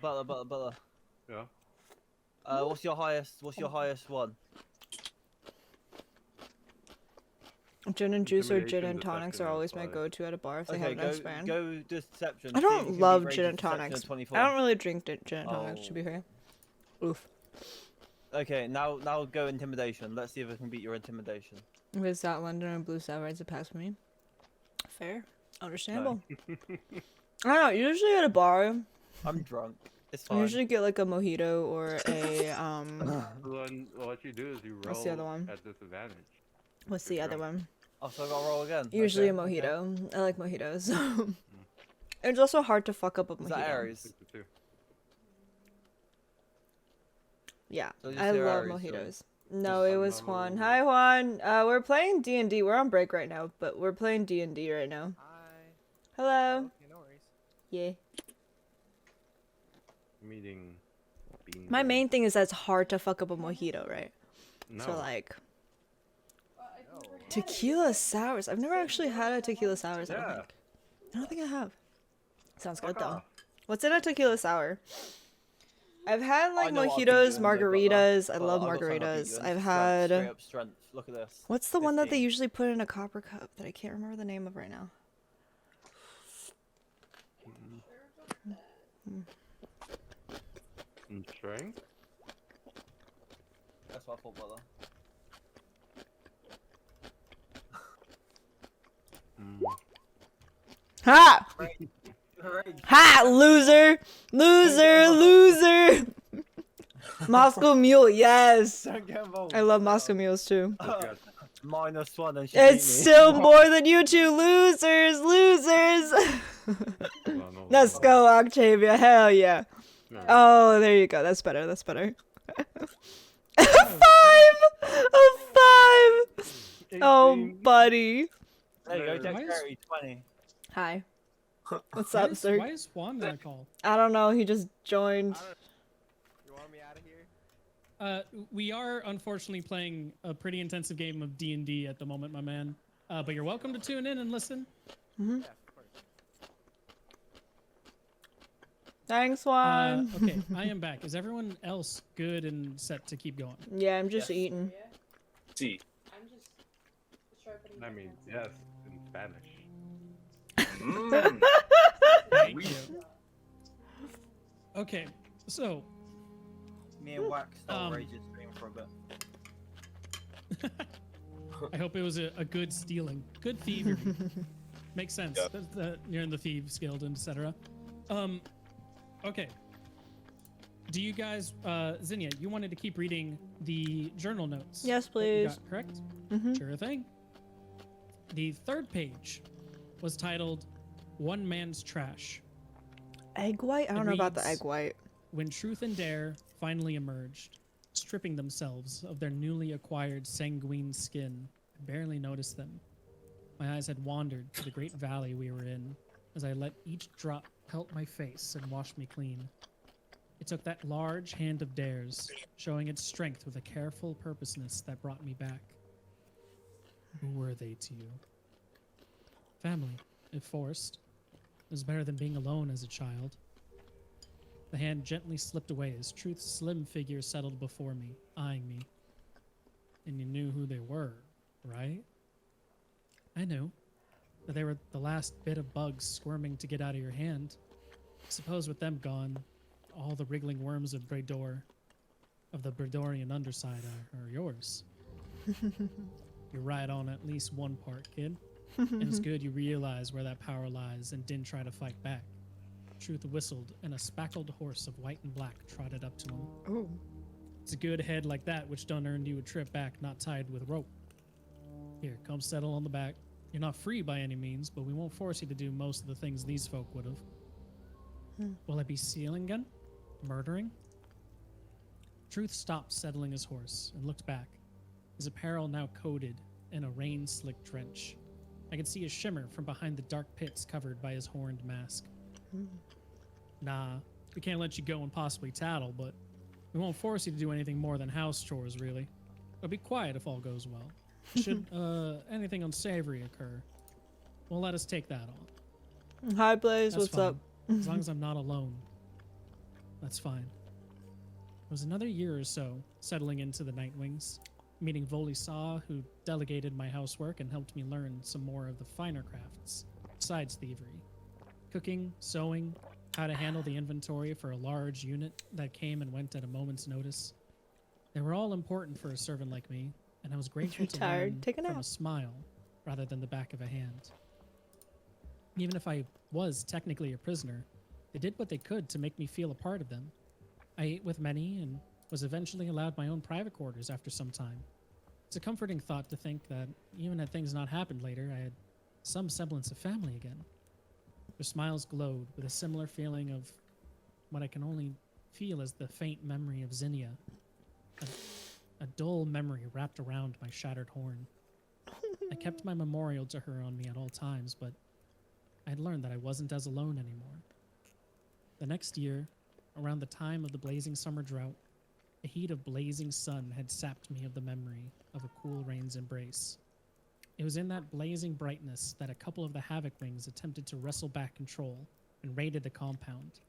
Butler.
Yeah.
What's your highest one?
Gin and juice or gin
Intimidation,
and tonics
deception,
are always my
that's
go-to at a bar if they
Okay,
have an expand.
go deception.
I
see if you
don't
can beat
love
Rage's
gin and
deception
tonics.
at 24.
I don't really drink gin and tonics, to be
Oh.
fair. Oof.
Okay, now go intimidation. Let's see if I can beat your intimidation.
Is that London and Blue Star rides a pass for me? Fair. Understandable. I don't know, usually at a bar,
I'm drunk. It's
I
fine.
usually get like a mojito or a,
Then what you do is you roll
What's the other one?
at disadvantage.
what's the
Good
other
job.
one?
Also, I gotta roll again.
Usually
Okay,
a
okay.
mojito. I like mojitos. It's also hard to fuck up a
Is that
mojito.
Aries?
62.
Yeah,
So just
I
your
love
Aries, so-
mojitos. No, it was Juan.
Hello.
Hi, Juan. We're playing D&D. We're on break right now, but we're playing D&D right now.
Hi.
Hello.
Okay, no worries.
Yeah.
Meeting. Bean
My
bread.
main thing is that it's hard to fuck up a mojito, right?
No.
So like
No.
tequila sours. I've never actually had a tequila sours.
Yeah.
I don't think I have. Sounds good
Fuck
though.
off.
What's in a tequila sour? I've had like
I know what I've been
mojitos,
doing, but,
margaritas. I
but
love
I've got something I'll beat
margaritas.
you in.
I've
Strength,
had.
straight up strength. Look at this.
What's the one that they
15.
usually put in a copper cup that I can't remember the name of right now?
In strength?
That's what I thought, brother.
Ha!
Rage.
Ha! Loser! Loser! Loser! Moscow Mule, yes!
Don't get involved.
I love Moscow Mules too.
-1 and she
It's
beat me.
still more than you two losers! Losers! Let's go, Octavia. Hell yeah.
No.
Oh, there you go. That's better. That's better. A 5! A 5! Oh,
18.
buddy.
There you go,
Why
is-
dexterity 20.
Hi. What's
Why
up,
is,
sir?
why is Juan on the call?
I don't know. He just joined.
You want me out of here?
We are unfortunately playing a pretty intensive game of D&D at the moment, my man. But you're welcome to tune in and listen.
Mm-hmm.
Yeah, of course.
Thanks, Juan.
Okay, I am back. Is everyone else good and set to keep going?
Yeah, I'm just
Yes.
eating.
Yeah,
See.
I'm just sharpening.
I
my
mean,
pencil.
yes, in Spanish.
Mm.
Thank you. Okay, so
Me and Wax stole
Um,
Rage's stream for a bit.
I hope it was a good stealing, good thievery. Makes sense.
Yeah.
You're in the thieves guild and etc. Okay. Do you guys, Zinnia, you wanted to keep reading the journal notes?
Yes,
that you
please.
got, correct?
Mm-hmm.
Sure thing. The third page was titled "One Man's Trash."
Egg white? I don't know about the
reads-
egg white.
When truth and dare finally emerged, stripping themselves of their newly acquired sanguine skin, I barely noticed them. My eyes had wandered to the great valley we were in, as I let each drop pelt my face and wash me clean. It took that large hand of dare's, showing its strength with a careful purposeness that brought me back. Who were they to you? Family, if forced. It was better than being alone as a child. The hand gently slipped away as Truth's slim figure settled before me, eyeing me. And you knew who they were, right? I knew. That they were the last bit of bugs squirming to get out of your hand. Suppose with them gone, all the wriggling worms of Brador, of the Bradorian underside, are yours. You're right on at least one part, kid. And it's good you realize where that power lies and didn't try to fight back. Truth whistled, and a spackled horse of white and black trotted up to him.
Oh.
It's a good head like that which done earned you a trip back not tied with rope. Here, come settle on the back. You're not free by any means, but we won't force you to do most of the things these folk would have. Will I be stealing again? Murdering? Truth stopped settling his horse and looked back, his apparel now coated in a rain-slicked drench. I could see a shimmer from behind the dark pits covered by his horned mask. Nah, we can't let you go and possibly tattle, but we won't force you to do anything more than house chores, really. But be quiet if all goes well. Should anything unsavory occur, well, let us take that on.
Hi, Blaze.
That's
What's
fine,
up?
as long as I'm not alone. That's fine. It was another year or so settling into the Nightwings, meeting Voli Saw, who delegated my housework and helped me learn some more of the finer crafts, besides thievery. Cooking, sewing, how to handle the inventory for a large unit that came and went at a moment's notice. They were all important for a servant like me, and I was grateful to
tired,
learn
take a
from
nap.
a smile rather than the back of a hand. Even if I was technically a prisoner, they did what they could to make me feel a part of them. I ate with many and was eventually allowed my own private quarters after some time. It's a comforting thought to think that even had things not happened later, I had some semblance of family again. Their smiles glowed with a similar feeling of what I can only feel as the faint memory of Zinnia, a dull memory wrapped around my shattered horn. I kept my memorial to her on me at all times, but I had learned that I wasn't as alone anymore. The next year, around the time of the blazing summer drought, the heat of blazing sun had sapped me of the memory of a cool rain's embrace. It was in that blazing brightness that a couple of the Havoc Wings attempted to wrestle back control and raided the compound.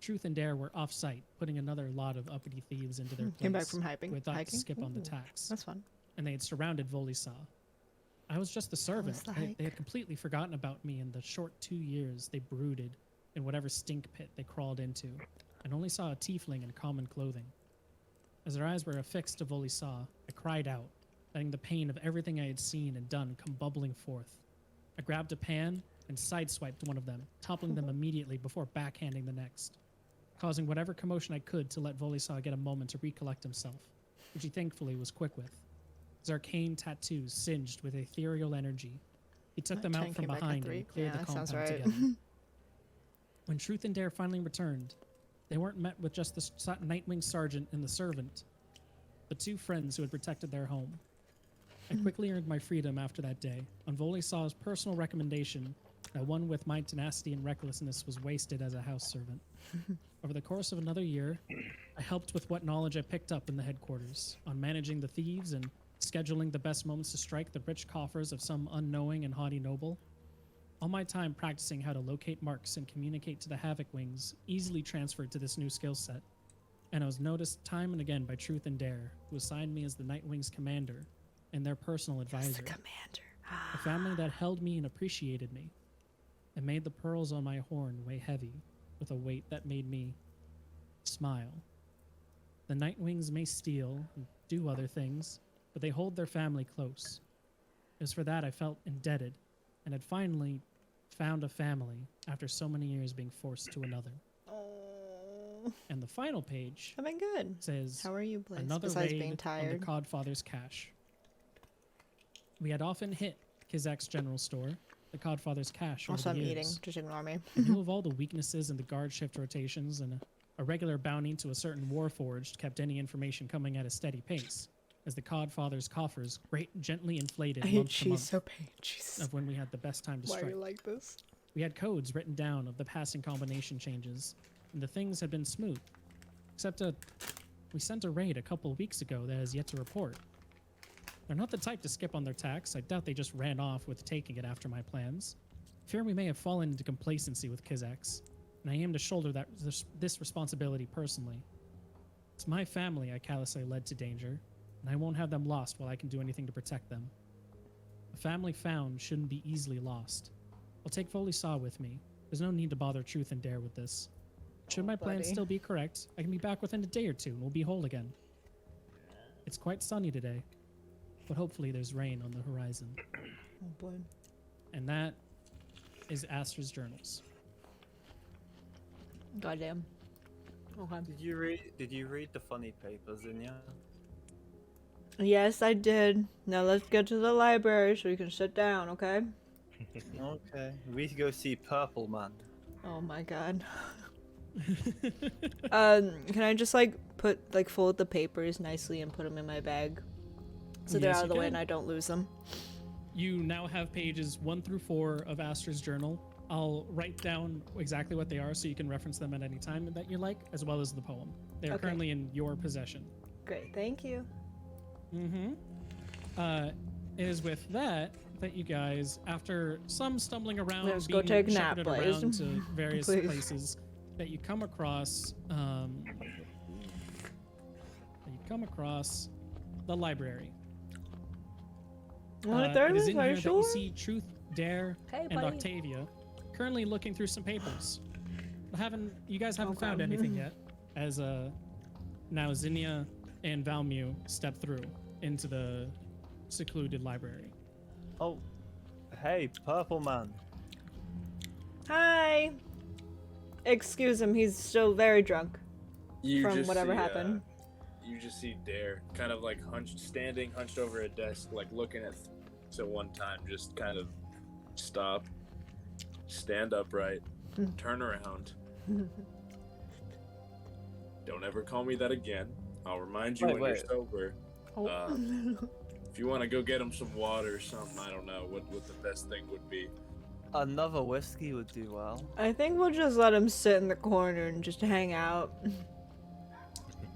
Truth and Dare were off-site, putting another lot of uppity thieves into their place.
Came back from hiking.
Who had thought to skip on the
Ooh,
tax,
That's fun.
and they had surrounded Volisaw. I was just the servant.
the
They
hike?
had completely forgotten about me in the short 2 years they brooded in whatever stink pit they crawled into, and only saw a tiefling in common clothing. As their eyes were affixed to Volisaw, I cried out, letting the pain of everything I had seen and done come bubbling forth. I grabbed a pan and sideswiped one of them, toppling them immediately before backhanding the next, causing whatever commotion I could to let Volisaw get a moment to recollect himself, which he thankfully was quick with. His arcane tattoos singed with ethereal energy. He took them out
10
from
came back at
behind
3.
and cleared
Yeah,
the
that sounds
compound
right.
together. When Truth and Dare finally returned, they weren't met with just the Nightwing sergeant and the servant, but 2 friends who had protected their home. I quickly earned my freedom after that day, on Volisaw's personal recommendation that one with my tenacity and recklessness was wasted as a house servant. Over the course of another year, I helped with what knowledge I picked up in the headquarters on managing the thieves and scheduling the best moments to strike the rich coffers of some unknowing and haughty noble. All my time practicing how to locate marks and communicate to the Havoc Wings easily transferred to this new skill set, and I was noticed time and again by Truth and Dare, who assigned me as the Nightwing's commander and their personal advisor.
Yes, the commander.
A family that held me and appreciated me, and made the pearls on my horn weigh heavy with a weight that made me smile. The Nightwings may steal and do other things, but they hold their family close. It was for that I felt indebted, and had finally found a family after so many years being forced to another.
Oh,
And the final page
I've been good.
says,
How are you, Blaze?
another
Besides
raid
being
on
tired.
the Codfather's cache. We had often hit Kizak's general store, the Codfather's cache, over
Also,
the
I'm eating.
years.
Just ignore me.
I knew of all the weaknesses in the guard shift rotations, and a regular bounty to a certain warforged kept any information coming at a steady pace, as the Codfather's coffers gently inflated
I hate
month to
cheese
month
so bad. Jesus.
of when we had the best time to
Why are
strike.
you like this?
We had codes written down of the passing combination changes, and the things had been smooth. Except we sent a raid a couple of weeks ago that has yet to report. They're not the type to skip on their tax. I doubt they just ran off with taking it after my plans. Fear we may have fallen into complacency with Kizaks, and I aim to shoulder this responsibility personally. It's my family I callously led to danger, and I won't have them lost while I can do anything to protect them. A family found shouldn't be easily lost. I'll take Volisaw with me. There's no need to bother Truth and Dare with this. Should my plans
buddy.
still be correct, I can be back within a day or 2 and we'll be whole again. It's quite sunny today, but hopefully there's rain on the horizon.
Oh boy.
And that is Astra's journals.
Goddamn. Okay.
Did you read the funny papers in ya?
Yes, I did. Now let's get to the library so you can sit down, okay?
Okay, we should go see Purple Man.
Oh my god. Can I just like fold the papers nicely and put them in my bag, so they're
Yes,
out
you
of the way
can.
and I don't lose them?
You now have pages 1 through 4 of Astra's journal. I'll write down exactly what they are so you can reference them at any time that you like, as well as the poem. They are
Okay.
currently in your possession.
Great, thank you.
It is with that you guys, after some stumbling around,
Let's go
being
take a nap,
shepherded
boys.
around to various
Please.
places, that you come across, the library.
Well,
It is in here that you see Truth, Dare,
Hey,
and
buddy.
Octavia currently looking through some papers. You guys haven't
Okay.
found anything yet, as now Zinnia and Valmu step through into the secluded library.
Oh, hey, Purple Man.
Hi. Excuse him, he's still very drunk
You
from
just
whatever
see,
happened.
You just see Dare kind of like hunched over a desk, like looking at at one time, just kind of stop, stand upright, turn around. Don't ever call me that again. I'll remind you
Wait,
when
wait.
you're sober.
Oh.
If you want to go get him some water or something, I don't know what the best thing would be.
Another whiskey would do well.
I think we'll just let him sit in the corner and just hang out.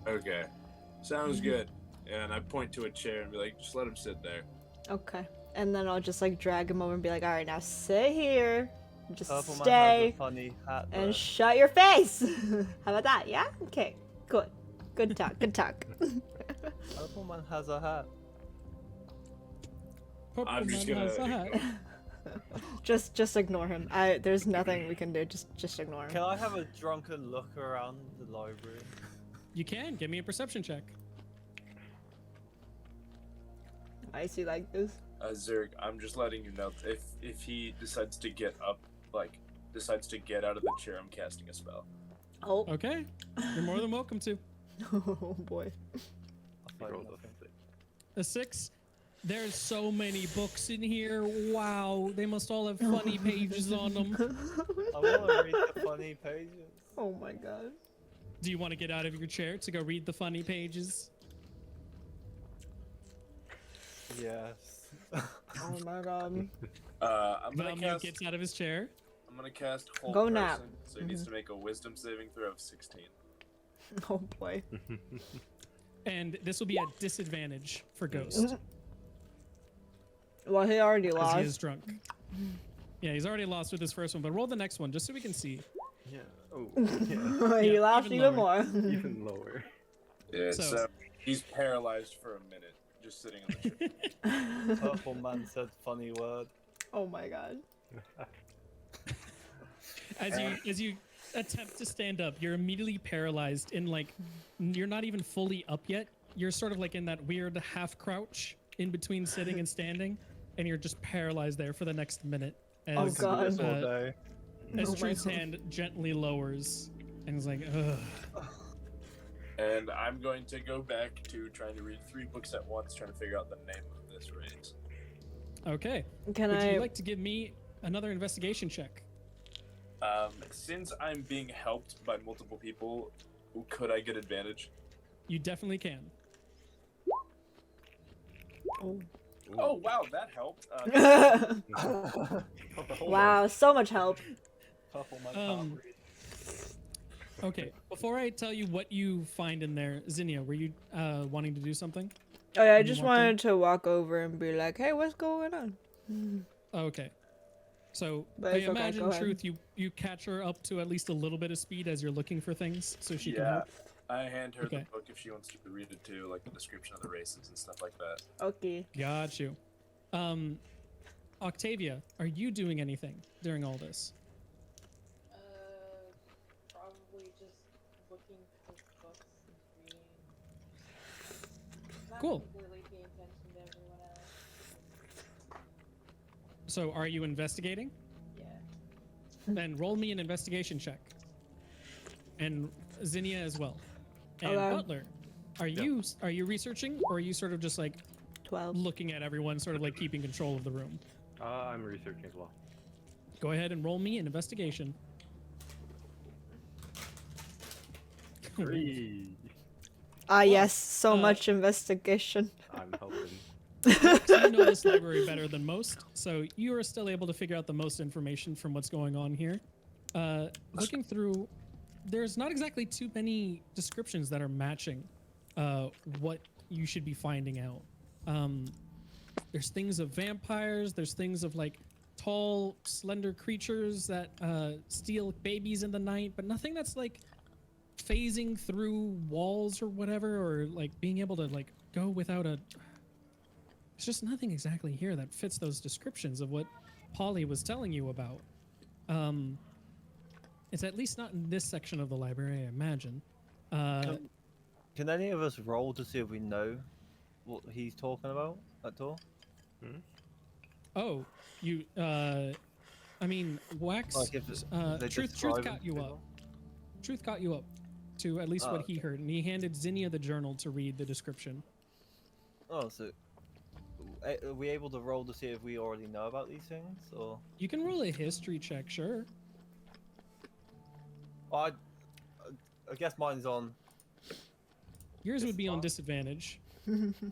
Okay, sounds good. And I point to a chair and be like, just let him sit there.
Okay. And then I'll just like drag him over and be like, alright, now sit here. Just
Purple Man has
stay
a funny hat.
and
though.
shut your face. How about that? Yeah? Okay. Good. Good talk. Good talk.
Purple Man has a hat.
Purple
I'm just
Man
gonna-
has a hat.
just ignore him. There's nothing we can do. Just ignore him.
Can I have a drunken look around the library?
You can give me a perception check.
Why is he like this?
Zurg, I'm just letting you know if he decides to get up, like decides to get out of the chair, I'm casting a spell.
Oh.
Okay, you're more than welcome to.
Oh boy.
I'll find
Roll the
nothing.
six.
A 6. There's so many books in here. Wow, they must all have funny pages on them.
I want to read the funny pages.
Oh my god.
Do you want to get out of your chair to go read the funny pages?
Yes.
Oh my god.
I'm gonna
Valmu
cast.
gets out of his chair.
I'm gonna cast Hold
Go
Person,
nap.
so he needs to make a Wisdom saving throw of 16.
Oh boy.
And this will be at disadvantage for Ghost,
Well, he already
because he is
lost.
drunk. Yeah, he's already lost with his first one, but roll the next one just so we can see.
Yeah. Oh, yeah.
He
Yeah,
lost
even
even more.
Even lower.
Yeah,
So-
so he's paralyzed for a minute, just sitting on the chair.
Purple Man said funny word.
Oh my god.
As you attempt to stand up, you're immediately paralyzed in like you're not even fully up yet. You're sort of like in that weird half crouch in between sitting and standing, and you're just paralyzed there for the next minute. As,
Oh, God.
This all day.
as
Oh my
Truth's
God.
hand gently lowers, and is like, ugh.
And I'm going to go back to trying to read 3 books at once, trying to figure out the name of this race.
Okay.
Can
Would
I?
you like to give me another investigation check?
Since I'm being helped by multiple people, could I get advantage?
You definitely can.
Oh.
Oh wow, that helped.
Wow, so much help.
Purple Man
Um,
can't read.
Okay. Before I tell you what you find in there, Zinnia, were you wanting to do something?
Oh yeah, I
You
just
want to?
wanted to walk over and be like, "Hey, what's going on?"
Okay. So
But
I
it's okay,
imagine,
go ahead.
Truth, you catch her up to at least a little bit of speed as you're looking for things, so she can
Yeah,
help.
I hand her
Okay.
the book if she wants to read it too, like the description of the races and stuff like that.
Okay.
Got you. Octavia, are you doing anything during all this?
Probably just looking for books and reading. Not
Cool.
completely paying attention to everyone else.
So are you investigating?
Yeah.
Then roll me an investigation check. And Zinnia as well. And
Okay.
Butler, are you researching, or are you sort of just like
12.
looking at everyone, sort of like keeping control of the room?
I'm researching as well.
Go ahead and roll me an investigation.
3.
Ah, yes, so
uh,
much investigation.
I'm hoping.
So you know this library better than most, so you are still able to figure out the most information from what's going on here. Looking through, there's not exactly too many descriptions that are matching what you should be finding out. There's things of vampires, there's things of like tall, slender creatures that steal babies in the night, but nothing that's like phasing through walls or whatever, or like being able to like go without a... There's just nothing exactly here that fits those descriptions of what Polly was telling you about. It's at least not in this section of the library, I imagine.
Can any of us roll to see if we know what he's talking about at all?
Oh, you, I mean, Wax,
Like if they
Truth
describe
got
him
you
to
up.
people?
Truth got you up to at least
Oh,
what he
okay.
heard, and he handed Zinnia the journal to read the description.
Oh, so are we able to roll to see if we already know about these things, or?
You can roll a history check, sure.
I guess mine's on.
Yours would be on
Disadvantage.
disadvantage.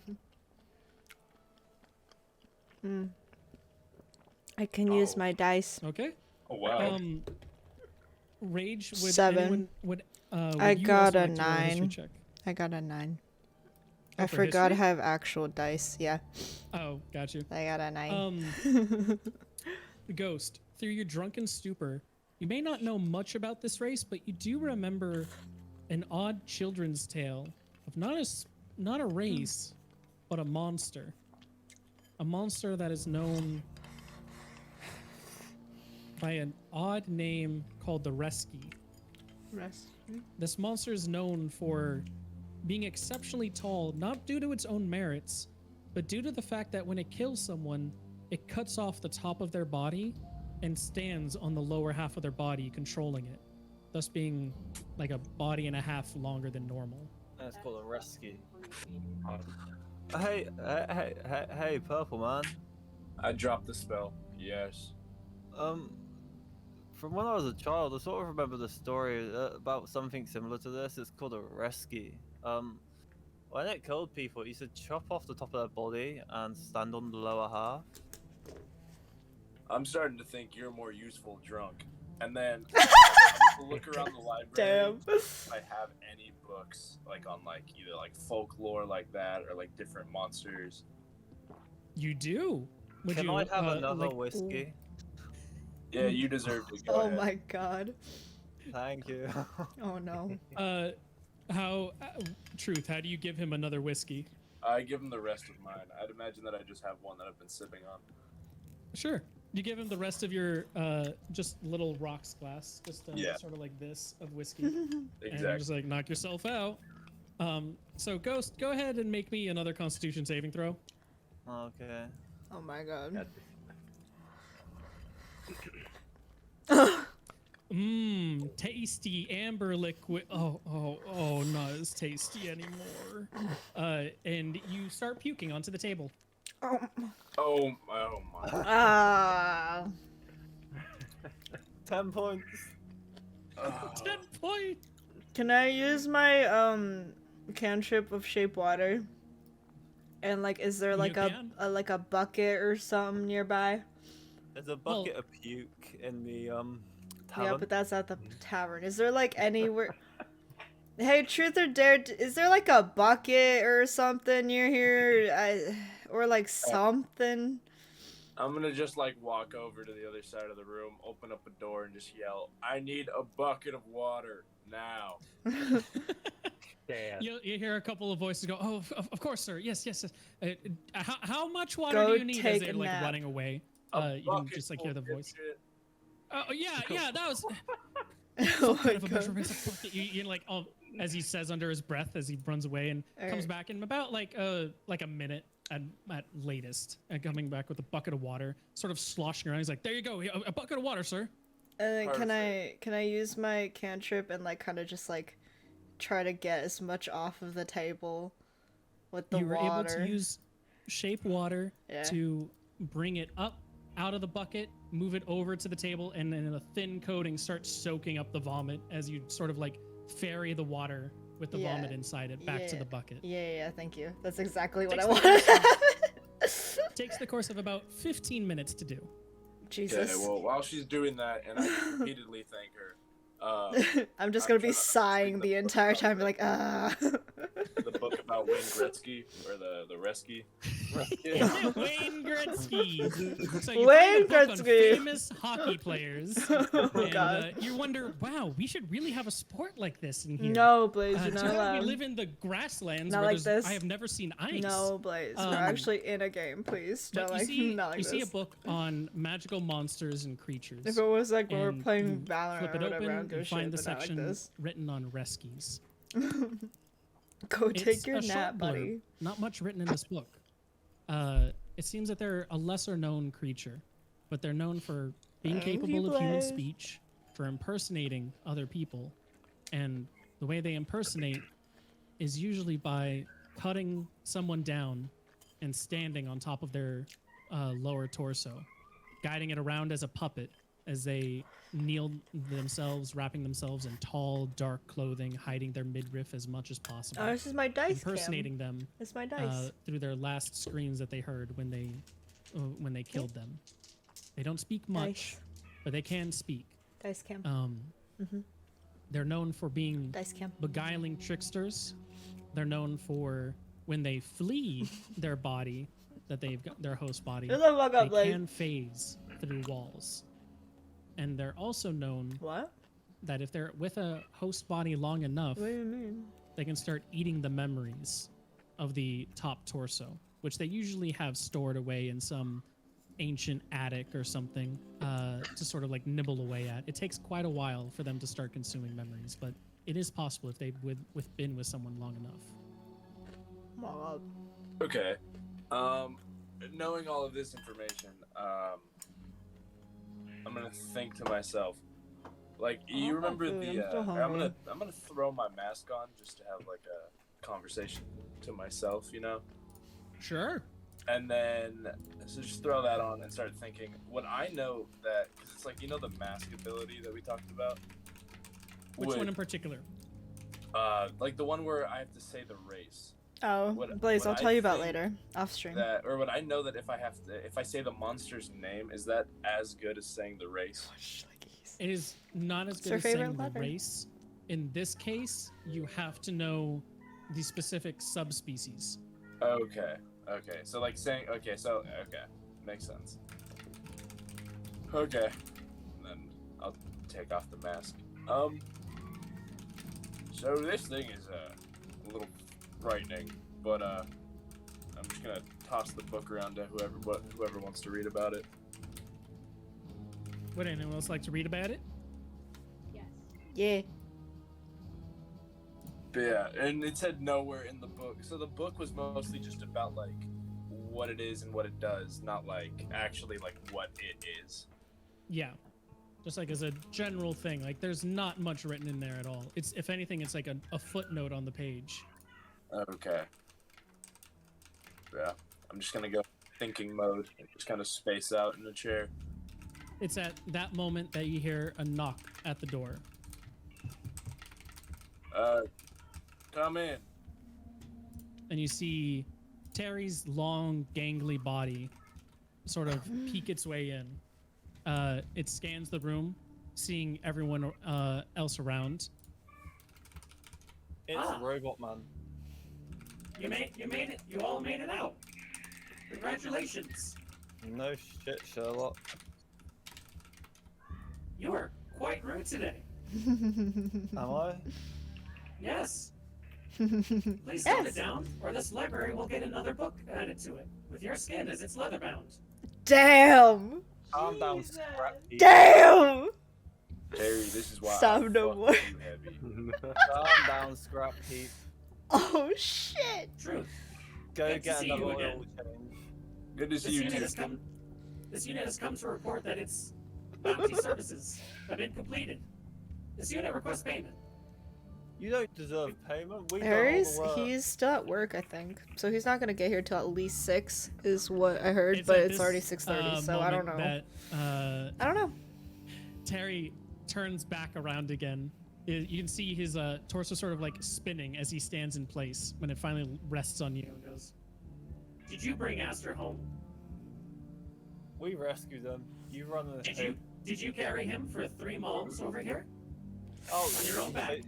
I can use
Oh.
my dice.
Okay.
Oh wow.
Rage, would
7.
anyone, would
I
you
got
also
a
like to roll history
9.
check?
I got a 9.
Oh,
I
for
forgot to
history?
have actual dice. Yeah,
Oh, got you.
I got a 9.
Ghost, through your drunken stupor, you may not know much about this race, but you do remember an odd children's tale of not a race, but a monster. A monster that is known by an odd name called the Resky. This monster is known for being exceptionally tall, not due to its own merits, but due to the fact that when it kills someone, it cuts off the top of their body and stands on the lower half of their body, controlling it, thus being like a body and a half longer than normal.
That's called a rescue. Hey, Purple Man.
I dropped the spell. Yes.
From when I was a child, I sort of remember the story about something similar to this. It's called a rescue. When it killed people, it used to chop off the top of their body and stand on the lower half.
I'm starting to think you're more useful drunk. And then look around the library.
Damn.
If I have any books like on like either like folklore like that or like different monsters.
You do. Would
Can
you,
I have another
like,
whiskey?
Yeah, you deserve to go.
Oh
ahead.
my god.
Thank you.
Oh no.
Truth, how do you give him another whiskey?
I give him the rest of mine. I'd imagine that I just have one that I've been sipping on.
Sure. You give him the rest of your just little rocks glass, just
Yeah.
sort of like this of whiskey, and you're
Exactly.
just like, knock yourself out. So Ghost, go ahead and make me another Constitution saving throw.
Okay.
Oh my god.
Got
Tasty amber liquid. Oh, not as tasty anymore. And you start puking onto the table.
Oh my.
Ah.
10 points.
10 point.
Can I use my cantrip of shape water? And like, is there like
can.
like a bucket or something nearby?
There's a bucket of puke in the tavern.
Yeah, but that's at the tavern. Is there like anywhere? Hey, truth or dare? Is there like a bucket or something near here? Or like something?
I'm gonna just like walk over to the other side of the room, open up a door, and just yell, "I need a bucket of water now!"
Damn.
You hear a couple of voices go, "Oh, of course, sir. Yes. How much water
Go
do you need?" As
take
they're
a
like
nap.
running away.
A
You can
bucket
just like
full
hear the
of
voice.
dipshit.
Oh yeah, that was
Oh my
kind of a
god.
measurement of bucket. You like, as he says under his breath as he runs away and comes
Alright.
back in about like a minute at latest, and coming back with a bucket of water, sort of sloshing around. He's like, "There you go, a bucket of water, sir."
And then can I use my cantrip and like kind of just like try to get as much off of the table with the
You were
water?
able to use shape water
Yeah.
to bring it up out of the bucket, move it over to the table, and then a thin coating starts soaking up the vomit as you sort of like ferry the water with the
Yeah.
vomit inside it back to
Yeah.
the bucket.
Yeah, thank you. That's exactly what
Takes
I
the
wanted.
Takes the course of about 15 minutes to do.
Jesus.
Okay, well, while she's doing that, and I repeatedly thank her,
I'm just
I'm
gonna be
trying to
sighing
read
the
the book
entire
about
time, like,
the book about Wayne Gretzky, or the Resky.
Is it Wayne Gretzky? So you
Wayne
find a book on
Gretzky.
famous hockey players,
Oh,
and
God.
you wonder, wow, we should really have a sport like this in here.
No, Blaze, you're
Too
not
bad
allowed.
we live in the grasslands
Not
where
like
there's,
this.
I have never seen ice.
No, Blaze, we're
Um,
actually in a game, please.
But
Don't
you
like,
see,
not like
you
this.
see a book on magical monsters and creatures.
If it was like when we're
and
playing
you
Valorant
flip
or
it
whatever,
open,
I'm doing
you
shit,
find the
but not like
section
this.
written on reskies.
Go
It's
take your
a short
nap,
blurb,
buddy.
Not much written in this book. It seems that they're a lesser known creature, but they're known for being
Thank you,
capable of human
Blaze.
speech, for impersonating other people, and the way they impersonate is usually by cutting someone down and standing on top of their lower torso, guiding it around as a puppet as they kneel themselves, wrapping themselves in tall, dark clothing, hiding their midriff as much as possible.
Oh, this is my dice cam.
Impersonating them
It's my dice.
through their last screams that they heard when they killed them. They don't speak much,
Dice.
but they can speak.
Dice cam.
Um, They're known for being
Dice cam.
beguiling tricksters. They're known for when they flee their body, that they've got their host body,
Shut the fuck up,
they
Blaze.
can phase through walls. And they're also known
What?
that if they're with a host body long enough,
What do you mean?
they can start eating the memories of the top torso, which they usually have stored away in some ancient attic or something to sort of like nibble away at. It takes quite a while for them to start consuming memories, but it is possible if they've been with someone long enough.
Oh my God.
Okay. Knowing all of this information, I'm gonna think to myself, like, you
want
remember
food,
the?
I'm still
I'm
hungry.
gonna throw my mask on just to have like a conversation to myself, you know.
Sure.
And then, so just throw that on and start thinking. What I know that, cause it's like, you know, the mask ability that we talked about.
Which one in particular?
Like the one where I have to say the race.
Oh,
What-
Blaze,
what
I'll
I
tell you about
think
later, off stream.
That, or what I know that if I say the monster's name, is that as good as saying the race?
It is not as
It's
good
her
as saying
favorite
the
letter.
race. In this case, you have to know the specific subspecies.
Okay. Okay. So like saying. Okay. So okay, makes sense. Okay. And then I'll take off the mask. So this thing is a little frightening, but I'm just gonna toss the book around to whoever wants to read about it.
Would anyone else like to read about it?
Yes.
Yeah.
But yeah, and it said nowhere in the book. So the book was mostly just about like what it is and what it does, not like actually like what it is.
Yeah. Just like as a general thing. Like there's not much written in there at all. It's, if anything, it's like a footnote on the page.
Okay. Yeah, I'm just gonna go thinking mode and just kind of space out in the chair.
It's at that moment that you hear a knock at the door.
Come in.
And you see Terry's long, gangly body sort of peek its way in. It scans the room, seeing everyone else around.
It's Robot Man.
You made it. You all made it out. Congratulations.
No shit, Sherlock.
You are quite rude today.
Am I?
Yes. Please tone it down, or this library will get another book added to it, with your skin as it's leather bound.
Damn!
Calm down,
Jesus.
scrap heap.
Damn!
Terry, this is why
Stop
I
no
fuck
more.
you heavy.
Calm down, scrap heap.
Oh shit!
Truth.
Go
Good to
get
see
another
you
oil
again.
change.
Good to see
This
you
unit
too.
has come. This unit has come to report that its bounty services have been completed. This unit requests payment.
You don't deserve payment. We done all
Harry's
the work.
he's still at work, I think. So he's not gonna get here till at least 6 is what I heard,
It's
but
at
it's
this,
already 6:30, so I don't know.
moment that,
I don't know.
Terry turns back around again. You can see his torso sort of like spinning as he stands in place when it finally rests on you.
And goes, "Did you bring Aster home?
We rescued them. You run the
Did you carry him for 3 miles over here?
Oh,
On your own back?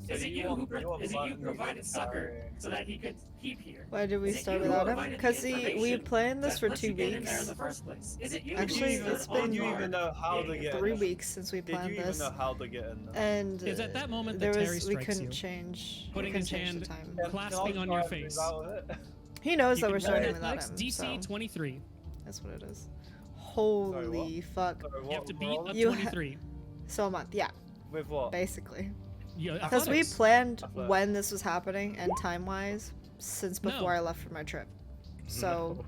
so
Is it you
want-
who
want
is it
money,
you who provided succor
sorry.
so that he could keep here?
Why did we
Is it
start
you who
without him?
provided the
Because we
information
planned this
that
for
lets
2
you get in there in
weeks.
the first place? Is it you
Actually,
who
it's
on
been-
Did you even
guard
know how to
getting
get in?
3 weeks since we
Did
planned
you even
this.
know how to get in?
And
It's at that moment
there
that
was
Terry
we
strikes
couldn't
you,
change
putting
we
his
couldn't change
hand
the time.
Can I
clasping on
try
your
and move
face.
out of it?
He knows
You
that
can
we're
roll
starting
athletics,
without him.
DC
So
23.
that's what it is. Holy fuck.
Sorry,
You have to beat
roll
a
it?
You
23.
So a month, yeah,
With what?
basically.
Yeah,
Because we
athletics.
planned
Athletics.
when this was happening and time-wise since before
No.
I left for my trip. So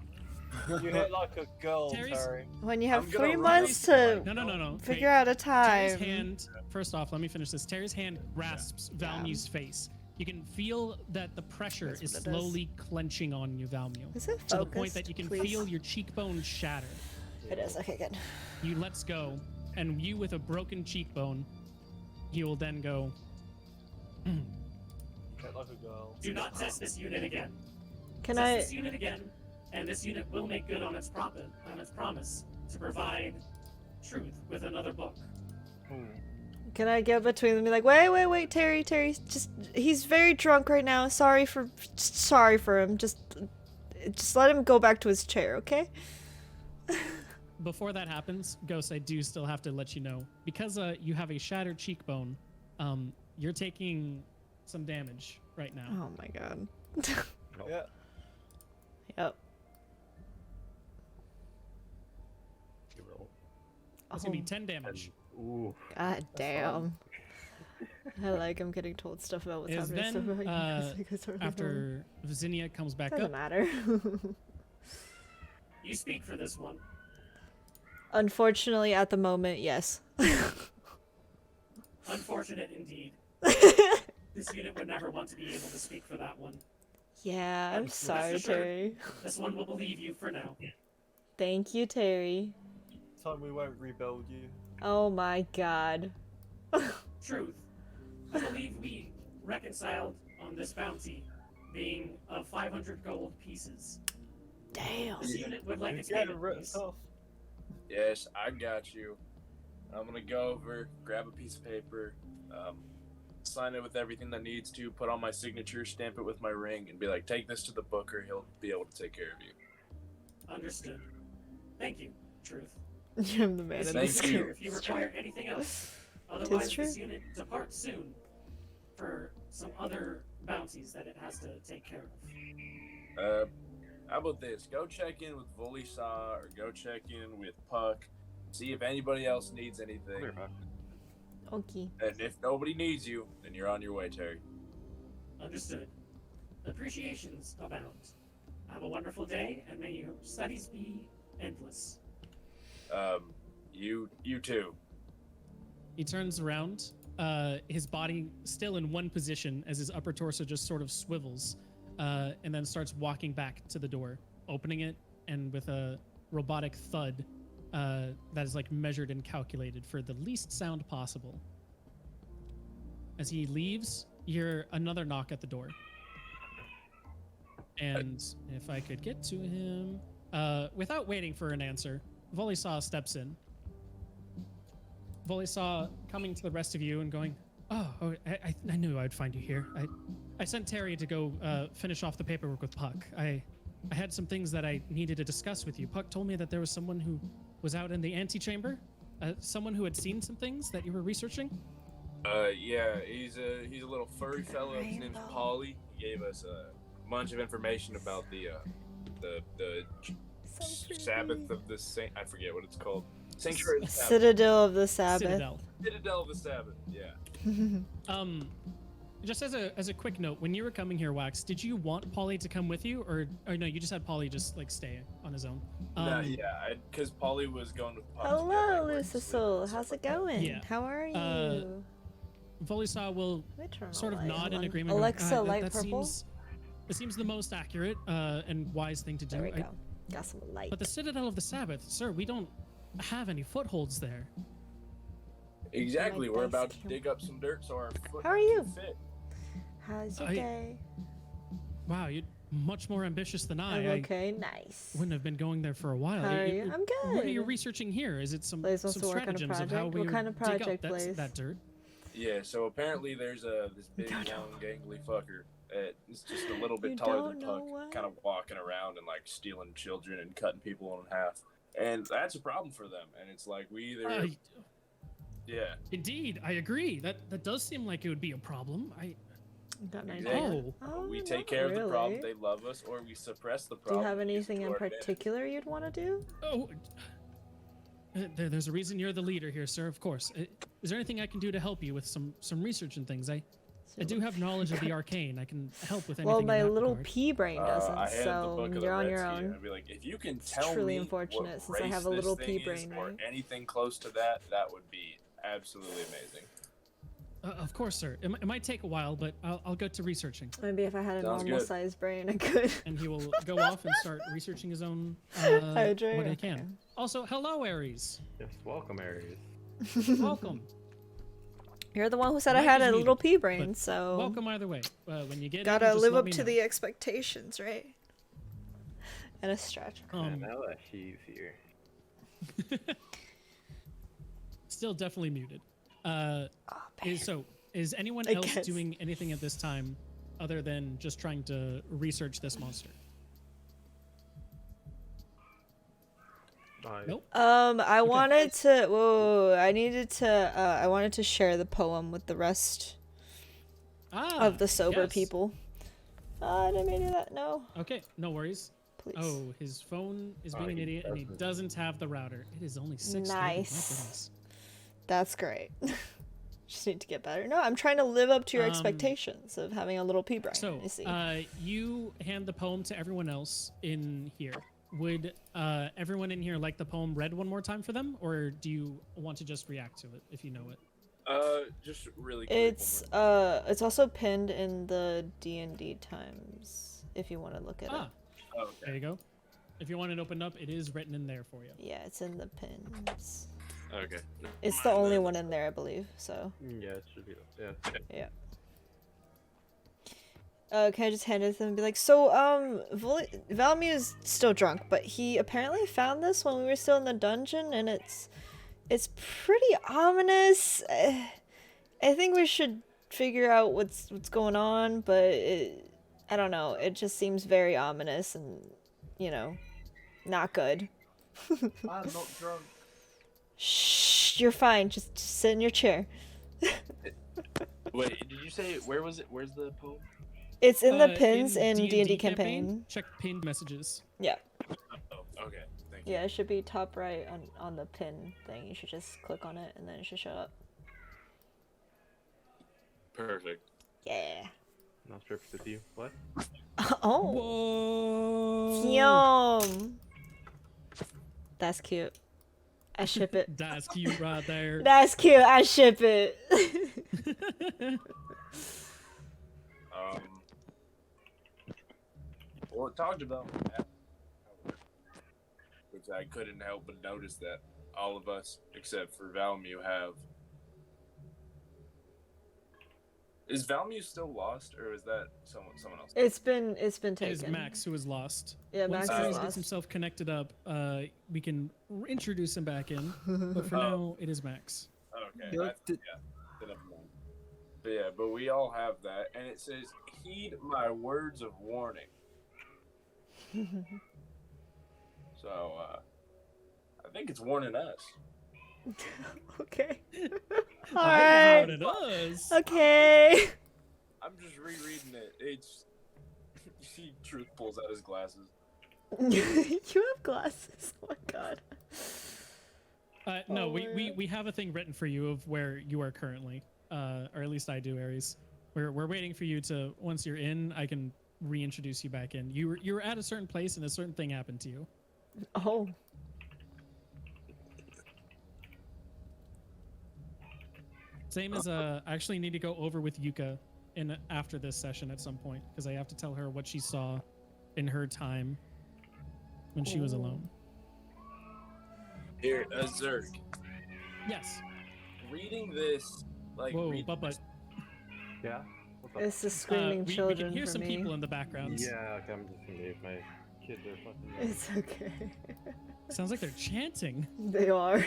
You hit like a girl,
Terry's-
Terry.
when you have
I'm gonna
3
run
months to
No.
figure out a
Terry's
time.
hand. First off, let me finish this. Terry's hand grasps Valmu's face. You can feel that the pressure
That's
is
what it is.
slowly clenching on you, Valmu,
Is it
to the point that
focused,
you can
please?
feel your cheekbone shatter.
It is. Okay, good.
You lets go, and you with a broken cheekbone, you will then go.
Hit like a girl.
Do not test this unit again.
Can
Test
I
this unit again, and this unit will make good on its promise to provide truth with another book.
Can I get between them and be like, wait, Terry, just he's very drunk right now. Sorry for him. Just let him go back to his chair, okay?
Before that happens, Ghost, I do still have to let you know, because you have a shattered cheekbone, you're taking some damage right now.
Oh my god.
Yeah.
Yep.
You roll.
That's gonna be 10 damage.
Ooh.
God damn. I like I'm getting told stuff about what's
Is
happening.
then,
So like, you guys are
after Zinnia comes back
doesn't
up,
matter.
You speak for this one.
Unfortunately, at the moment, yes.
Unfortunate indeed. This unit would never want to be able to speak for that one.
Yeah, I'm
Rest
sorry,
assured,
Terry.
This one will believe you for now.
Thank you, Terry.
Time we won't rebuild you.
Oh my god.
Truth. I believe we reconciled on this bounty being of 500 gold pieces.
Damn.
This unit would like
You
its
get
payment,
ripped
please.
off.
Yes, I got you. I'm gonna go over, grab a piece of paper, sign it with everything that needs to, put on my signature, stamp it with my ring, and be like, take this to the booker. He'll be able to take care of you.
Understood. Thank you, Truth.
I'm the man
This
in
Thank
is
this
you.
here if you require anything else. Otherwise,
true.
this unit departs soon for some other bounties that it has to take care of.
How about this? Go check in with Volisa or go check in with Puck. See if anybody else needs anything.
Okay.
And if nobody needs you, then you're on your way, Terry.
Understood. Appreciations abound. Have a wonderful day, and may your studies be endless.
You too.
he turns around, his body still in one position as his upper torso just sort of swivels, and then starts walking back to the door, opening it, and with a robotic thud that is like measured and calculated for the least sound possible. As he leaves, you hear another knock at the door. And if I could get to him, without waiting for an answer, Volisaw steps in. Volisaw coming to the rest of you and going, I knew I'd find you here. I sent Terry to go finish off the paperwork with Puck. I had some things that I needed to discuss with you. Puck told me that there was someone who was out in the antechamber, someone who had seen some things that you were researching.
Yeah, he's a little furry fellow. His name's Polly. He gave us a bunch of information about the Sabbath of the Saint. I forget what it's called. Sanctuary of the Sabbath.
Citadel of the Sabbath.
Citadel.
Citadel of the Sabbath. Yeah.
Just as a quick note, when you were coming here, Wax, did you want Polly to come with you, or no? You just had Polly just like stay on his own.
Because Polly was going with Puck.
Hello, Lucisul. How's it going?
Yeah.
How are you?
Volisa will
Let me turn on
sort
a
of
light.
nod
Hold
in
on.
agreement. going,
Alexa,
that,
light
that
purple.
seems the most accurate and wise thing to do.
There we go. Got some light.
But the Citadel of the Sabbath, sir, we don't have any footholds there.
Exactly.
My
We're
base
about to
camp.
dig up some dirt so our foot
How are
can
you?
fit.
How's your
I-
day?
Wow, you're much more ambitious than
I'm
I.
okay. Nice.
I wouldn't have been going there for a while.
How are you? I'm good.
What are you researching here? Is it some
Blaze wants to work on a
stratagems of how
project.
we
What kind of
dig up
project, Blaze?
that dirt?
Yeah. So apparently there's this big
Don't know.
long gangly fucker. It's just a little
You
bit taller
don't
than
know
Puck,
what?
kind of walking around and like stealing children and cutting people in half. And that's a problem for them. And it's like we either yeah.
Indeed, I agree. That does seem like it would be a problem.
Got an idea.
Exactly.
Oh,
we
not
take care of the problem,
really.
they love us, or we suppress the
Do
problem.
you have
and use it
anything
to
in
our advantage.
particular you'd want to do?
There's a reason you're the leader here, sir. Of course. Is there anything I can do to help you with some research and things? I do have knowledge of the arcane. I can help with anything.
Well,
in
my
that
little
regard.
pea brain doesn't,
I have the
so
book of the
you're on
Red
your
Sea,
own.
and I'd be like, if you can
It's
tell
truly
me
unfortunate
what
since I have a
race
little
this
pea
thing
brain,
is, or
right?
anything close to that, that would be absolutely amazing.
Of course, sir. It might take a while, but I'll get to researching.
Maybe if I had a
Sounds
normal
good.
sized brain, I could.
And he will go off and start researching his own
Hydrate,
what he
okay.
can. Also, hello, Aries.
Yes, welcome, Aries.
Welcome.
You're the one who said I
Mike
had
is
a
muted,
little pea brain,
but
so
welcome either way. When you get in,
gotta
just
live
let
up
me
to
know.
the expectations, right? And a stretch.
And now that she's here.
Still definitely muted.
Oh,
Is anyone
I
else
guess.
doing anything at this time other than just trying to research this monster? Nope.
I wanted to. Whoa, I needed to. I wanted to share the poem with the rest of the sober
yes.
people. I didn't mean to do that. No,
Okay, no worries.
please.
Oh, his phone is being an
he
idiot and he
doesn't.
doesn't have the router. It is only 6:30. My
Nice.
goodness.
That's great. Just need to get better. No, I'm trying to live up to your
Um,
expectations of having a little pea brain.
So,
I see.
you hand the poem to everyone else in here. Would everyone in here like the poem read one more time for them, or do you want to just react to it if you know it?
Just really quick.
It's also pinned in the D&D Times if you want to look at it.
There you go. If you want it opened up, it is written in there for you.
Yeah, it's in the pins.
Okay.
It's the only one in there, I believe. So
Yeah, it should be. Yeah.
yeah. Can I just hand it to them and be like, so Valmy is still drunk, but he apparently found this when we were still in the dungeon, and it's pretty ominous. I think we should figure out what's going on, but I don't know. It just seems very ominous and, you know, not good.
I'm not drunk.
Shh, you're fine. Just sit in your chair.
Wait, did you say where was it? Where's the poem?
It's in the pins in
D&D
D&D campaign.
Check pinned messages.
Yeah.
Oh, okay. Thank you.
Yeah, it should be top right on the pin thing. You should just click on it and then it should show up.
Perfect.
Yeah.
Not sure if it's with you. What?
Oh.
Whoa!
Yum. That's cute. I ship it.
That's cute right there.
That's cute. I ship it.
Well, it talked about which I couldn't help but notice that all of us, except for Valmew, have. Is Valmew still lost, or is that someone else?
It's been
It
taken.
is Max who is lost.
Yeah,
Once
Max
Aries
is
gets
lost.
himself connected up, we can introduce him back in. But for now, it is Max.
Okay.
Yeah,
Then never mind. But yeah, but we all have that, and it says, "Heed my words of warning." So, I think it's warning us.
Okay.
I
Alright.
know what it is.
Okay.
I'm just rereading it. It's you see, Truth pulls out his glasses.
You have glasses. Oh my god.
No,
Oh,
we have a thing written for you of where you are currently, or at least I do, Aries. We're waiting for you to, once you're in, I can reintroduce you back in. You were at a certain place and a certain thing happened to you.
Oh.
Same as I actually need to go over with Yuka in after this session at some point because I have to tell her what she saw in her time when she was alone.
Here, Zurg.
Yes.
Reading this, like,
Whoa,
read
but
Yeah? What's up?
It's the screaming
we
children
can hear
for
some
me.
people in the background.
Yeah, okay, I'm just gonna leave. My kids are fucking.
It's okay.
Sounds like they're chanting.
They are.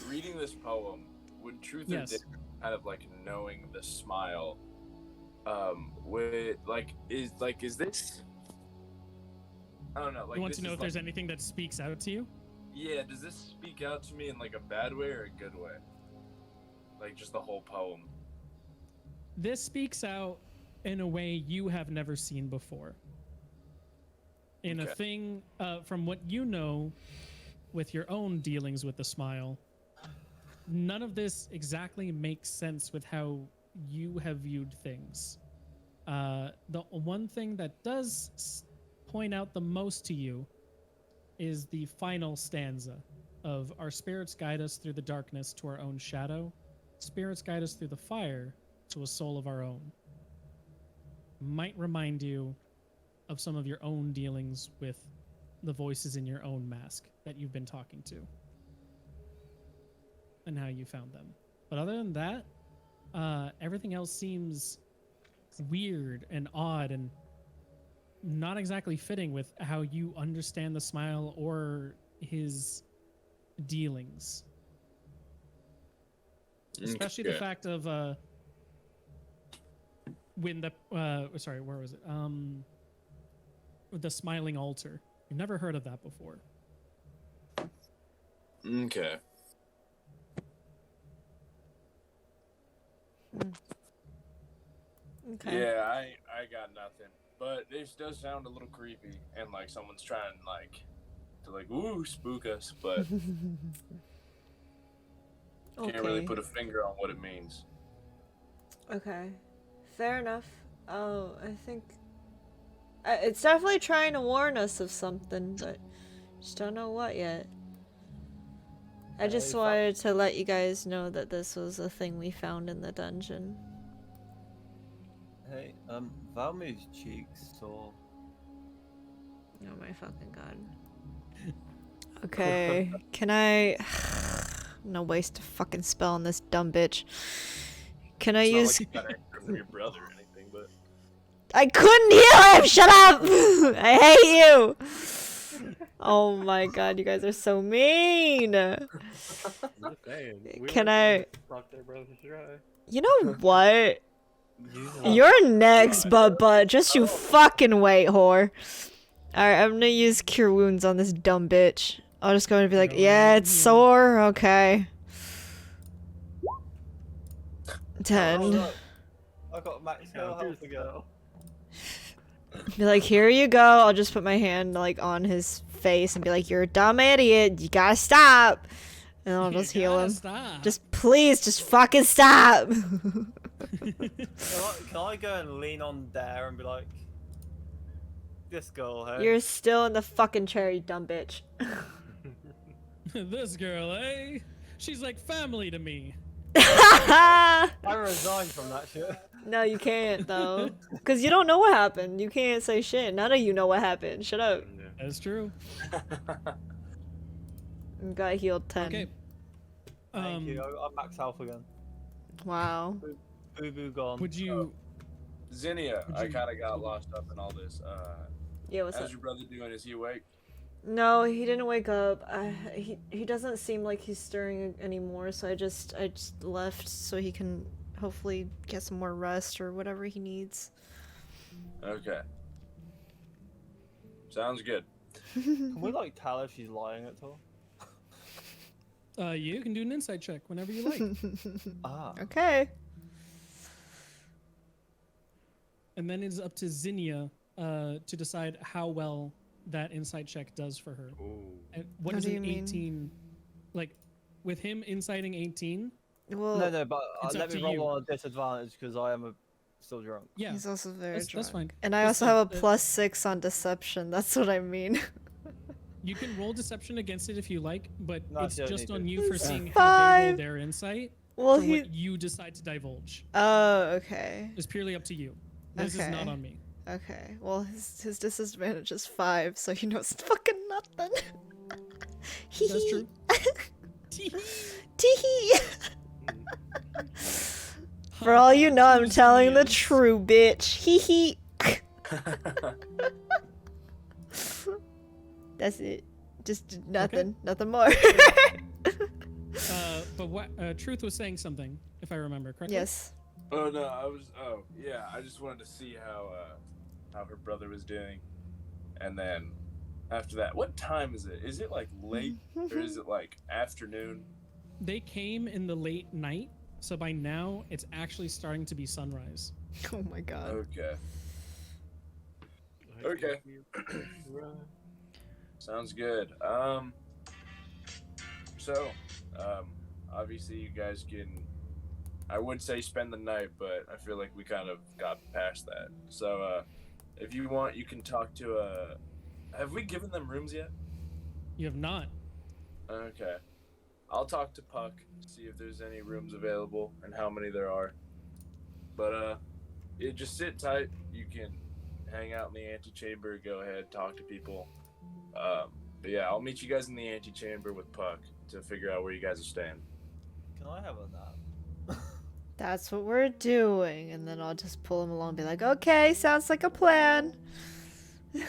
reading this poem, would truth
Yes.
or dare, kind of like knowing the smile, is this? I don't know. Like,
You want
this
to know
is
if there's
like-
anything that speaks out to you?
Yeah, does this speak out to me in like a bad way or a good way? Like just the whole poem.
This speaks out in a way you have never seen before. In a
Okay.
thing, from what you know with your own dealings with the smile, none of this exactly makes sense with how you have viewed things. The one thing that does point out the most to you is the final stanza of our spirits guide us through the darkness to our own shadow. Spirits guide us through the fire to a soul of our own. Might remind you of some of your own dealings with the voices in your own mask that you've been talking to and how you found them. But other than that, everything else seems weird and odd and not exactly fitting with how you understand the smile or his dealings. Especially the
Okay.
fact of when the sorry, where was it? The smiling altar. You've never heard of that before.
Okay.
Okay.
Yeah, I got nothing. But this does sound a little creepy and like someone's trying to ooh, spook us, but can't really put a finger on what it means.
Okay. Fair enough. Oh, I think it's definitely trying to warn us of something, but just don't know what yet. I just wanted to let you guys know that this was a thing we found in the dungeon.
Hey, Valmy's cheeks sore.
Oh my fucking god. Okay, can I... No waste a fucking spell on this dumb bitch. Can I
It's not
use...
like you got extra from your brother or anything, but
I couldn't heal him! Shut up! I hate you! Oh my god, you guys are so mean!
I'm just saying. We
Can
were
I...
Fuck their brothers dry.
You know what? You're next, but just you fucking wait, whore. Alright, I'm gonna use Cure Wounds on this dumb bitch. I'll just go and be like, yeah, it's sore, okay. 10.
I got max health again.
Be like, here you go. I'll just put my hand like on his face and be like, you're a dumb idiot. You gotta stop. And I'll just heal him.
Stop.
Just please, just fucking stop.
Can I go and lean on Dare and be like, this girl, hey?
You're still in the fucking chair, you dumb bitch.
This girl, eh? She's like family to me.
I resigned from that shit.
No, you can't though, because you don't know what happened. You can't say shit. None of you know what happened. Shut up.
That's true.
Got healed 10.
Okay.
Thank you. I'm max health again.
Wow.
Boo boo gone.
Would you?
Zinnia,
Would
I
you-
kind of got lost up in all this.
Yeah, what's
How's
up?
your brother doing? Is he awake?
No, he didn't wake up. He doesn't seem like he's stirring anymore. So I just left so he can hopefully get some more rest or whatever he needs.
Okay. Sounds good.
Can we like tell if she's lying at all?
You can do an insight check whenever you like.
Ah.
Okay.
And then it's up to Zinnia to decide how well that insight check does for her.
Ooh.
And what
How
is
do you
an
mean?
18? Like, with him inciting 18?
Well,
No, but
It's up
let me
to
roll
you.
on a disadvantage because I am still drunk.
Yeah,
he's also very
that's
drunk.
fine.
And I
That's
also have a
fine.
+6 on deception. That's what I mean.
You can roll deception against it if you like, but
No,
it's
you don't
just
need
on
to.
you for
It's
seeing how they roll
fine.
their insight.
Well,
for
he.
what you decide to divulge.
Oh, okay.
It's purely up to you. This is not
Okay.
on me.
Okay. Well, his disadvantage is 5, so he knows fucking nothing. Hee
That's
hee.
true.
Teehee. For all you know, I'm telling the true bitch. Hee hee. That's it. Just nothing. Nothing more.
But what? Truth was saying something, if I remember correctly.
Yes.
Oh no, I was. Oh yeah, I just wanted to see how her brother was doing, and then after that, what time is it? Is it like late or is it like afternoon?
They came in the late night, so by now it's actually starting to be sunrise.
Oh my god.
Okay. Okay. Sounds good. So, obviously you guys can, I would say spend the night, but I feel like we kind of got past that. So, if you want, you can talk to, have we given them rooms yet?
You have not.
Okay. I'll talk to Puck, see if there's any rooms available and how many there are. But, yeah, just sit tight. You can hang out in the antechamber, go ahead, talk to people. But yeah, I'll meet you guys in the antechamber with Puck to figure out where you guys are staying.
Can I have a nap?
That's what we're doing. And then I'll just pull him along and be like, okay, sounds like a plan.
Can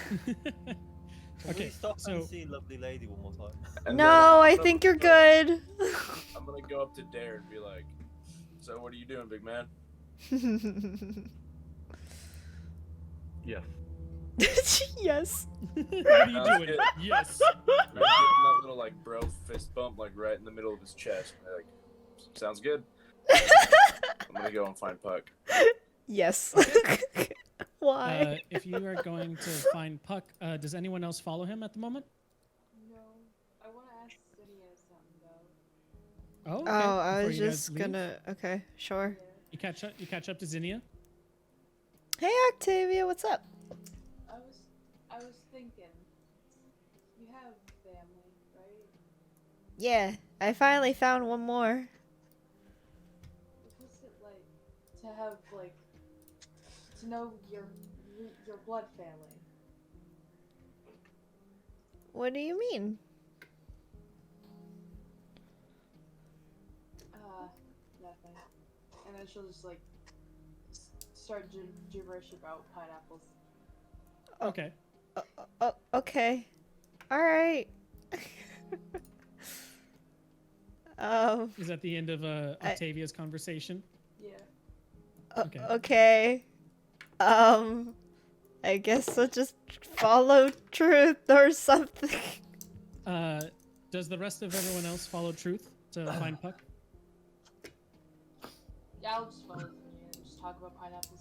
Okay,
we stop
so-
and see lovely lady one more time?
And
No,
then
I
I'm gonna
think you're
go-
good.
I'm gonna go up to Dare and be like, so what are you doing, big man?
Yes.
Yes.
What are you
Sounds
doing?
good.
Yes.
I'm getting that little like bro fist bump like right in the middle of his chest. And they're like, sounds good. I'm gonna go and find Puck.
Yes. Why?
If you are going to find Puck, does anyone else follow him at the moment?
No, I want to ask Zinnia something though.
Oh, okay.
Oh, I
Before
was
you guys
just
leave,
gonna. Okay, sure.
You catch up to Zinnia.
Hey, Octavia, what's up?
I was thinking, you have family, right?
Yeah, I finally found one more.
What's it like to have like to know your blood family?
What do you mean?
Nothing. And then she'll just like start gibberish about pineapples.
Okay.
Oh, okay. All right.
Is that the end of Octavia's conversation?
Yeah.
Okay.
Okay. I guess I'll just follow truth or something.
Does the rest of everyone else follow Truth to find Puck?
Yeah, I'll just follow Zinnia and just talk about pineapples.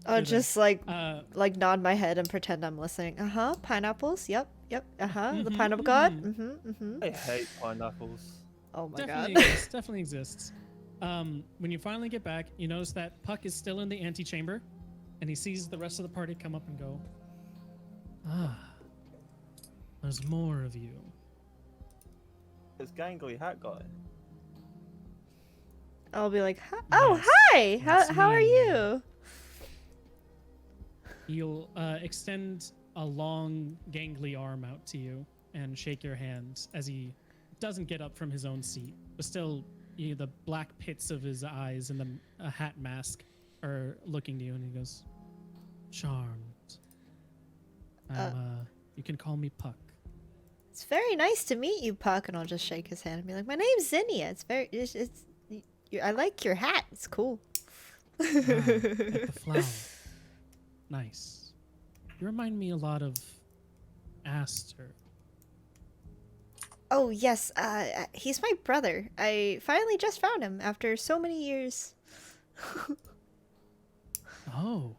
I'll
Do that.
just like nod my head and pretend I'm listening. Pineapples. Yep. The
Mhm,
pineapple god.
I hate pineapples.
Oh my
Definitely
god.
exists. Definitely exists. When you finally get back, you notice that Puck is still in the antechamber, and he sees the rest of the party come up and go. Ah, there's more of you.
It's gangly hat guy.
I'll be like, oh
Yes,
hi.
that's
How are
me.
you?
He'll extend a long, gangly arm out to you and shake your hand as he doesn't get up from his own seat, but still, the black pits of his eyes and a hat mask are looking to you, and he goes, "Charmed. You can call me Puck."
It's very nice to meet you, Puck. And I'll just shake his hand and be like, my name's Zinnia. I like your hat. It's cool.
Like the flower. Nice. You remind me a lot of Aster.
Oh, yes. He's my brother. I finally just found him after so many years.
Oh.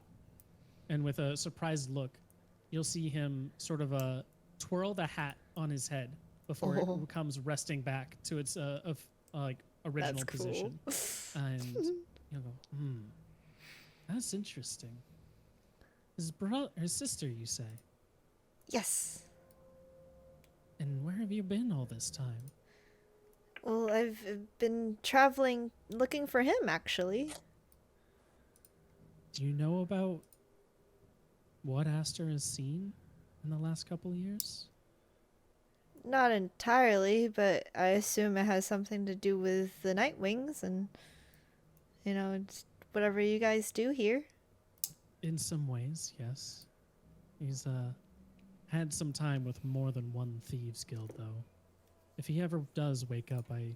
And with a surprised look, you'll see him sort of twirl the hat on his head before it comes resting back to its original
That's cool.
position. And you'll go, that's interesting. His sister, you say?
Yes.
And where have you been all this time?
Well, I've been traveling looking for him, actually.
Do you know about what Aster has seen in the last couple of years?
Not entirely, but I assume it has something to do with the Nightwings and, you know, it's whatever you guys do here.
In some ways, yes. He's had some time with more than one thieves guild, though. If he ever does wake up, I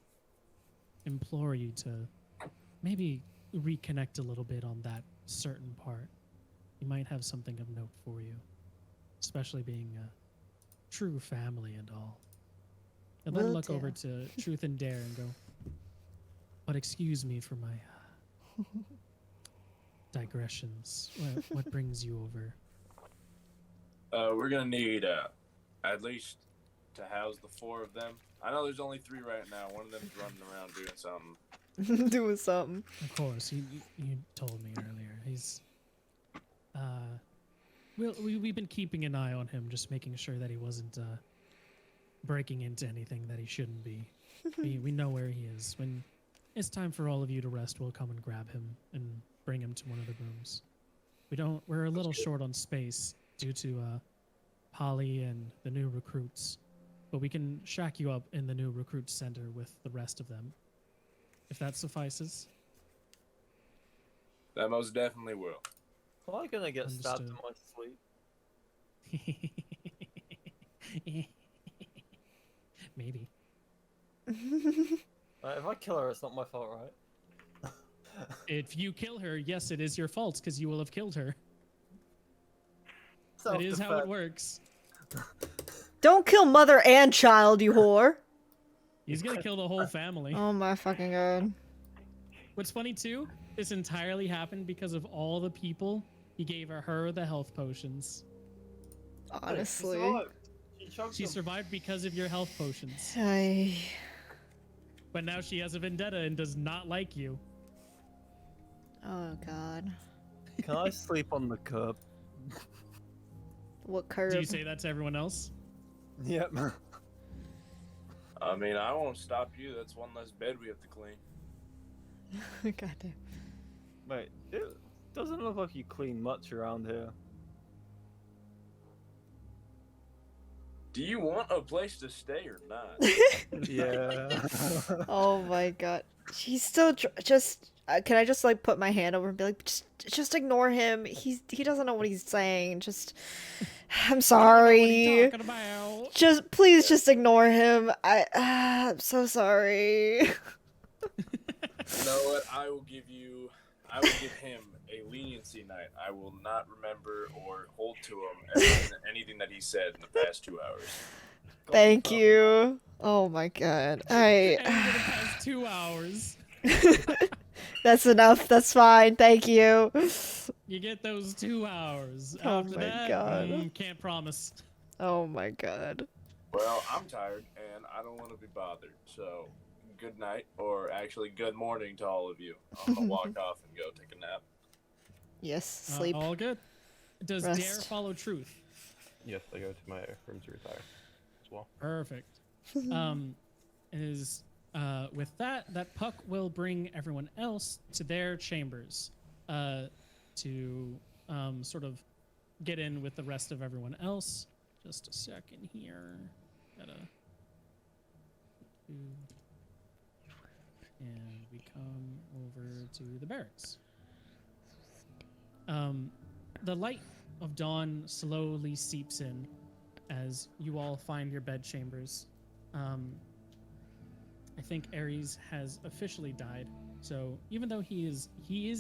implore you to maybe reconnect a little bit on that certain part. He might have something of note for you, especially being a true family and all. And then
Will
look
do.
over to Truth and Dare and go, but excuse me for my digressions. What brings you over?
We're gonna need at least to house the 4 of them. I know there's only 3 right now. One of them's running around doing something.
Doing something.
Of course, you told me earlier. He's we've been keeping an eye on him, just making sure that he wasn't breaking into anything that he shouldn't be. We know where he is. When it's time for all of you to rest, we'll come and grab him and bring him to one of the rooms. We're a little short on space due to Polly and the new recruits, but we can shack you up in the new recruit center with the rest of them, if that suffices.
That most definitely will.
Am I gonna get stabbed in
Understood.
my sleep?
Maybe.
If I kill her, it's not my fault, right?
If you kill her, yes, it is your fault because you will have killed her. That is how it
Self-defense.
works.
Don't kill mother and child, you whore!
He's gonna kill the whole family.
Oh my fucking god.
What's funny too, this entirely happened because of all the people he gave her the health potions.
Honestly.
She survived because of your health potions.
I...
But now she has a vendetta and does not like you.
Oh god.
Can I sleep on the curb?
What curb?
Do you say that to everyone else?
Yep.
I mean, I won't stop you. That's one less bed we have to clean.
Goddamn.
Wait, it doesn't look like you clean much around here.
Do you want a place to stay or not?
Yeah.
Oh my god. He's still just... can I just like put my hand over and be like, just ignore him. He doesn't know what he's saying. Just... I'm sorry.
Talking about.
Just please just ignore him. I'm so sorry.
You know what? I will give him a leniency night. I will not remember or hold to him anything that he said in the past 2 hours.
Thank you. Oh my god.
And for the past 2 hours,
That's enough. That's fine. Thank you.
you get those 2 hours.
Oh
After
my
that,
God.
can't promise.
Oh my god.
Well, I'm tired and I don't want to be bothered. So, good night, or actually good morning to all of you. I'm gonna walk off and go take a nap.
Yes, sleep.
All good. Does
Rest.
Dare follow Truth?
Yes, I go to my room to retire as well.
Perfect. With that Puck will bring everyone else to their chambers to sort of get in with the rest of everyone else. Just a second here. And we come over to the barracks. The light of dawn slowly seeps in as you all find your bed chambers. I think Ares has officially died. So even though he is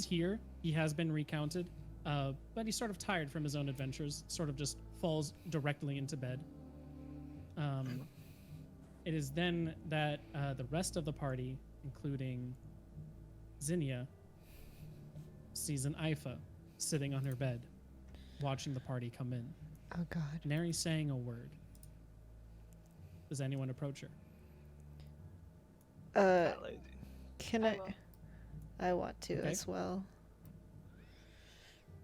here, he has been recounted, but he's sort of tired from his own adventures, sort of just falls directly into bed. It is then that the rest of the party, including Zinnia, sees an Ifa sitting on her bed, watching the party come in.
Oh god.
Nary saying a word. Does anyone approach her?
That lady.
Can
I
I?
will.
I want to
Okay.
as well.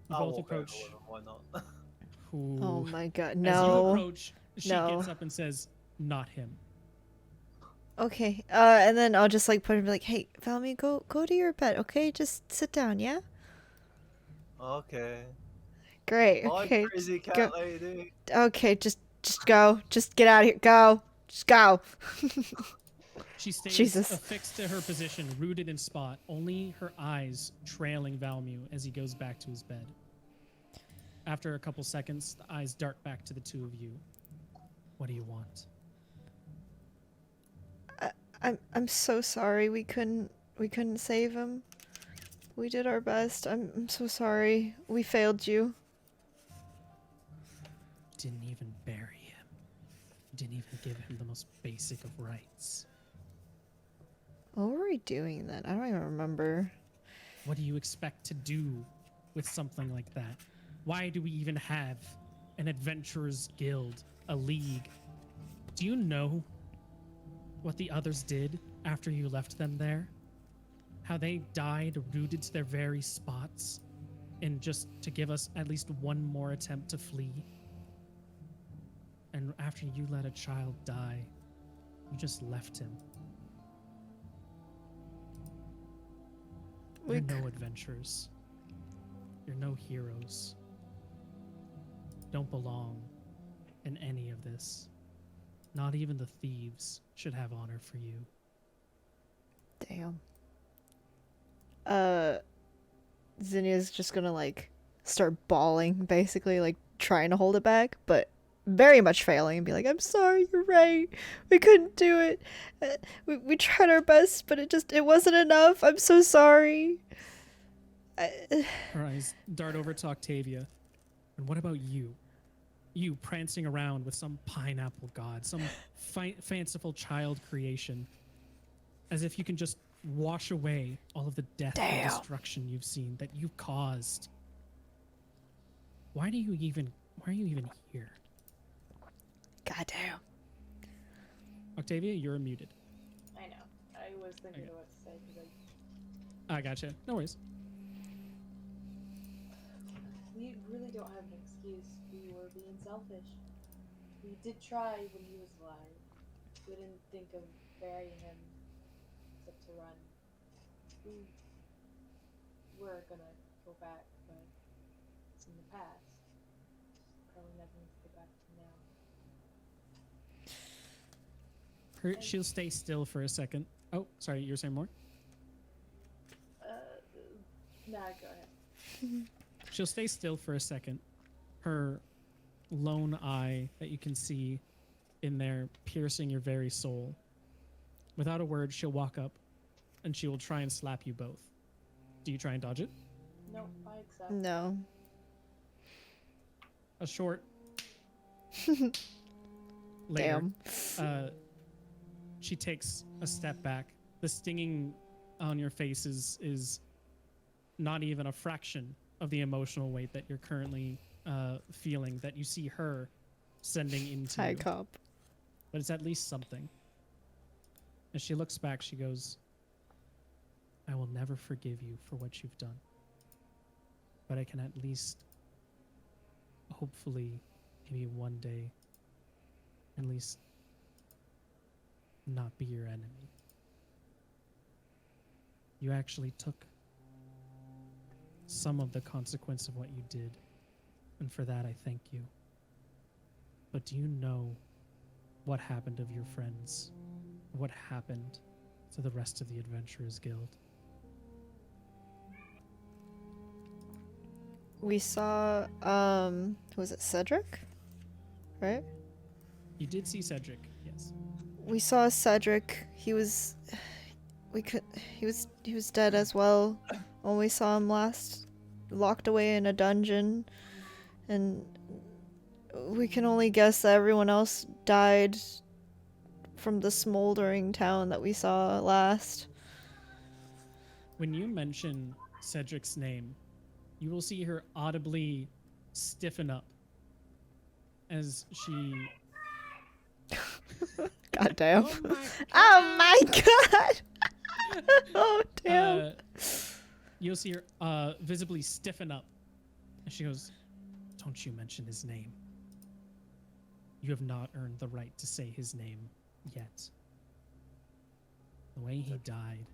You
I'll
both
walk over
approach.
with him, why not?
Oh
Ooh.
my god.
As you
No.
approach, she
No.
gets up and says, "Not him."
Okay. And then I'll just like put him like, hey, Valmy, go to your bed, okay? Just sit down, yeah?
Okay.
Great.
Bye,
Okay.
crazy
Just
cat
go.
lady.
Okay, just go. Just get out of here. Go. Just go.
She stays
Jesus.
affixed to her position, rooted in spot, only her eyes trailing Valmu as he goes back to his bed. After a couple seconds, the eyes dart back to the two of you. What do you want?
I'm so sorry we couldn't save him. We did our best. I'm so sorry. We failed you.
Didn't even bury him. Didn't even give him the most basic of rights.
What were we doing then? I don't even remember.
What do you expect to do with something like that? Why do we even have an adventurers guild, a league? Do you know what the others did after you left them there? How they died rooted to their very spots, and just to give us at least one more attempt to flee? And after you let a child die, you just left him. You're no adventurers. You're no heroes. Don't belong in any of this. Not even the thieves should have honor for you.
Damn. Zinnia's just gonna like start bawling, basically, like trying to hold it back, but very much failing, and be like, I'm sorry, you're right. We couldn't do it. We tried our best, but it wasn't enough. I'm so sorry.
Her eyes dart over to Octavia. And what about you? You prancing around with some pineapple god, some fanciful child creation. As if you can just wash away all of the death and destruction you've seen, that you've caused. Why are you even here?
Goddamn.
Octavia, you're muted.
I know. I was thinking
Okay.
of what to say because
I gotcha. No worries.
we really don't have an excuse. We were being selfish. We did try when he was alive. We didn't think of burying him except to run. We were gonna go back, but it's in the past. Probably never need to go back to now.
She'll stay still for a second. Oh, sorry, you were saying more?
Nah, go ahead.
She'll stay still for a second. Her lone eye that you can see in there piercing your very soul. Without a word, she'll walk up and she will try and slap you both. Do you try and dodge it?
No, I accept.
No.
A short later,
Damn.
she takes a step back. The stinging on your face is not even a fraction of the emotional weight that you're currently feeling, that you see her sending into
Hi,
you.
cop.
But it's at least something. As she looks back, she goes, I will never forgive you for what you've done. But I can at least, hopefully, maybe one day, at least not be your enemy. You actually took some of the consequence of what you did, and for that I thank you. But do you know what happened of your friends? What happened to the rest of the Adventurers Guild?
We saw, was it Cedric? Right?
You did see Cedric, yes.
We saw Cedric. He was dead as well when we saw him last, locked away in a dungeon, and we can only guess that everyone else died from the smoldering town that we saw last.
When you mention Cedric's name, you will see her audibly stiffen up as she...
God damn.
Oh my
Oh my god! Oh damn.
You'll see her visibly stiffen up. And she goes, don't you mention his name. You have not earned the right to say his name yet. The way he died.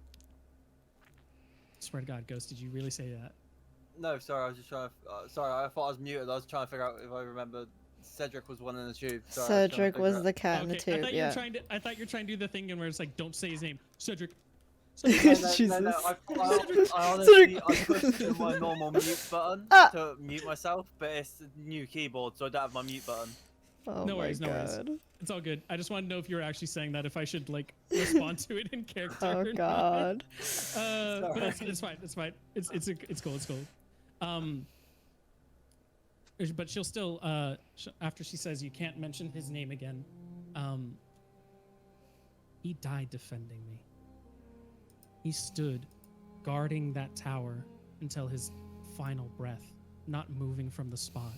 Swear to God, Ghost, did you really say that?
No, sorry, I was just trying to. Sorry, I thought I was muted. I was trying to figure out if I remember. Cedric was one in the tube. Sorry, I was trying to
Cedric
figure
was
out-
the cat in the
I
tube.
thought you
Yeah.
were trying to. I thought you were trying to do the thing and where it's like, don't say his name, Cedric.
No,
Jesus.
I honestly, I pushed my normal mute button
Ah.
to mute myself, but it's a new keyboard, so I don't have my mute button.
Oh
No
my
worries, no worries.
god.
It's all good. I just wanted to know if you were actually saying that, if I should like respond to it in character.
Oh
or not.
god.
But that's, it's fine. It's fine. It's cool. It's cool. But she'll still after she says you can't mention his name again. He died defending me. He stood guarding that tower until his final breath, not moving from the spot.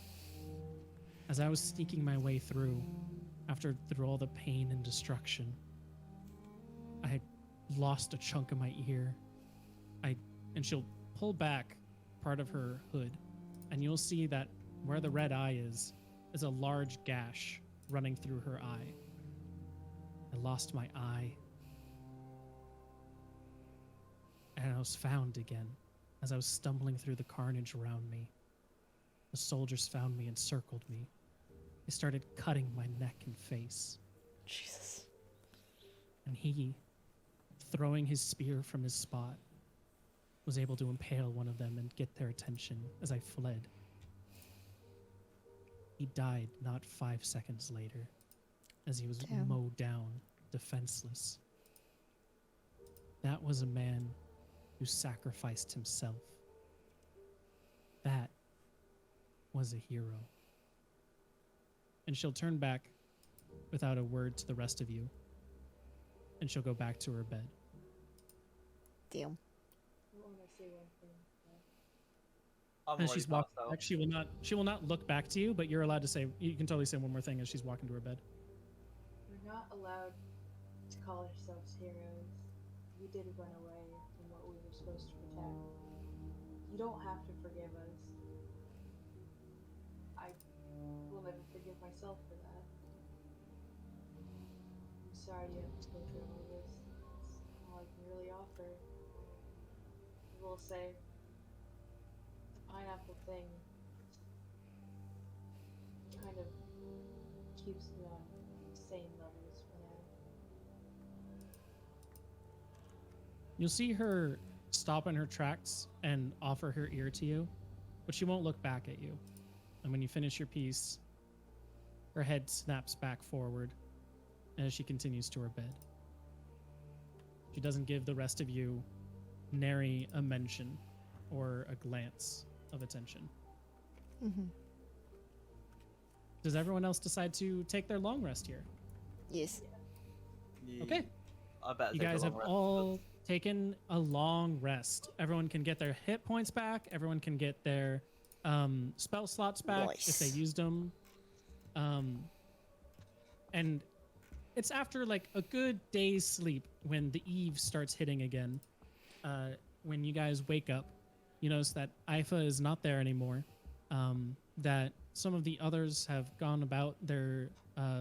As I was sneaking my way through all the pain and destruction, I had lost a chunk of my ear. And she'll pull back part of her hood, and you'll see that where the red eye is a large gash running through her eye. I lost my eye. And I was found again as I was stumbling through the carnage around me. The soldiers found me and circled me. They started cutting my neck and face.
Jesus.
And he, throwing his spear from his spot, was able to impale one of them and get their attention as I fled. He died not 5 seconds later as he was
Damn.
mowed down, defenseless. That was a man who sacrificed himself. That was a hero. And she'll turn back without a word to the rest of you, and she'll go back to her bed.
Damn.
I want to say one thing.
I'm
As
already
she's walking
passed out.
back, she will not look back to you, but you're allowed to say, you can totally say one more thing as she's walking to her bed.
We're not allowed to call ourselves heroes. We did run away from what we were supposed to protect. You don't have to forgive us. I will never forgive myself for that. I'm sorry you have to go through all this. That's all I can really offer. I will say, the pineapple thing kind of keeps me on sane levels for now.
You'll see her stop in her tracks and offer her ear to you, but she won't look back at you. And when you finish your piece, her head snaps back forward as she continues to her bed. She doesn't give the rest of you nary a mention or a glance of attention.
Mm-hmm.
Does everyone else decide to take their long rest here?
Yes.
Yeah,
Okay.
I bet.
You guys have all taken a long rest. Everyone can get their hit points back. Everyone can get their spell slots back if they
Nice.
used them. And it's after like a good day's sleep when the eve starts hitting again. When you guys wake up, you notice that Ifa is not there anymore. That some of the others have gone about their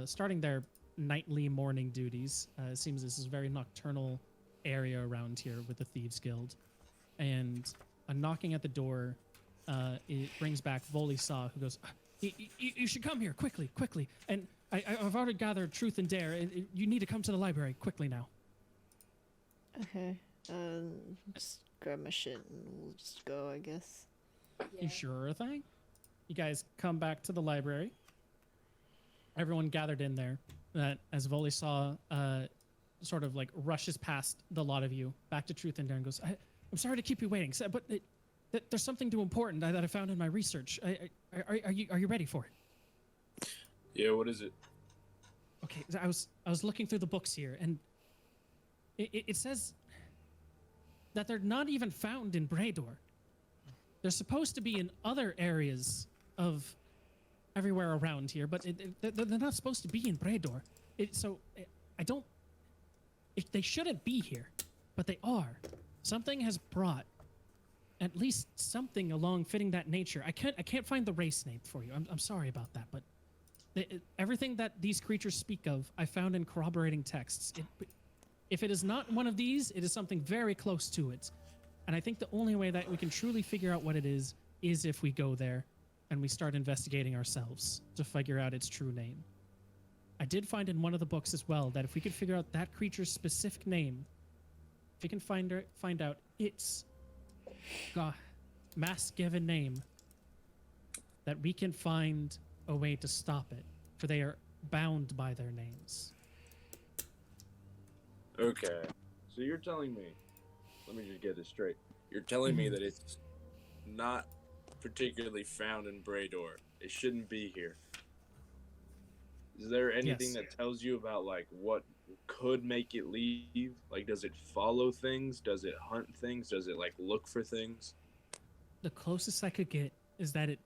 starting their nightly morning duties. It seems this is a very nocturnal area around here with the Thieves Guild. And a knocking at the door, it brings back Volisaw, who goes, you should come here, quickly. And I've already gathered Truth and Dare. You need to come to the library, quickly now.
Okay. Just grab my shit and we'll just go, I guess.
You sure thing? You guys come back to the library. Everyone gathered in there. As Volisaw sort of like rushes past the lot of you, back to Truth and Dare, and goes, I'm sorry to keep you waiting, but there's something too important that I found in my research. Are you ready for it?
Yeah, what is it?
Okay, I was looking through the books here, and it says that they're not even found in Brador. They're supposed to be in other areas of everywhere around here, but they're not supposed to be in Brador. They shouldn't be here, but they are. Something has brought at least something along fitting that nature. I can't find the race name for you. I'm sorry about that, but everything that these creatures speak of, I found in corroborating texts. If it is not one of these, it is something very close to it. And I think the only way that we can truly figure out what it is if we go there and we start investigating ourselves to figure out its true name. I did find in one of the books as well that if we could figure out that creature's specific name, if we can find out its mask-given name, that we can find a way to stop it, for they are bound by their names.
Okay. So you're telling me, let me just get this straight. You're telling me that it's not particularly found in Brador. It shouldn't be here. Is there anything
Yes.
that tells you about like what could make it leave? Like, does it follow things? Does it hunt things? Does it like look for things?
The closest I could get is that it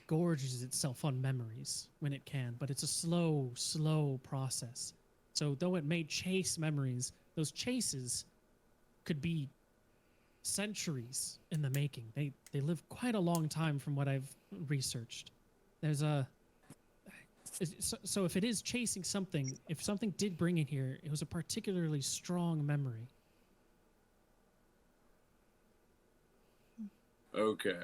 gorges itself on memories when it can, but it's a slow process. So though it may chase memories, those chases could be centuries in the making. They live quite a long time from what I've researched. So if it is chasing something, if something did bring it here, it was a particularly strong memory.
Okay.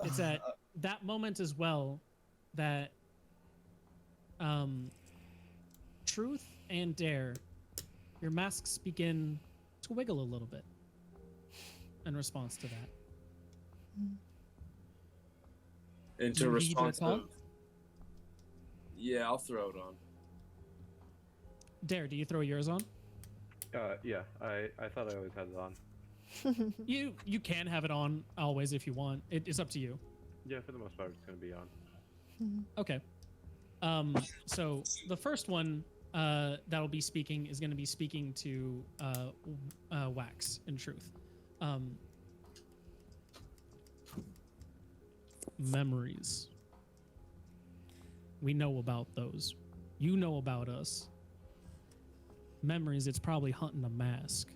It's at that moment as well that Truth and Dare, your masks begin to wiggle a little bit in response to that.
Into
You heed
response
the call?
of, yeah, I'll throw it on.
Dare, do you throw yours on?
Yeah, I thought I always had it on.
You can have it on always if you want. It's up to you.
Yeah, for the most part, it's gonna be on.
Okay. So the first one that'll be speaking is going to be speaking to Wax, in truth. Memories. We know about those. You know about us. Memories, it's probably hunting a mask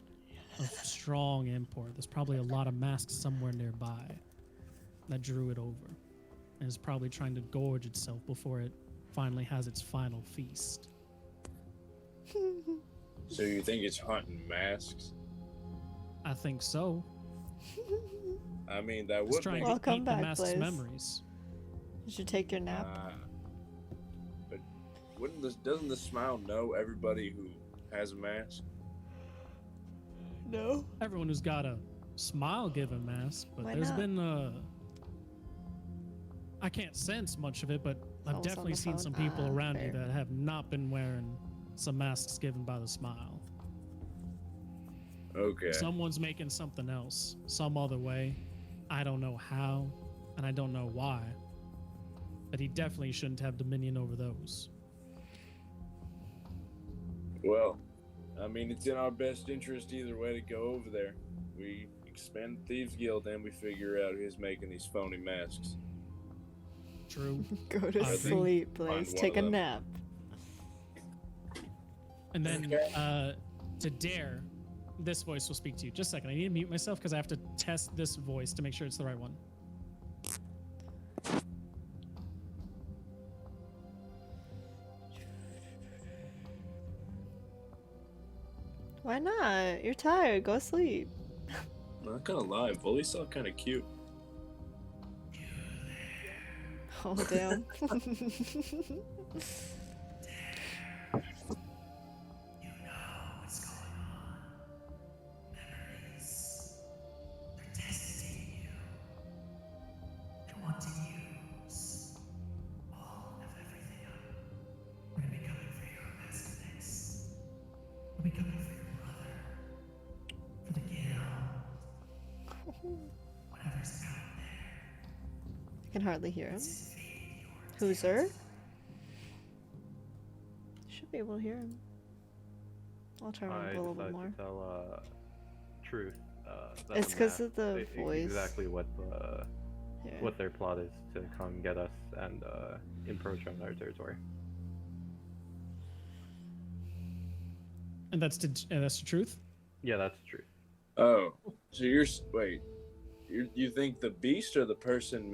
of strong import. There's probably a lot of masks somewhere nearby that drew it over. And is probably trying to gorge itself before it finally has its final feast.
So you think it's hunting masks?
I think so.
I mean, that
It's
would
trying
make
to
Welcome
eat the
back,
mask's
Blaze.
memories.
You should take your nap.
But doesn't the smile know everybody who has a mask?
No.
Everyone who's got a smile-given mask, but
Why
there's
not?
been I can't sense much of it, but I've
Almost on
definitely
the
seen
phone?
some people
Ah,
around you
fair.
that have not been wearing some masks given by the smile.
Okay.
Someone's making something else, some other way. I don't know how, and I don't know why. But he definitely shouldn't have dominion over those.
Well, I mean, it's in our best interest either way to go over there. We expand the Thieves Guild and we figure out who's making these phony masks.
True.
Go to
I agree.
sleep, Blaze.
Find one
Take a
of them.
nap.
And then
Okay.
to Dare, this voice will speak to you. Just a second. I need to mute myself because I have to test this voice to make sure it's the right one.
Why not? You're tired. Go sleep.
Not gonna lie, Bully's still kind of cute.
Oh, damn. I can hardly hear him. Who's Zurg? Should be able to hear him. I'll try to
I
remember a little bit
decided
more.
to tell Truth. That
It's
the
'cause
map,
of the voice.
Exactly what
Yeah.
what their plot is to come get us and encroach on our territory.
And that's the truth?
Yeah, that's the truth.
Oh, so you're wait, you think the beast or the person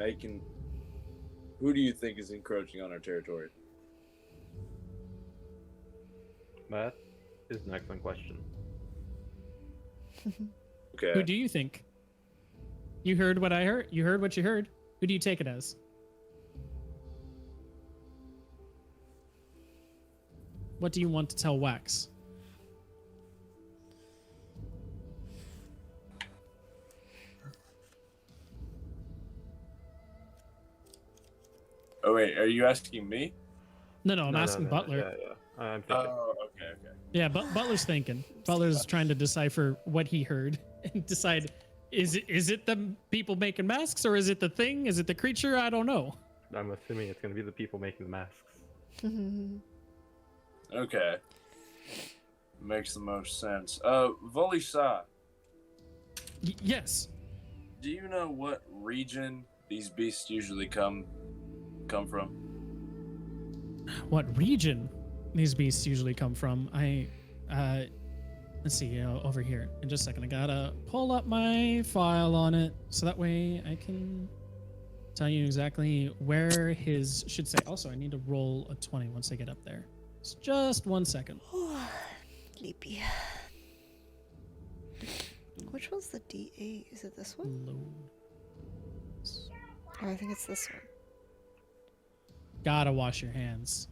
Who do you think is encroaching on our territory?
That is an excellent question.
Okay.
Who do you think? You heard what I heard. You heard what you heard. Who do you take it as? What do you want to tell Wax?
Oh wait, are you asking me?
No, I'm asking Butler.
Yeah. I'm thinking.
Oh, okay.
Yeah, Butler's thinking. Butler's trying to decipher what he heard and decide, is it the people making masks, or is it the thing? Is it the creature? I don't know.
I'm assuming it's going to be the people making the masks.
Okay. Makes the most sense. Volisa,
Yes.
do you know what region these beasts usually come from?
What region these beasts usually come from? Let's see, over here. In just a second, I gotta pull up my file on it so that way I can tell you exactly where his should say. Also, I need to roll a 20 once I get up there. It's just 1 second.
Sleepy. Which one's the D8? Is it this one?
Load.
Oh, I think it's this one.
Gotta wash your hands.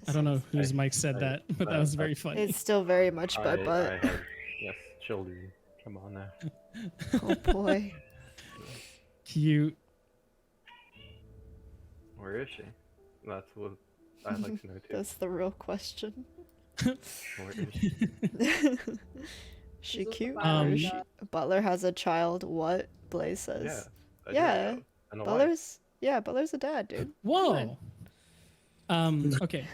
I don't know whose mic said that, but that was very funny.
It's still very much
I
butt.
have, yes, children. Come on now.
Oh boy.
Cute.
Where is she? That's what I'd like to know too.
That's the real question.
Where is she?
She
Is this
cute?
about
Or is
Um,
she... Butler has a child. What? Blaze says.
Yeah. I do
Yeah.
know. And a wife.
Butler's a dad, dude.
Whoa. Okay.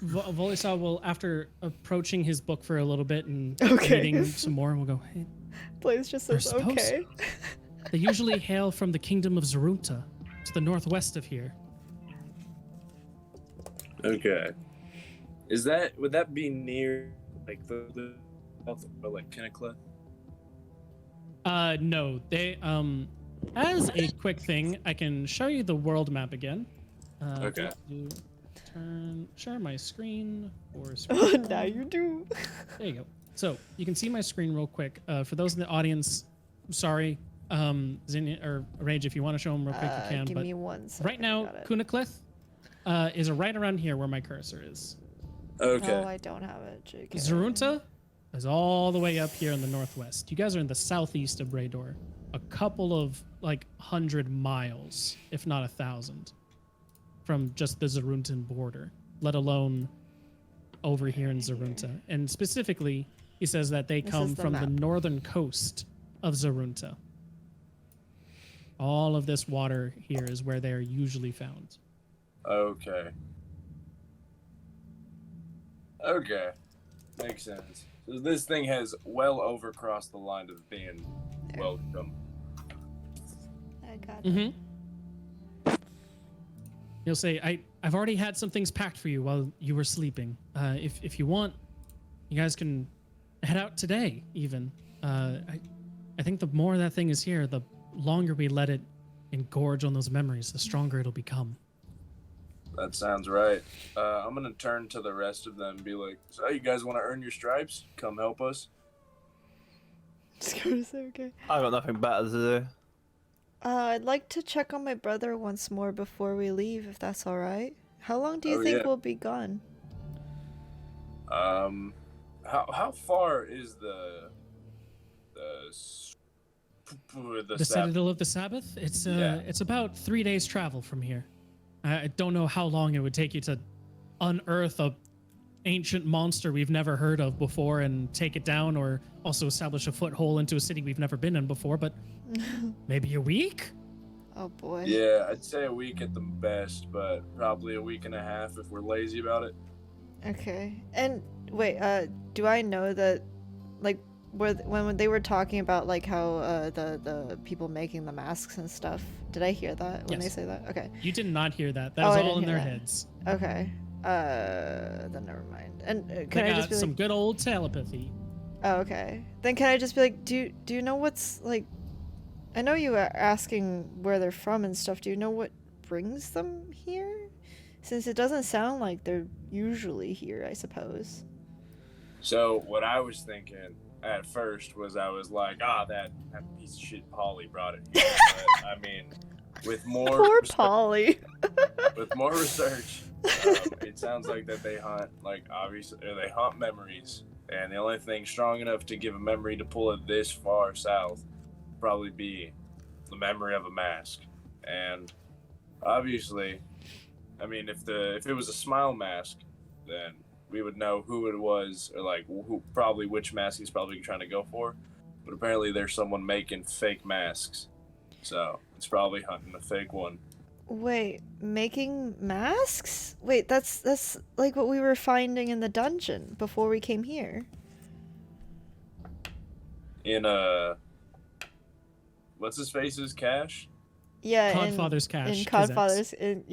Volisar will, after approaching his book for a little bit and
Okay.
reading some more, will go, hey,
Blaze just
They're
says
supposed
okay.
they usually hail from the kingdom of Zurunta, to the northwest of here.
Okay. Would that be near like the like Kinnicla?
No, they, as a quick thing, I can show you the world map again.
Okay.
Share my screen or
Oh, now you do.
There you go. So you can see my screen real quick. For those in the audience, sorry, Zinnia or Rage, if you want to show them real quick, you can.
Give
But
me 1 second.
right now,
Got it.
Kunaclith is right around here where my cursor is.
Okay.
Oh, I don't have it. JK.
Zurunta is all the way up here in the northwest. You guys are in the southeast of Braydor, a couple of like 100 miles, if not 1,000, from just the Zuruntan border, let alone over here in Zurunta. And specifically, he says that they
This
come
is the
from the
map.
northern coast of Zurunta. All of this water here is where they are usually found.
Okay. Okay. Makes sense. So this thing has well overcrossed the line of being
There.
welcome.
I got it.
Mm-hmm. He'll say, I've already had some things packed for you while you were sleeping. If you want, you guys can head out today, even. I think the more that thing is here, the longer we let it engorge on those memories, the stronger it'll become.
That sounds right. I'm gonna turn to the rest of them and be like, so you guys want to earn your stripes? Come help us.
Just gonna say okay.
I've got nothing better to do.
I'd like to check on my brother once more before we leave, if that's all right. How long do you
Oh,
think
yeah.
we'll be gone?
How far is the
The Citadel of the Sabbath? It's about 3 days travel from here. I don't know how long it would take you to unearth a ancient monster we've never heard of before and take it down, or also establish a foothold into a city we've never been in before, but maybe a week?
Oh boy.
Yeah, I'd say a week at the best, but probably a week and a half if we're lazy about it.
Okay. And wait, do I know that, like, when they were talking about like how the people making the masks and stuff, did I hear that when they
Yes.
say that? Okay.
You did not hear that. That
Oh,
was
I
all
didn't
in
hear
their
that.
heads.
Okay. Then never mind. And
They
can I
got
just be
some
like,
good old telepathy.
oh, okay. Then can I just be like, do you know what's like I know you are asking where they're from and stuff. Do you know what brings them here? Since it doesn't sound like they're usually here, I suppose.
So what I was thinking at first was I was like, that piece of shit Polly brought it here. But I mean, with more
Poor Polly.
with more research, it sounds like that they hunt obviously they hunt memories, and the only thing strong enough to give a memory to pull it this far south would probably be the memory of a mask. And obviously, I mean, if it was a smile mask, then we would know who it was, or which mask he's probably trying to go for. But apparently there's someone making fake masks, so it's probably hunting a fake one.
Wait, making masks? Wait, that's like what we were finding in the dungeon before we came here.
In what's his face's cache?
Yeah,
Codfather's cache.
in
Kizak's.
Codfather's, in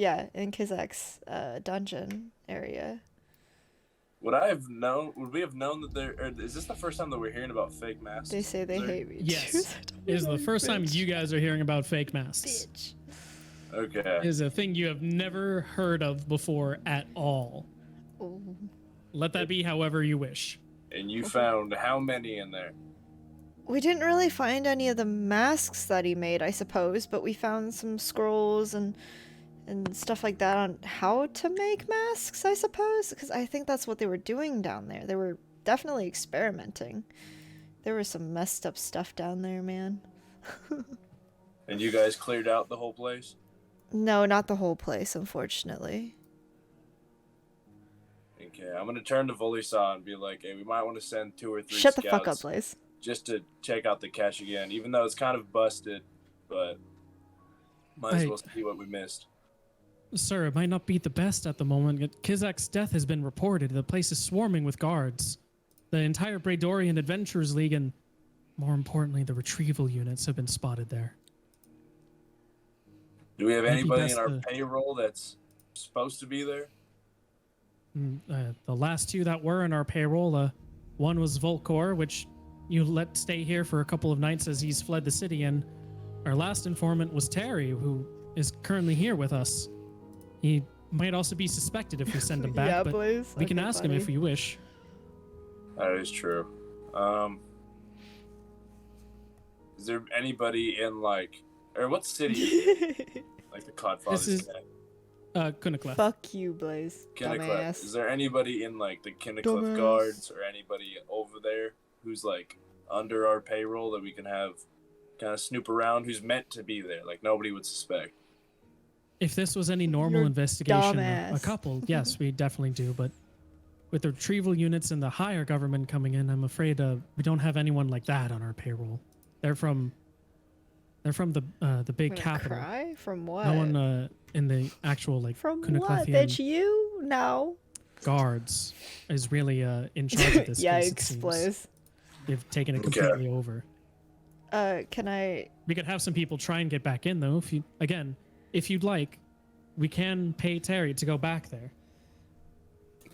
Kizak's dungeon area.
Would we have known that is this the first time that we're hearing about fake masks?
They say they hate me.
Yes. It is the first time you guys are hearing about fake masks.
Bitch.
Okay.
It is a thing you have never heard of before at all.
Ooh.
Let that be however you wish.
And you found how many in there?
We didn't really find any of the masks that he made, I suppose, but we found some scrolls and stuff like that on how to make masks, I suppose, because I think that's what they were doing down there. They were definitely experimenting. There was some messed up stuff down there, man.
And you guys cleared out the whole place?
No, not the whole place, unfortunately.
Okay, I'm gonna turn to Volisa and be like, hey, we might want to send 2 or 3
Shut
scouts
the fuck up, Blaze.
just to check out the cache again, even though it's kind of busted, but might as well see what we missed.
Sir, it might not be the best at the moment. Kizak's death has been reported. The place is swarming with guards. The entire Bradorian Adventurers League and, more importantly, the retrieval units have been spotted there.
Do we have
Maybe
anybody
that's
in our
the-
payroll that's supposed to be there?
The last 2 that were in our payroll, one was Volkor, which you let stay here for a couple of nights as he's fled the city, and our last informant was Terry, who is currently here with us. He might also be suspected if we send him back,
Yeah,
but
Blaze.
we can
Okay,
ask him if
buddy.
you wish.
That is true. Is there anybody in or what city is it? Like the Codfather's
This is-
cache?
Kunaclef.
Fuck you, Blaze.
Kinniclef.
Dumbass.
Is there anybody in the Kinniclef
Dumbass.
guards or anybody over there who's under our payroll that we can have kind of snoop around, who's meant to be there? Nobody would suspect.
If this was any normal
You're
investigation, a
dumbass.
couple, yes, we definitely do. But with the retrieval units and the higher government coming in, I'm afraid we don't have anyone like that on our payroll. They're from the big
Gonna
capital.
cry? From what?
No one in the actual
From what,
Kunaclefian
bitch? You? No.
guards is really in charge of this case, it
Yikes,
seems.
Blaze.
They've taken it
Okay.
completely over.
Can I...
We could have some people try and get back in though. If you'd like, we can pay Terry to go back there.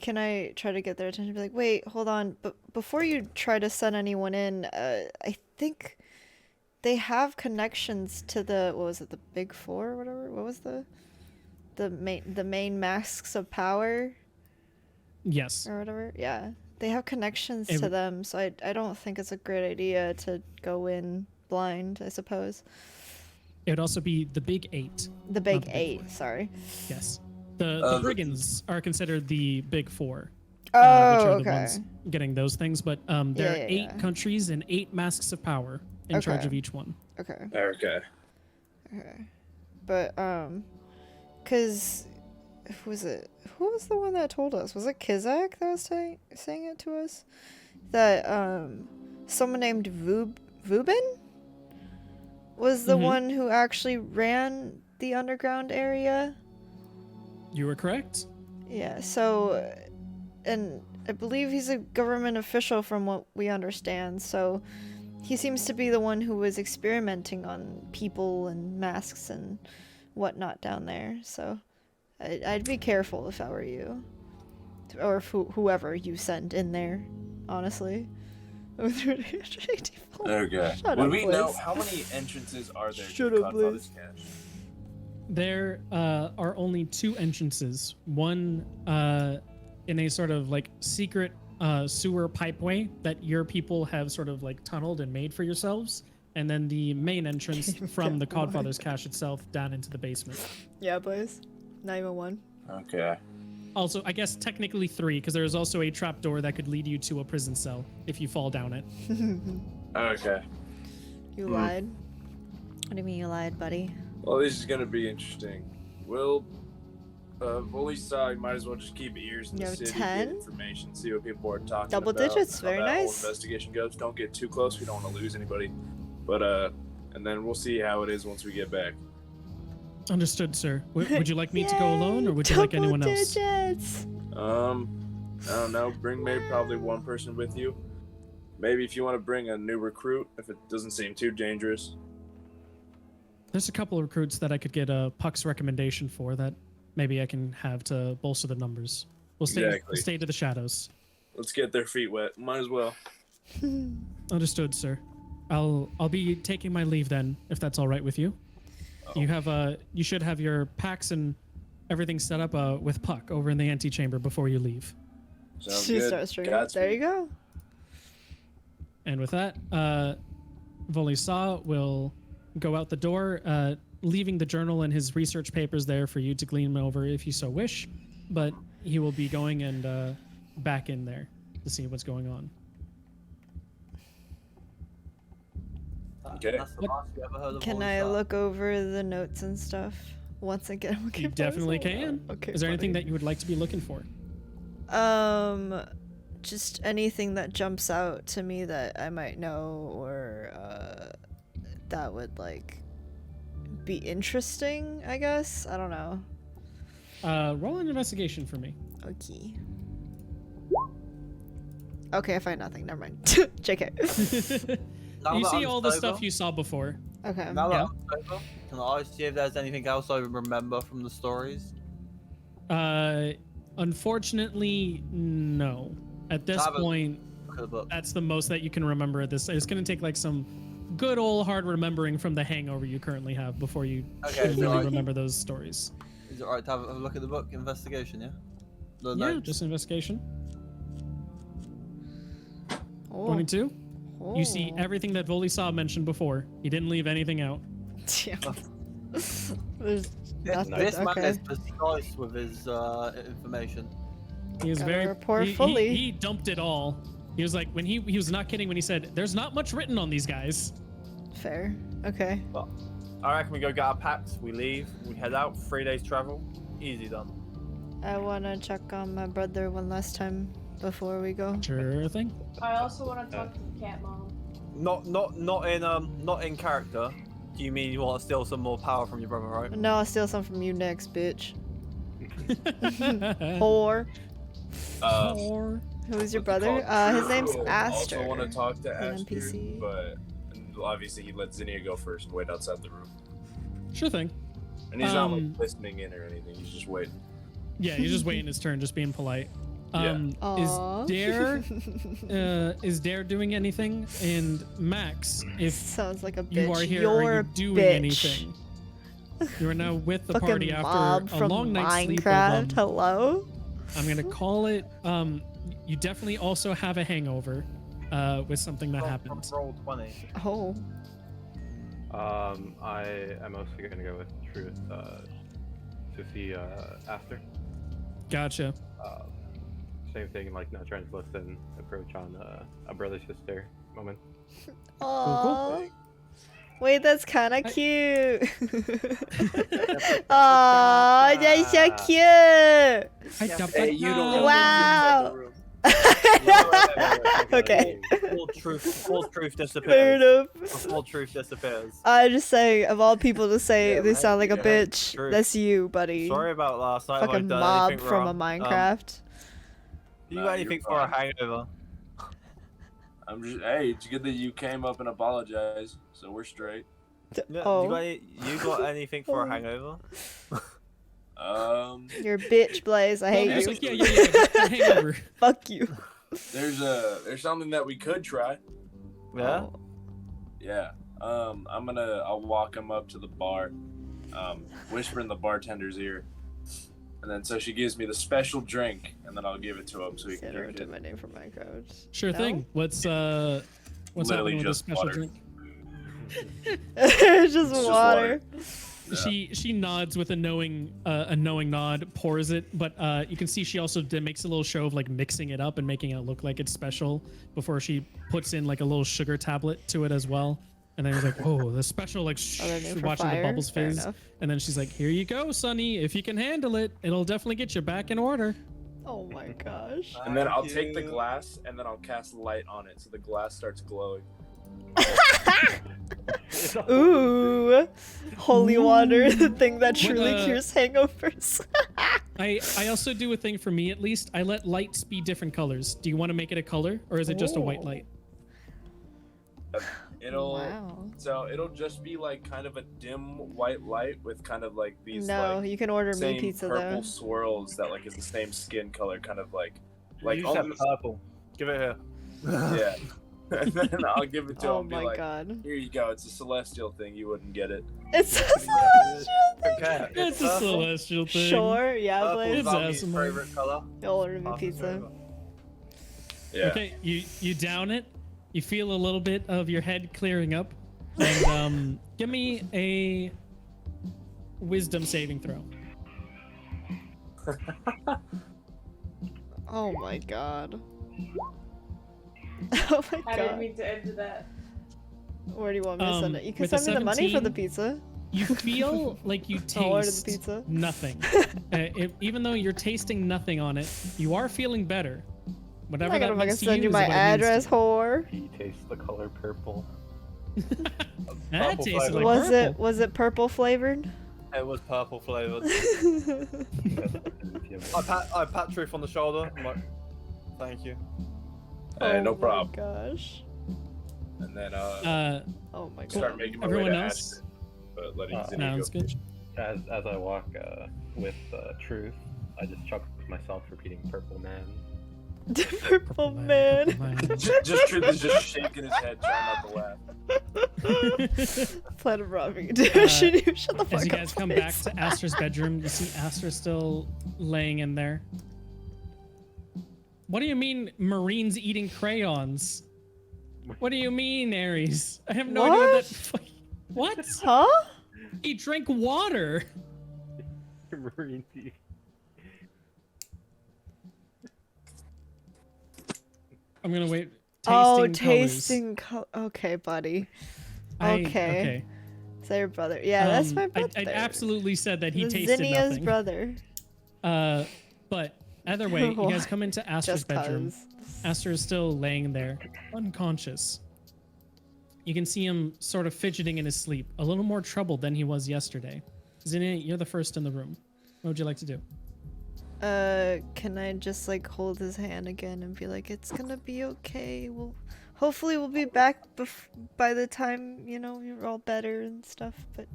Can I try to get their attention? Be like, wait, hold on. But before you try to send anyone in, I think they have connections to the the Big Four or whatever. What was the main masks of power
Yes.
or whatever? Yeah, they have connections
It
to
w-
them. So I don't think it's a great idea to go in blind. I suppose
It would also be the Big 8.
the Big
the Big
Eight.
Four.
Sorry.
Yes. The
the-
brigands are considered the Big 4.
Oh,
which are
okay.
the ones getting those things. But there are
Yeah,
8
yeah.
countries and 8 masks of power in charge
Okay.
of each one.
Okay.
Okay.
Okay. But, cause, who was it? Who was the one that told us? Was it Kizak that was saying it to us? That, someone named Vubin was the
Mhm.
one who actually ran the underground area?
You were correct.
Yeah, so, and I believe he's a government official from what we understand, so he seems to be the one who was experimenting on people and masks and whatnot down there, so I'd be careful if I were you. Or if whoever you send in there, honestly.
Okay.
Shut
Would
up,
we know
Liz.
how many entrances are there
Shut
to the
up,
Godfather's
Liz.
Cache?
There are only 2 entrances. One in a sort of like secret sewer pipeway that your people have sort of like tunneled and made for yourselves, and then the main entrance from the Godfather's Cache itself down into the basement.
Yeah, boys. Not even one.
Okay.
Also, I guess technically 3, because there is also a trapdoor that could lead you to a prison cell if you fall down it.
Okay.
You lied. What do you mean you lied, buddy?
Well, this is gonna be interesting. Well, Bully side might as well just keep ears in
You
the
have
city,
10?
get information, see what people are talking
Double
about.
digits,
how
very
that whole
nice.
investigation goes. Don't get too close. We don't want to lose anybody. But and then we'll see how it is once we get back.
Understood, sir. Would you like me to go
Yay,
alone, or would you like
double
anyone else?
digits.
I don't know. Bring maybe probably one person with you. Maybe if you want to bring a new recruit, if it doesn't seem too dangerous.
There's a couple of recruits that I could get a Puck's recommendation for that maybe I can have to bolster the numbers. We'll
Exactly.
stay to the shadows.
Let's get their feet wet. Might as well.
Understood, sir. I'll be taking my leave then, if that's all right with you. You should have your packs and everything set up with Puck over in the antechamber before you leave.
Sounds
She
good.
starts drinking.
Godspeed.
There you go.
And with that, Volisa will go out the door, leaving the journal and his research papers there for you to glean over if you so wish. But he will be going and back in there to see what's going on.
Okay.
That's the last we ever heard of
Can
all
I
this
look over the notes and stuff once again? I'm looking
You
for
definitely
something?
can.
Okay.
Is there anything
buddy.
that you would like to be looking for?
Just anything that jumps out to me that I might know or that would like be interesting, I guess. I don't know.
Roll an investigation for me.
Okay. Okay, I find nothing. Never mind. JK.
Now
You
that
see
I'm
all the
sober-
stuff you saw before.
Okay.
Now that
Yeah.
I'm sober, can I see if there's anything else I remember from the stories?
Unfortunately, no. At this
Have a
point,
look at the book.
that's the most that you can remember at this. It's going to take like some good old hard remembering from the hangover you currently have before you
Okay,
can
so
really
I-
remember those stories.
Is it alright to have a look at the book? Investigation, yeah? The
Yeah,
notes?
just investigation.
Oh.
22. You see
Oh.
everything that Volisa mentioned before. He didn't leave anything out.
Damn. There's
This
nothing.
man
Okay.
is precise with his information.
He was
Gotta
very
report
he-
fully.
He dumped it all. He was like when he was not kidding when he said there's not much written on these guys.
Fair. Okay.
But I reckon we go get our packs, we leave, we head out, 3 days travel, easy done.
I wanna check on my brother one last time before we go.
Sure thing.
I also want to talk to the cat mom.
Not in character. Do you mean you want to steal some more power from your brother, right?
No, I'll steal some from you next, bitch. Whore.
Or
Who's your
What's it
brother?
called?
His name's
True.
Aster.
Also want to talk to
an
Aster,
NPC.
but obviously he let Zinnia go first and wait outside the room.
sure thing.
And he's not like
Um,
listening in or anything. He's just waiting.
Yeah, he's just waiting his turn, just being polite.
Yeah.
Aw.
Is Dare doing anything? And Max, if
Sounds like a bitch.
you are here,
You're
are you
a
doing
bitch.
anything? You are now with the
Fucking
party
mob
after a
from
long night's sleep.
Minecraft. Hello.
I'm gonna call it. You definitely also have a hangover, with something that
From
happened.
roll 20.
Oh.
I am mostly gonna go with Truth to see Aster.
Gotcha.
Same thing, like not trying to listen, approach on a brother sister moment.
Aww. Wait, that's kind of
I-
cute. Aww, that's so cute.
Hey, you don't know
Wow. Okay.
Full truth
Fair
disappears.
enough.
Full truth disappears.
I'm just saying, of all people to say
Yeah,
they
right,
sound like a
yeah,
bitch,
true.
that's you, buddy.
Sorry about last night. if I've
Fucking
done
mob
anything
from a
wrong.
Minecraft.
Do you
Nah,
got
you're
anything for a
fine.
hangover?
I'm just hey, it's good that you came up and apologized, so we're straight.
Yeah,
Oh.
you got anything for a hangover?
You're a bitch, Blaze. I hate
It's
you.
like, yeah, hangover.
Fuck you.
There's something that we could try.
Yeah.
Oh.
Yeah. I'll walk him up to the bar, whisper in the bartender's ear, and then so she gives me the special drink, and then I'll give it to him so he
See, I
can
never
drink
did
it.
my name for Minecraft.
Sure
No?
thing. What's
Literally
happening with this
just
special
water.
drink?
It's just
just
water.
Yeah.
She nods with a knowing nod, pours it, but you can see she also makes a little show of like mixing it up and making it look like it's special before she puts in like a little sugar tablet to it as well. And then he's like, "Whoa, the special!" Like
Other name for
watching
fire?
the bubbles
Fair
fizz,
enough.
and then she's like, "Here you go, Sonny. If you can handle it, it'll definitely get you back in order."
Oh my gosh.
And then I'll
Thank
take the
you.
glass and then I'll cast light on it so the glass starts glowing.
Ooh. Holy water, the thing that
What,
truly cures hangovers.
I also do a thing for me at least. I let lights be different colors. Do you want to make it a color, or is it just a white
Ooh.
light?
It'll just be like kind of a dim white light with kind of like these
No,
like
you can order me
same
pizza
purple
though.
swirls that like is the same skin color, kind of like
You just have
almost,
purple. Give it here.
yeah. And then I'll give it to him
Oh
and be
my
like,
god.
here you go, it's a celestial thing, you wouldn't get it.
It's a celestial thing.
Okay.
It's a celestial thing.
Sure, yeah,
Purple's
It's
Blaze.
Valmy's
awesome.
favorite color.
You'll order me
Awesome
pizza.
flavor.
Yeah.
Okay, you down it. You feel a little bit of your head clearing up, and give me a wisdom saving throw.
Oh my god. Oh my
I didn't
god.
mean to end that.
Where do you want me to send it? You can
with a
send me the money for the
17,
pizza.
You feel like you
I'll order the
taste
pizza.
nothing. Even though you're tasting nothing on it, you are feeling better.
I'm
Whatever
not
that
gonna fucking
means to
send
you
you
is
my
what it means to
address,
you.
whore.
He tastes the color purple.
That
Purple
tasted
flavor.
like
Was
purple.
was it purple flavored?
It was purple flavored. I pat Truth on the shoulder. I'm like, thank you.
No
Oh
problem.
my gosh.
And then
Oh my god.
start making my way
Everyone
to
else?
Ashton, but letting Zinni
Sounds
go
good.
first.
As I walk with Truth, I just chuckle to myself repeating "Purple Man."
Purple man.
Just Truth is just shaking his head, trying not to laugh.
Plan of robbing a Should you shut the fuck
As you
up,
guys come back
please?
to Aster's bedroom, you see Aster still laying in there. What do you mean Marines eating crayons? What do you mean, Ares? I have no idea what that... What?
Huh?
He drank water.
Marine tea.
I'm gonna wait.
Oh,
Tasting colors.
tasting okay, buddy.
I-
Okay. Is that your brother? Yeah, that's my brother.
I absolutely said that he
The
tasted
Zinnia's
nothing.
brother.
But either way, you guys come into Aster's
Just
bedroom.
'cause.
Aster is still laying there, unconscious. You can see him sort of fidgeting in his sleep, a little more troubled than he was yesterday. Zinnia, you're the first in the room. What would you like to do?
Can I just like hold his hand again and be like, it's gonna be okay. Hopefully we'll be back by the time, you know, you're all better and stuff, but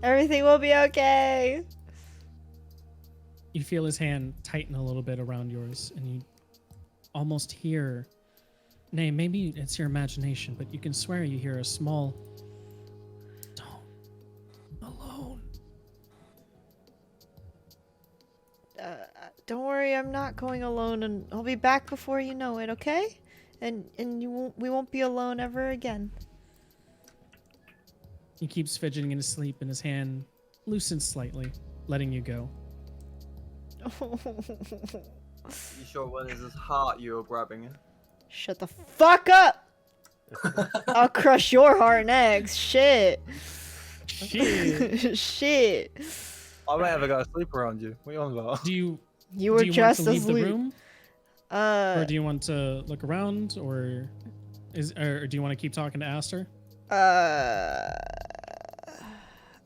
everything will be okay.
You feel his hand tighten a little bit around yours, and you almost hear, nay, maybe it's your imagination, but you can swear you hear a small tone. Alone.
Don't worry, I'm not going alone, and I'll be back before you know it, okay? And we won't be alone ever again.
He keeps fidgeting in his sleep, and his hand loosens slightly, letting you go.
You sure when it's his heart you were grabbing it?
Shut the fuck up! I'll crush your heart next. Shit.
Shit.
Shit.
I may ever go to sleep around you. What are you on about?
Do you
You were
do you
just
want to leave the
asleep.
room, or do you want to look around, or do you want to keep talking to Aster?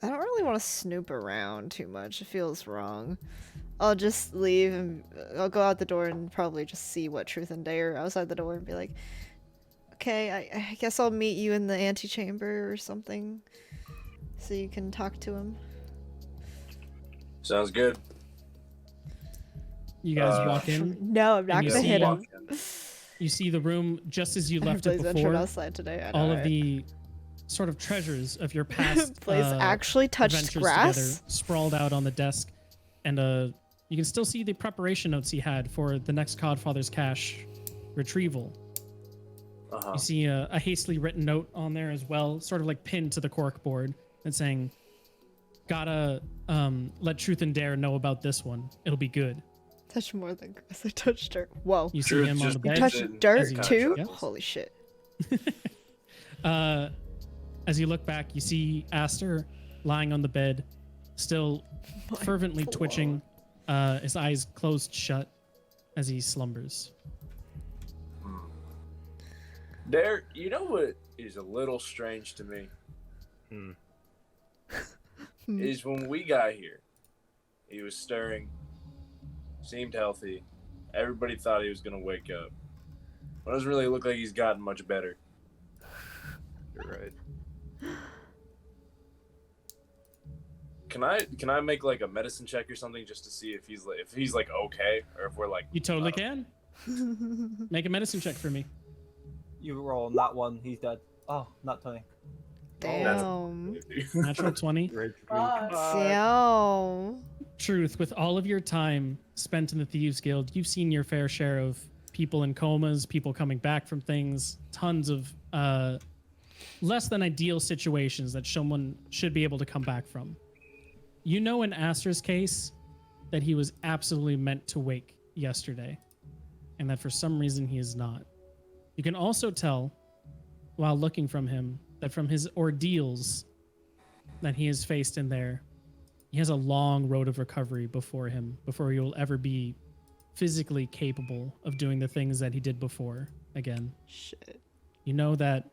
I don't really want to snoop around too much. It feels wrong. I'll just leave and I'll go out the door and probably just see what Truth and Dare outside the door and be like, okay, I guess I'll meet you in the antechamber or something so you can talk to him.
Sounds good.
You guys walk in.
No, I'm not
And you
gonna
see-
hit him.
Walk in.
you see the room just as you left it
Blaze ventured
before.
outside today. I know,
All of
right?
the sort of treasures of your past
Blaze actually touched
adventures
grass.
together, sprawled out on the desk, and you can still see the preparation notes he had for the next Codfather's cache retrieval.
Uh-huh.
You see a hastily written note on there as well, sort of like pinned to the cork board, that's saying, "Gotta let Truth and Dare know about this one. It'll be good."
Touched more than grass. I touched dirt. Whoa.
You see
Truth
him on
just
the
You
bed.
touched
As
dirt
he
too?
travels.
Holy shit.
As you look back, you see Aster lying on the bed, still fervently
blown.
twitching, his eyes closed shut as he slumbers.
There, you know what is a little strange to me? Is when we got here, he was stirring, seemed healthy. Everybody thought he was going to wake up. But it doesn't really look like he's gotten much better.
You're right.
Can I make like a medicine check or something just to see if he's like okay, or if we're like
You totally can. Make a medicine check for me.
You roll on that one, he's dead. Oh, not 20.
Damn.
Natural 20.
Fuck.
Damn.
Truth, with all of your time spent in the Thieves Guild, you've seen your fair share of people in comas, people coming back from things, tons of less than ideal situations that someone should be able to come back from. You know in Aster's case that he was absolutely meant to wake yesterday, and that for some reason he is not. You can also tell, while looking from him, that from his ordeals that he has faced in there, he has a long road of recovery before him, before he will ever be physically capable of doing the things that he did before again.
Shit.
You know that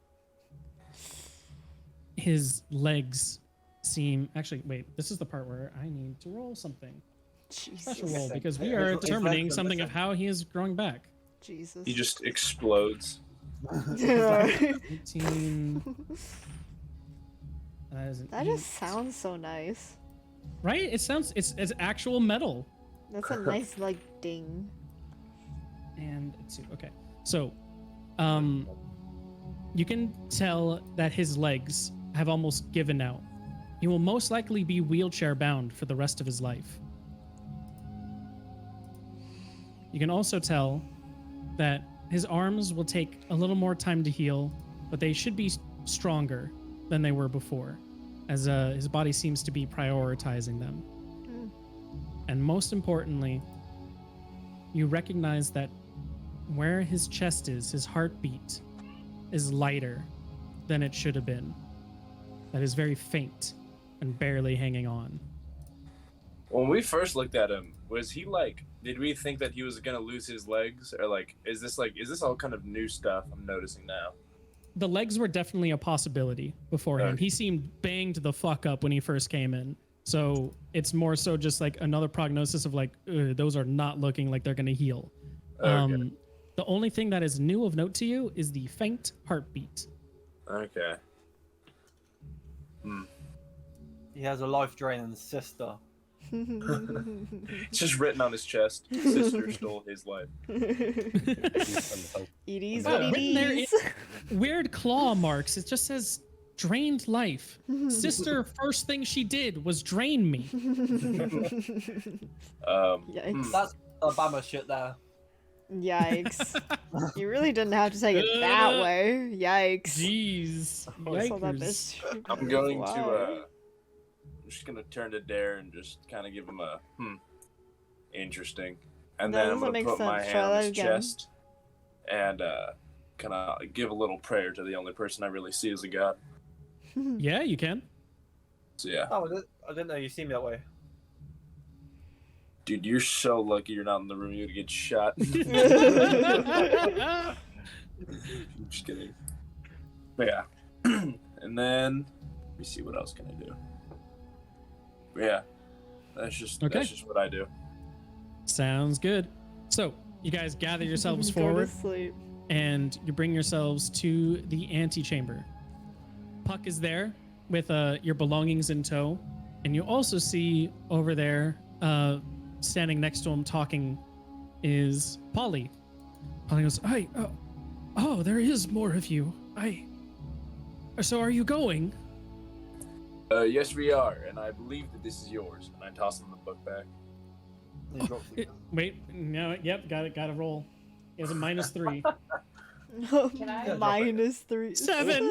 his legs seem... Actually, wait, this is the part where I need to roll something. Special roll,
Jesus.
because we
His
are
legs
determining
are
something of
missing.
how he is growing back.
Jesus.
He just explodes.
18... That is an
That
8.
just sounds so nice.
Right? It sounds... It's actual metal.
That's a nice, like, ding.
And it's 2. Okay. So, you can tell that his legs have almost given out. He will most likely be wheelchair bound for the rest of his life. You can also tell that his arms will take a little more time to heal, but they should be stronger than they were before, as his body seems to be prioritizing them. And most importantly, you recognize that where his chest is, his heartbeat is lighter than it should have been. That is very faint and barely hanging on.
When we first looked at him, was he like? Did we think that he was gonna lose his legs, or like, is this all kind of new stuff I'm noticing now?
The legs were definitely a possibility beforehand.
Okay.
He seemed banged the fuck up when he first came in. So it's more so just like another prognosis of like, those are not looking like they're going to heal.
Okay.
The only thing that is new of note to you is the faint heartbeat.
Okay.
He has a life draining sister.
It's just written on his chest. Sister stole his life.
It is
Oh,
what it
written there
is.
Weird claw marks. It just says drained life. Sister, first thing she did was drain me.
Yikes.
That's Alabama shit there.
Yikes. You really didn't have to take it that way. Yikes.
Jeez.
Saw that
Yikers.
bitch.
I'm going
Wow.
to I'm just gonna turn to Dare and just kind of give him a interesting, and
That
then I'm
doesn't
gonna
make
put my
sense.
hand
Try
on
that
his
again.
chest and kind of give a little prayer to the only person I really see as a god.
Yeah, you can.
So yeah,
Oh, I didn't know you see me that way.
dude, you're so lucky you're not in the room. You'd get shot. I'm just kidding. But yeah, and then let me see what else can I do. But yeah, that's just what I do.
Sounds good. So you guys gather yourselves
Go to
forward
sleep.
and you bring yourselves to the antechamber. Puck is there with your belongings in tow, and you also see over there, standing next to him talking, is Polly. Polly goes, "Hi, oh, there is more of you. So are you going?"
Yes, we are, and I believe that this is yours. And I toss him the book back.
He drops it.
Wait, no, yep, got to roll. He has a -3.
Can I-
Yeah, drop it.
-3.
7.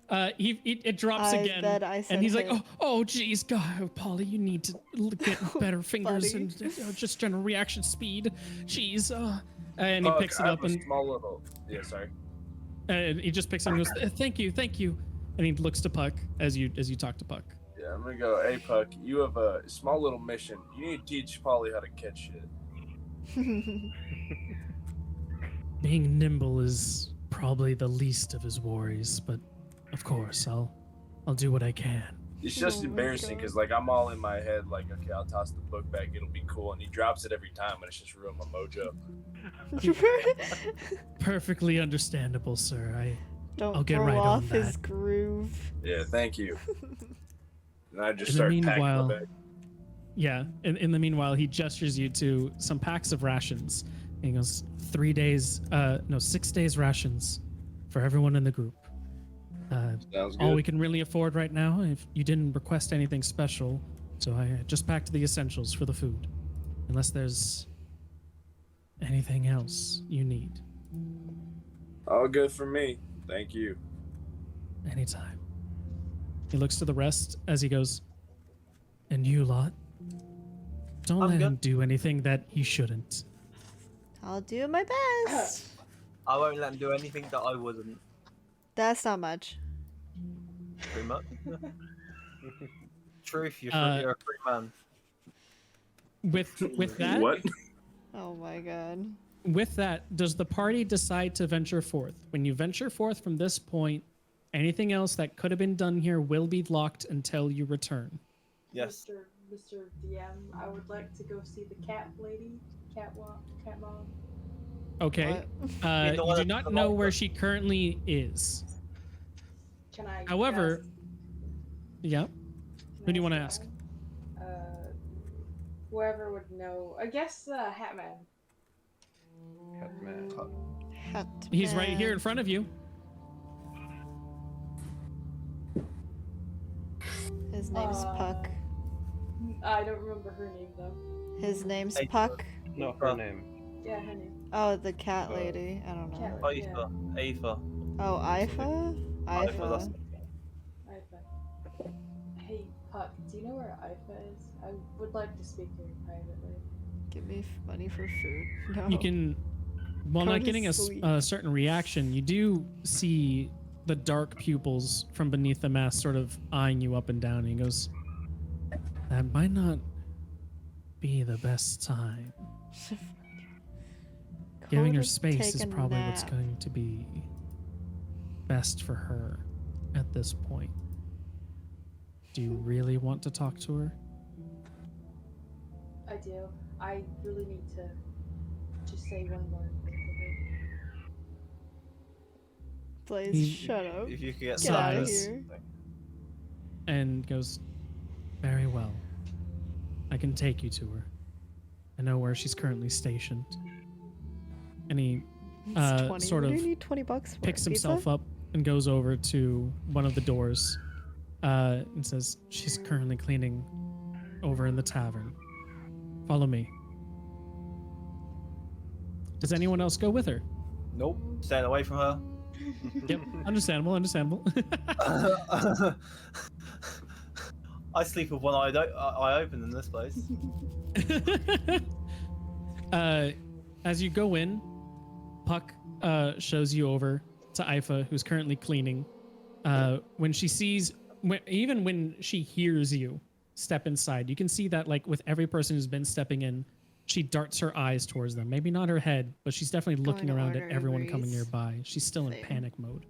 Oh.
It drops
I
again,
bet I
and
said
he's like,
hit.
"Oh, geez, God, Polly, you need to get better fingers
Buddy.
and just general reaction speed. Jeez." And he
Puck,
picks it
I
up
have a
and
small little. Yeah, sorry.
he just picks it up and goes, "Thank you, thank you," and he looks to Puck as you talk to Puck.
Yeah, I'm gonna go. Hey, Puck, you have a small little mission. You need to teach Polly how to catch shit.
Being nimble is probably the least of his worries, but of course I'll do what I can.
It's just
Oh my
embarrassing
God.
because like I'm all in my head, like, okay, I'll toss the book back, it'll be cool, and he drops it every time, and it's just ruined my mojo.
Perfectly understandable, sir.
Don't
I'll get
throw
right on
off his
that.
groove.
Yeah, thank you. And I just
In the
start
meanwhile-
packing my bag.
Yeah. In the meanwhile, he gestures you to some packs of rations. And he goes, 6 days rations for everyone in the group.
Sounds
All
good.
we can really afford right now. If you didn't request anything special, so I just packed the essentials for the food, unless there's anything else you need.
All good for me. Thank you.
Anytime. He looks to the rest as he goes, "And you lot, don't
I'm
let him
good.
do anything that he shouldn't."
I'll do my best.
I won't let him do anything that I wouldn't.
That's not much.
Pretty much. Truth, you're a free man.
With that,
What?
Oh my god.
with that, does the party decide to venture forth? When you venture forth from this point, anything else that could have been done here will be locked until you return.
Yes.
Mr. DM, I would like to go see the cat lady, cat mom.
Okay.
What?
the
You
one
do
at
not
the
know
light
where
up.
she currently is.
Can I?
However,
ask-
yeah.
can
Who do you
I
want to
ask
ask?
that? Whoever would know. I guess Hatman.
Hatman.
Hat
He's right here in
man.
front of you.
His name's Puck.
I don't remember her name though.
His name's
Hey,
Puck.
No, her name.
Yeah, her name.
Oh, the cat lady. I don't know.
Cat lady.
Aoife. Aoife.
Oh, Ifa?
Aoife, that's
Ifa.
Ifa. Hey, Puck, do you know where Ifa is? I would like to speak to her privately.
Give me money for food. No.
You can, while
Go
not
to
getting
sleep.
a certain reaction, you do see the dark pupils from beneath the mask sort of eyeing you up and down. And he goes, "That might not be the best time. Giving
Go
her
to
space
take
is
a
probably what's
nap.
going to be best for her at this point. Do you really want to talk to her?"
I do. I really need to just say one word to her.
Blaze,
He-
shut up.
If you could get
Get out of
Sighs.
here.
And goes, "Very well. I can take you to her. I know where she's currently stationed." And he
It's 20.
sort
What do
of
you need 20 bucks for?
picks
Pizza?
himself up and goes over to one of the doors and says, "She's currently cleaning over in the tavern. Follow me." Does anyone else go with her?
Nope. Staying away from her.
Yep, understandable.
I sleep with one eye open in this place.
As you go in, Puck shows you over to Ifa, who's currently cleaning. When she sees, even when she hears you step inside, you can see that, like, with every person who's been stepping in, she darts her eyes towards them. Maybe not her head, but she's definitely
Going
looking
to
around at
order
everyone coming
Uber Eats.
nearby. She's still in
Same.
panic mode.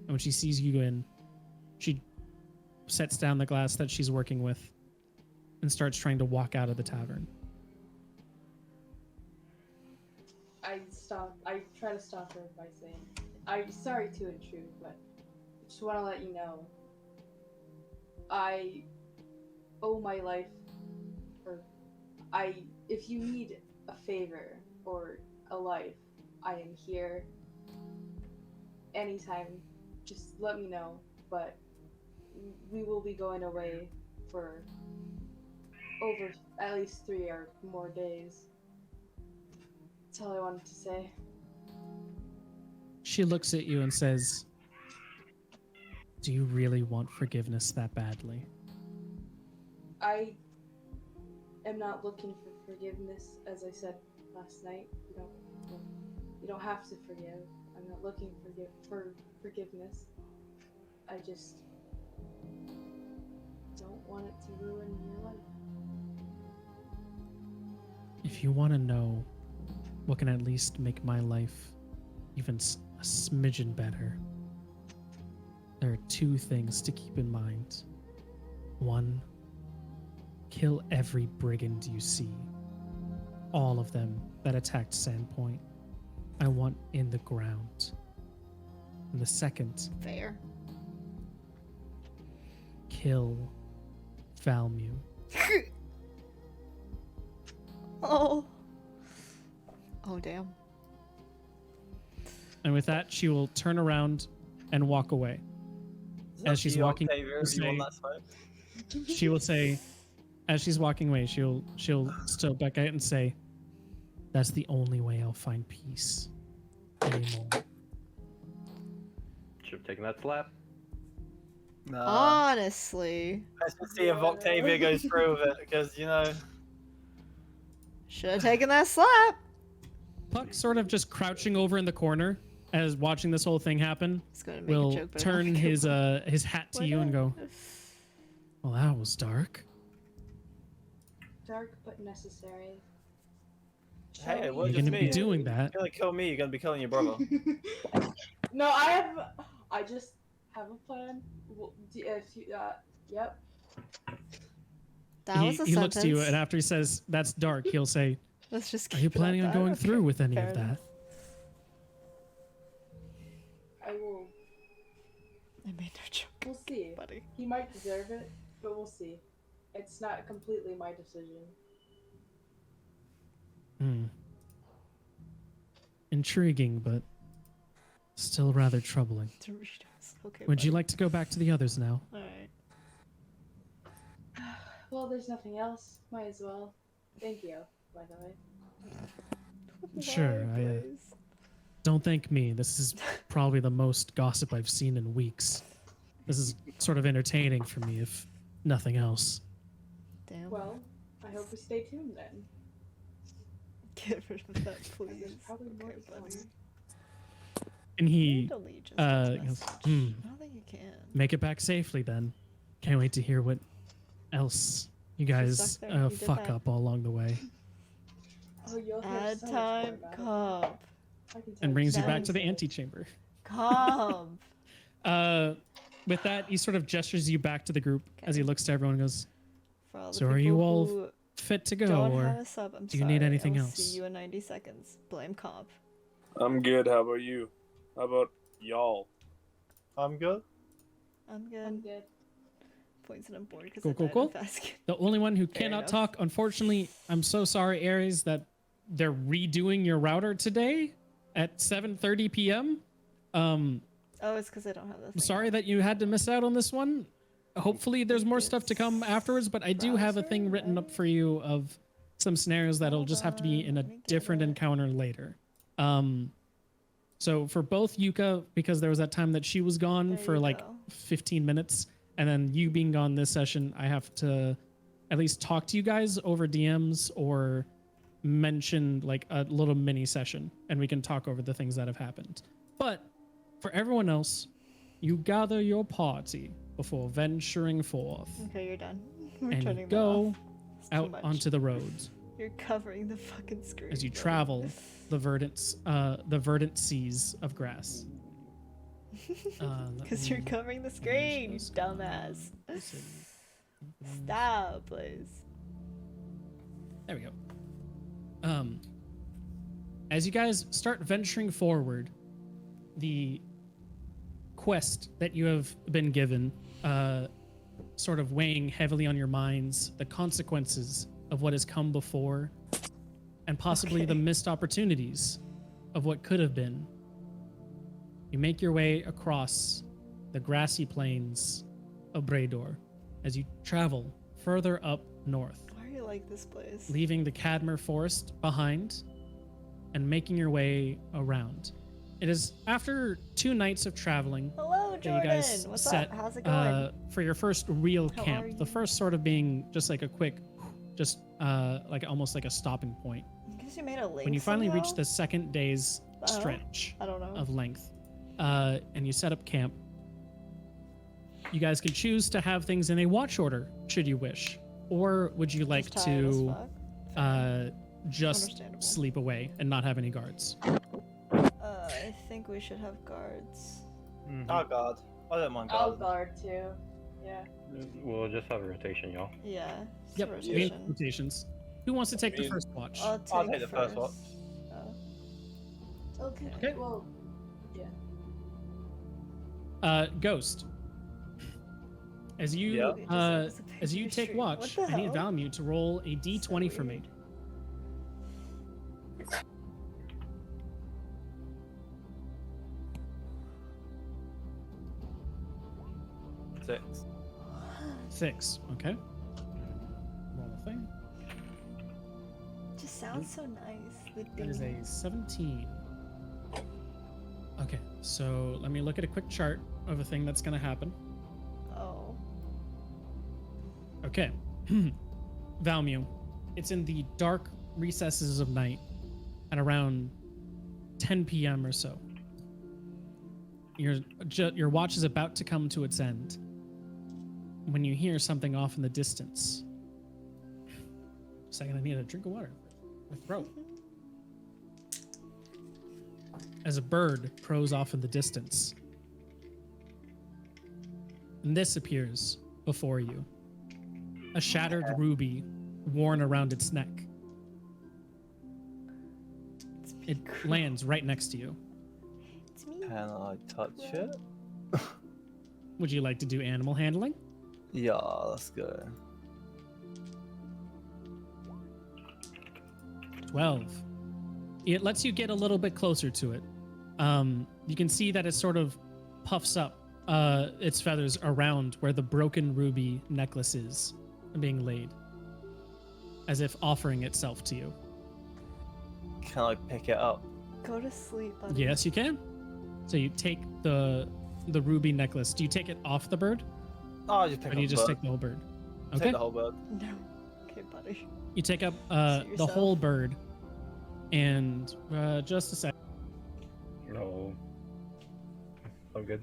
And when she sees you in, she sets down the glass that she's working with and starts trying to walk out of the tavern.
I try to stop her by saying, "I'm sorry to intrude, but I just want to let you know I owe my life, or if you need a favor, or a life, I am here. Anytime, just let me know. But we will be going away for over at least 3 or more days. That's all I wanted to say.
She looks at you and says, "Do you really want forgiveness that badly?"
I am not looking for forgiveness, as I said last night. You don't have to forgive. I'm not looking for forgiveness. I just don't want it to ruin your life.
If you want to know what can at least make my life even a smidgen better, there are 2 things to keep in mind. 1, kill every brigand you see. All of them that attacked Sandpoint. I want in the ground. And the second,
Fair.
kill Valmu.
Oh. Oh, damn.
And with that, she will turn around and walk away. As she's walking, she will say, as she's walking away, she'll still back out and say, "That's the only way I'll find peace anymore."
Should have taken that slap.
No.
Honestly.
Let's just see if Octavia goes through with it, because, you know...
Should have taken that slap.
Puck, sort of just crouching over in the corner as watching this whole thing happen,
He's gonna make a
will
joke, but I'm
turn
not gonna-
his hat to you and go, "Well, that was dark."
Dark but necessary.
Hey,
Shall
what
You're
we-
going to be doing that.
You're gonna kill me, you're gonna be killing your brother.
No, I just have a plan. If you, yep.
That was a
He looks to you,
sentence.
and after he says, "That's dark," he'll say,
Let's just
"Are you
keep it at
planning on
that.
going
Okay,
through with any
fair
of
enough.
that?"
I will.
I made no joke,
We'll see.
buddy.
He might deserve it, but we'll see. It's not completely my decision.
Hmm. Intriguing, but still rather troubling.
Doritos. Okay.
Would you
buddy.
like to go back to the others now?
All right.
Well, there's nothing else. Might as well. Thank you, by the way.
Sure,
Why,
I,
please?
Don't thank me. This is probably the most gossip I've seen in weeks. This is sort of entertaining for me, if nothing else.
Damn.
Well, I hope we stay tuned then.
Get rid of that,
And there's
please.
probably more
Okay,
to come.
buddy.
And he
Delete just
goes,
this message. I don't think you can.
"Make it back safely, then. Can't wait to hear what else you guys
stuck there. You did
fuck
that.
up all along the way."
Oh, you'll hear
Add
so much more
time,
about it.
Cobb.
I can tell
And brings you back
Sounds
to the
good.
antechamber.
Cobb.
With that, he sort of gestures you back to the group as he looks to everyone and goes,
For all the
"So are you
people
all
who
fit to go,
don't
or
have a sub, I'm
do you need
sorry.
anything
I'll
else?"
See you in 90 seconds. Blame Cobb.
I'm good. How about you? How about y'all?
I'm good.
I'm
I'm
good.
good.
Points and I'm bored because
Cool,
I
cool,
died
cool.
in fast game.
The only one who
Fair
cannot
enough.
talk, unfortunately, I'm so sorry, Aries, that they're redoing your router today at 7:30 p.m.
Oh, it's because I don't have this.
I'm sorry that you had to miss out on this one. Hopefully there's more stuff to come afterwards, but I do have a thing written up for you of some scenarios that'll just have to be in a
Let me get
different
it.
encounter later. So for both Yuka, because there was that time that she was gone
There
for
you
like
go.
15 minutes, and then you being gone this session, I have to at least talk to you guys over DMs or mention like a little mini session, and we can talk over the things that have happened. But for everyone else, you gather your party before venturing forth
Okay, you're done. We're
and you
turning that
go
off. It's too
out
much.
onto the roads
You're covering the fucking screen.
as you
buddy.
travel the verdant seas of grass. Let
Because
me
you're covering the screen, you
those
dumbass.
see.
Stop, please.
There we go. As you guys start venturing forward, the quest that you have been given, sort of weighing heavily on your minds, the consequences of what has come before, and possibly the
Okay.
missed opportunities of what could have been. You make your way across the grassy plains of Brador as you travel further up north,
Why are you like this place?
leaving the Cadmer Forest behind and making your way around. It is after 2 nights of traveling
Hello,
that you
Jordan.
guys
What's
set
up? How's it going?
for your first real
How are
camp. The
you?
first sort of being just like a quick, just like almost like a stopping point.
I guess you made a link.
When you finally reach
somehow?
the second day's
Uh-huh.
stretch
I don't know.
of length, and you set up camp, you guys can choose to have things in a watch order, should you wish, or would you like
Just tired as
to
fuck.
just
Understandable.
sleep away and not have any guards?
I think we should have guards.
Oh god, I don't mind
I'll
guarding.
guard too. Yeah.
We'll just have a rotation, y'all.
Yeah. it's a
Yep,
rotation.
rotations. Who wants to take the
mean-
first watch?
I'll take,
I'll take the first watch.
Oh.
Okay.
Okay.
Well, yeah.
Ghost. As you
Yeah.
It just was a
as you
picture
take
stream.
watch,
What the
I need
hell?
Valmute to roll a d20 for me.
weird.
Six.
6. Okay. Roll a thing.
Just sounds so nice. The
That is a
ding.
17. Okay, so let me look at a quick chart of a thing that's going to happen.
Oh.
Okay. Valmu. It's in the dark recesses of night at around 10 p.m. or so. Your watch is about to come to its end when you hear something off in the distance. Second, I need a drink of water. My throat. As a bird crows off in the distance. And this appears before you. A shattered ruby worn around its neck. It lands right next to you.
It's me.
Can I touch it?
Would you like to do animal handling?
Yeah, let's go.
12. It lets you get a little bit closer to it. You can see that it sort of puffs up its feathers around where the broken ruby necklace is being laid, as if offering itself to you.
Can I pick it up?
Go to sleep, buddy.
Yes, you can. So you take the ruby necklace. Do you take it off the bird,
Oh, I just pick
or
up
do you
the
just
bird.
take the whole bird?
Take
Okay.
the whole bird.
No. Okay, buddy.
You take up
Suit
the
yourself.
whole bird, and just a sec.
No. So good.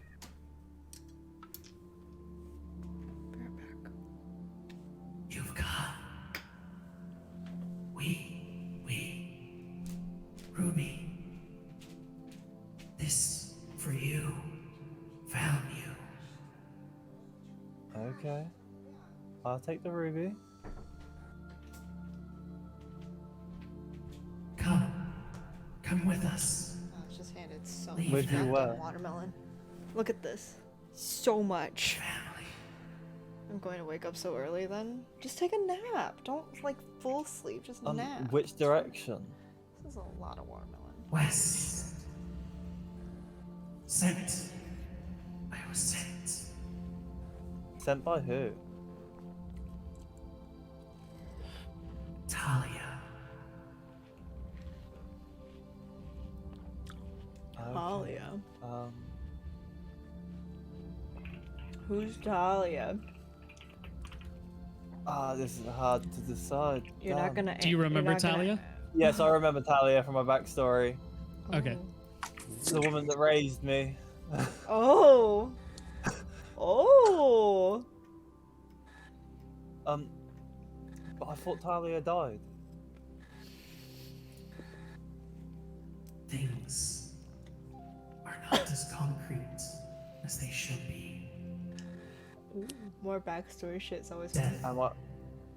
You've got. We, Ruby. This for you. Found you.
Okay. I'll take the ruby.
Come with us.
I was just handed so
Leave
much
With you
goddamn
where?
watermelon. Look at this. So much.
Family.
I'm going to wake up so early then. Just take a nap. Don't like full sleep. Just nap.
Which direction?
This is a lot of watermelon.
West. Sent. I was sent.
Sent by who?
Talia.
Okay.
Talia.
Um,
Who's Talia?
this is hard to decide.
You're not
Damn.
gonna.
Do you
you're
remember
not gonna-
Talia?
Yes, I remember Talia from my backstory.
Okay.
The woman that raised me.
Oh. Oh.
But I thought Talia died.
Things are not as concrete as they should be.
Ooh, more backstory shit's always
Death
fun.
Am I?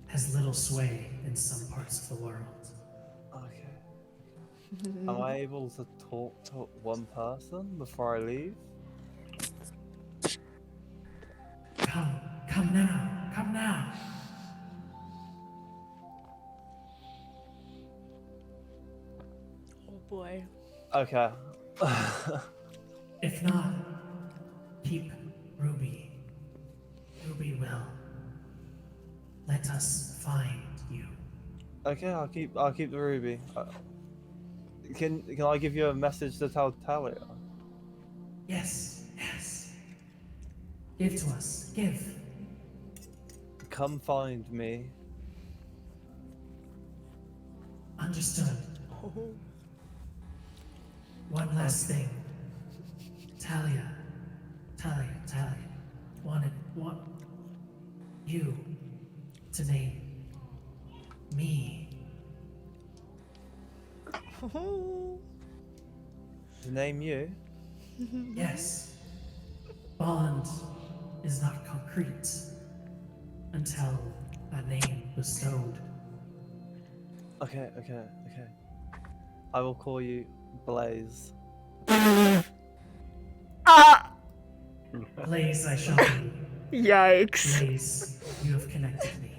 has little sway in some parts of the world.
Okay. Am I able to talk to one person before I leave?
Come now.
boy.
Okay.
If not, keep Ruby. Ruby will. Let us find you.
Okay, I'll keep the ruby. Can I give you a message to tell Talia?
Yes, yes. Give to us. Give.
Come find me.
Understood. One last thing. Talia. Want you to name me.
To name you?
Yes. Bond is not concrete until a name bestowed.
Okay. I will call you Blaze.
Ah!
Blaze, I shall be.
Yikes.
Blaze, you have connected me.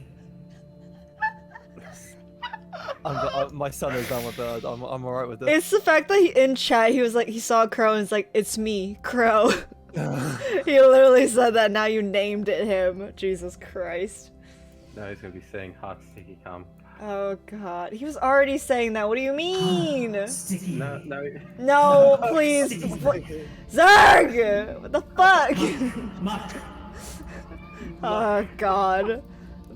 My son is down with bird. I'm alright with this.
It's the fact that in chat he was like, he saw a crow and was like, it's me, Crow. He literally said that, now you named it him. Jesus Christ.
Now he's gonna be saying hot sticky cum.
Oh god. He was already saying that. What do you mean?
Sticky.
No.
No, please. Zurg! What the fuck?
Muck.
Oh god.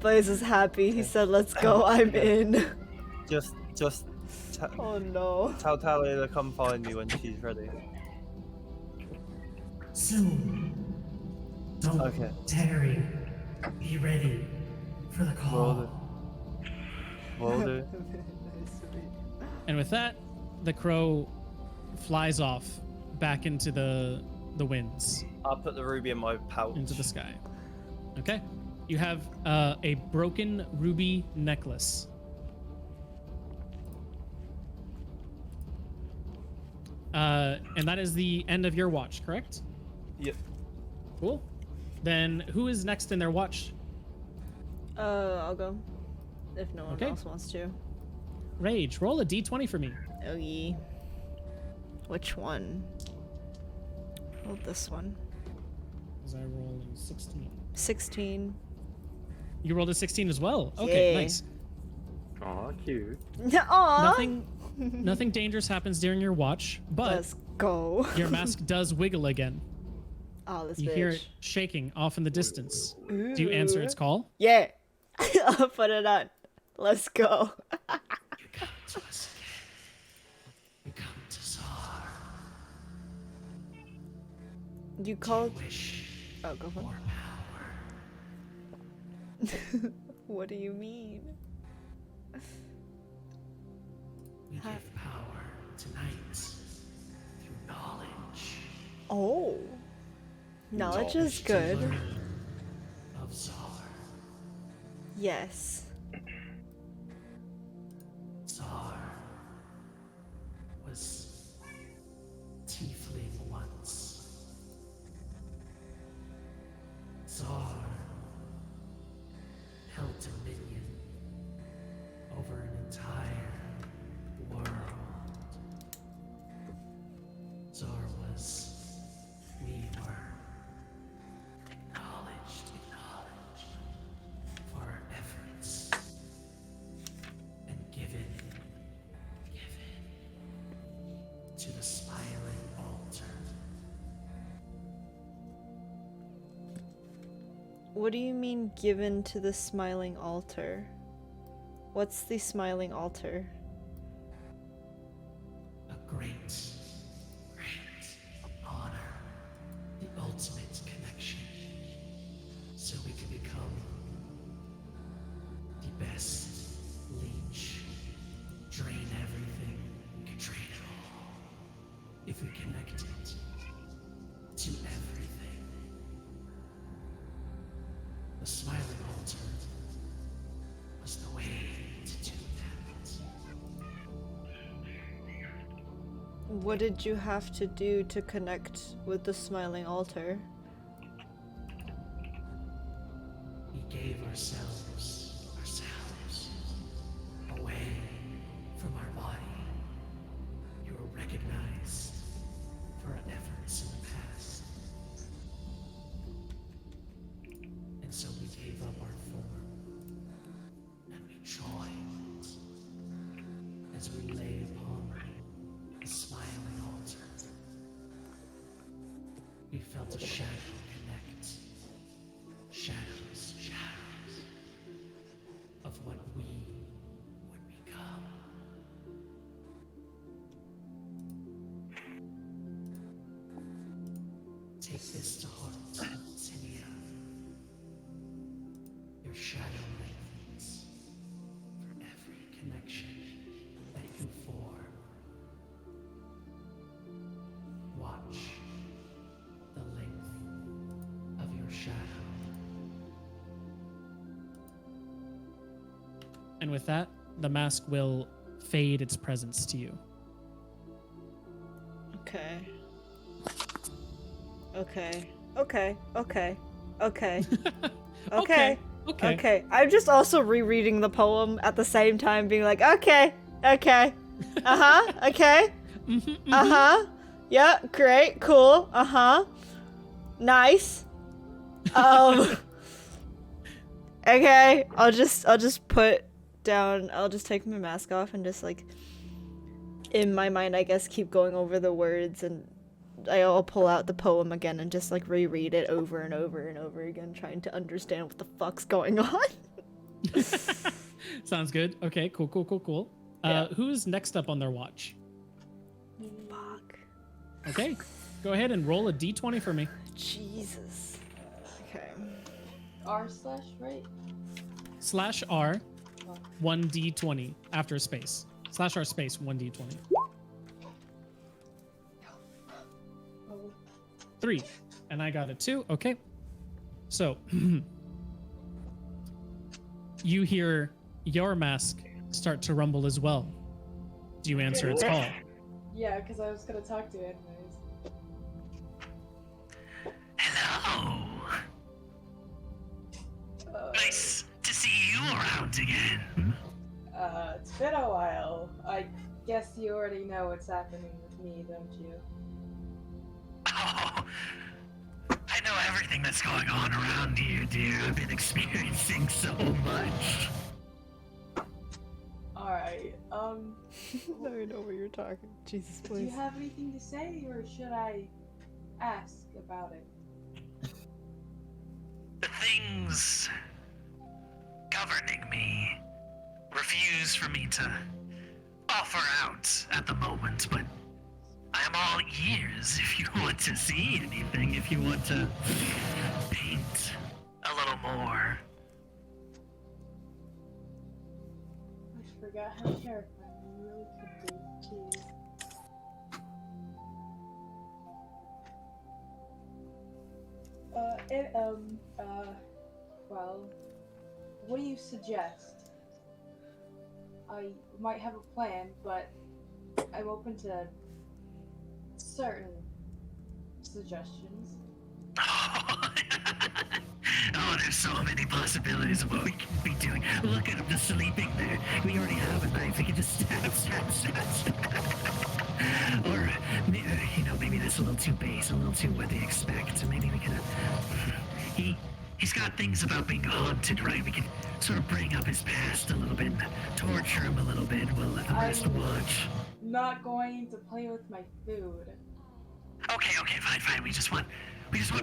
Blaze is happy. He said, let's go, I'm in.
Just
Oh no.
tell Talia to come find me when she's ready.
Soon. Don't
Okay.
tarry. Be ready for the call.
Will do.
And with that, the crow flies off back into the winds,
I'll put the ruby in my pouch.
into the sky. Okay. You have a broken ruby necklace. And that is the end of your watch, correct?
Yep.
Cool. Then who is next in their watch?
I'll go. If no one
Okay.
else wants to.
Rage, roll a d20 for me.
Oh yeah. Which one? Roll this one.
As I roll a 16.
16.
You rolled a 16 as well. Okay,
Yeah.
nice.
Aw, cute.
Aww.
Nothing dangerous happens during your watch, but
Let's go.
your mask does wiggle again.
Oh, this
You
bitch.
hear it shaking off in the distance. Do you answer its call?
Yeah. I'll put it on. Let's go.
You come to us again. You come to Zar.
You called.
Wish
Oh, go for
more power.
it. What do you mean?
We give power tonight through knowledge.
Oh. Knowledge is
Wish to
good.
learn of Zar.
Yes.
Zar was tiefling once. Zar held dominion over an entire world. Zar was, we were acknowledged for our efforts and given to the smiling altar.
What do you mean given to the smiling altar? What's the smiling altar?
A great honor, the ultimate connection, so we can become the best leech, drain everything, drain it all, if we connect it to everything. The smiling altar was the way to do that.
What did you have to do to connect with the smiling altar?
We gave ourselves away from our body. You gave up our form, and we joined as we lay upon the smiling altar. We felt a shadow connect. Shadows of what we would become. Take this to heart, Tinia. Your shadow lengthens for every connection that you form. Watch the length of your shadow.
And with that, the mask will fade its presence to you.
Okay. Okay. Okay. Okay. Okay. Okay. Okay. I'm just also rereading the poem at the same time, being like, okay. Okay. Uh-huh. Okay. Uh-huh. Yeah, great. Cool. Uh-huh. Nice. Okay. I'll just put down, I'll just take my mask off and just like in my mind, I guess, keep going over the words, and I'll pull out the poem again and just like reread it over and over and over again, trying to understand what the fuck's going on.
Sounds good. Okay, cool.
Yeah.
Who's next up on their watch?
Fuck.
Okay, go ahead and roll a d20 for me.
Jesus. Okay.
R/, right?
/R, 1d20 after a space. /R space, 1d20. 3. And I got a 2. Okay. So, you hear your mask start to rumble as well. Do you answer its call?
Yeah, because I was gonna talk to it anyways.
Hello. Nice to see you around again.
It's been a while. I guess you already know what's happening with me, don't you?
Oh, I know everything that's going on around you, dear. I've been experiencing so much.
Alright,
Now I know what you're talking. Jesus,
do you
please.
have anything to say, or should I ask about it?
The things governing me refuse for me to offer out at the moment, but I am all ears if you want to see anything, if you want to paint a little more.
I forgot how terrifying you really could be. Jeez. Well, what do you suggest? I might have a plan, but I'm open to certain suggestions.
Oh, there's so many possibilities of what we can be doing. Look at him just sleeping there. We already have a knife. We can just stab. Or, maybe that's a little too base, a little too what they expect. So maybe we can... He's got things about being haunted, right? We can sort of bring up his past a little bit, torture him a little bit. We'll let the rest watch.
Not going to play with my food.
Okay, fine. We just want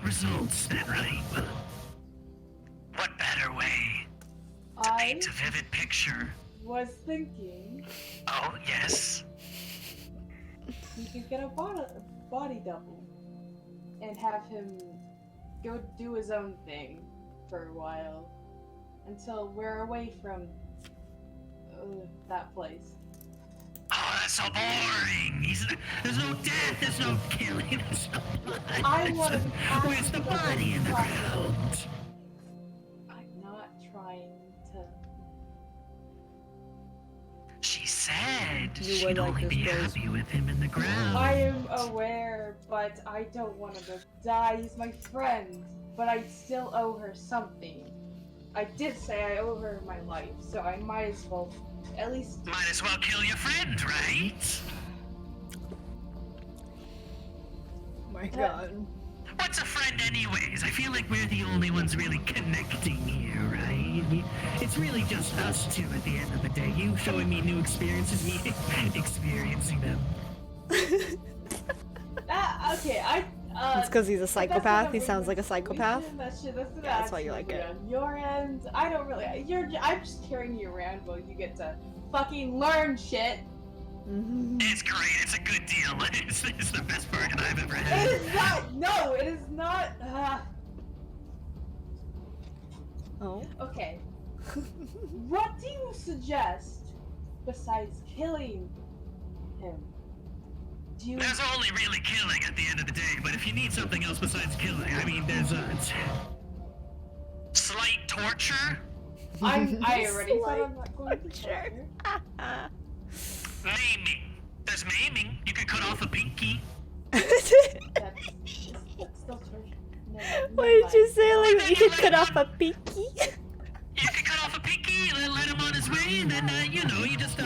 results then, right? Well, what better way to paint a vivid picture?
Was thinking
Oh, yes.
you could get a body double and have him go do his own thing for a while until we're away from that place.
Oh, that's so boring. There's no death, there's no killing, there's no blood.
I want to.
Where's the body in the ground?
I'm not trying to.
She said
You
she'd
would like
only
this
be
place.
happy with him in the ground.
I am aware, but I don't want him to die. He's my friend, but I still owe her something. I did say I owe her my life, so I might as well at least.
Might as well kill your friend, right?
Oh my god.
what's a friend anyways? I feel like we're the only ones really connecting here, right? It's really just us two at the end of the day. You showing me new experiences, me experiencing them.
Okay,
It's because he's a
but that's
psychopath.
not
He sounds like a
situation.
psychopath.
That's
That's why you like it.
On your end, I don't really. I'm just carrying you around while you get to fucking learn shit.
It's great. It's a good deal. It's the best bargain I've ever
It
had.
is not. No, it is not.
Oh.
Okay. What do you suggest besides killing him? Do you?
There's only really killing at the end of the day, but if you need something else besides killing, I mean, there's slight torture.
I already said I'm not going to torture.
Maiming. There's maiming. You could cut off a pinky.
That's still torture. No,
What did you say? Like you could cut off a pinky?
You could cut off a pinky, let him on his way, and then, you just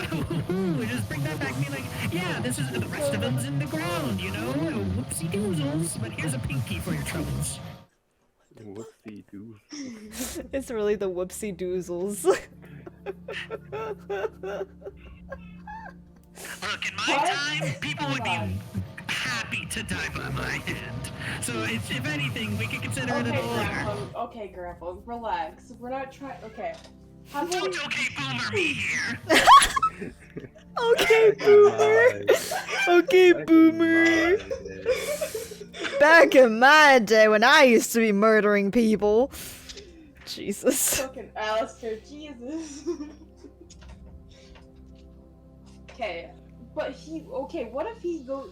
bring that back and be like, yeah, this is the rest of them's in the ground, whoopsie doozles, but here's a pinky for your troubles.
Whoopsie doozles.
It's really the whoopsie doozles.
Look, in my time, people would be happy to die by my hand. So if anything, we could consider it an honor.
Okay, Grandpa, relax. We're not trying. Okay. How about
Don't okay boomer me here.
Okay, boomer. Okay, boomer. Back in my day when I used to be murdering people. Jesus.
fucking Alistair, Jesus. Okay, but what if he goes...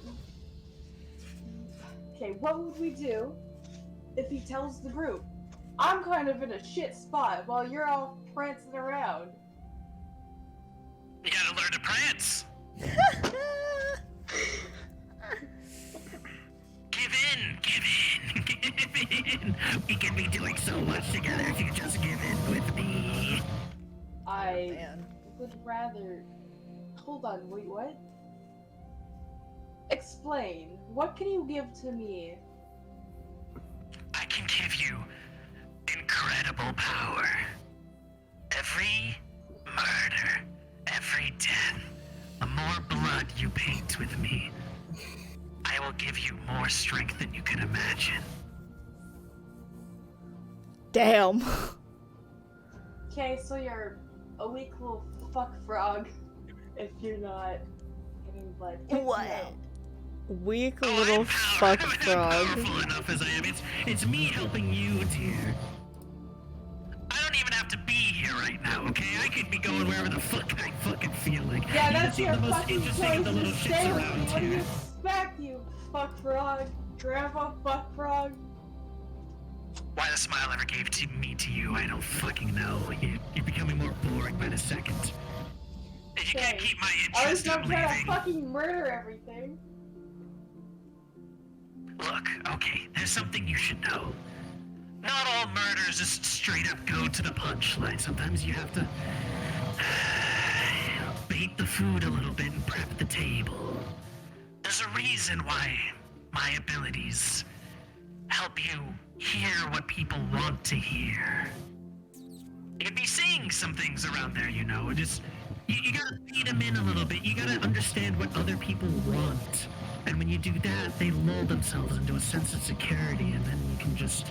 Okay, what would we do if he tells the group, I'm kind of in a shit spot while you're all prancing around?
You gotta learn to prance. Give in. We can be doing so much together if you just give in with me.
I would rather... Hold on, wait, what? Explain. What can you give to me?
I can give you incredible power. Every murder, every death, the more blood you paint with me, I will give you more strength than you can imagine.
Damn.
Okay, so you're a weak little fuck frog if you're not getting blood.
What? Weak
Oh,
little
I'm
fuck
I'm
frog.
powerful enough as I am. It's me helping you, dear. I don't even have to be here right now, okay? I could be going wherever the fuck I fucking feel like.
Yeah,
You
that's
just seem
your
the most
fucking
interesting of the
choice
little
to
shits
stay with
around
me. What do you
here.
expect, you fuck frog? Grandpa fuck frog?
Why the smile ever gave me to you, I don't fucking know. You're becoming more boring by the second. If you can't keep my
I was
interest,
not
I'm
trying to
leaving.
fucking murder everything.
Look, okay, there's something you should know. Not all murders just straight up go to the punchline. Sometimes you have to bait the food a little bit and prep the table. There's a reason why my abilities help you hear what people want to hear. You could be seeing some things around there, you gotta feed them in a little bit. You gotta understand what other people want. And when you do that, they lull themselves into a sense of security, and then you can just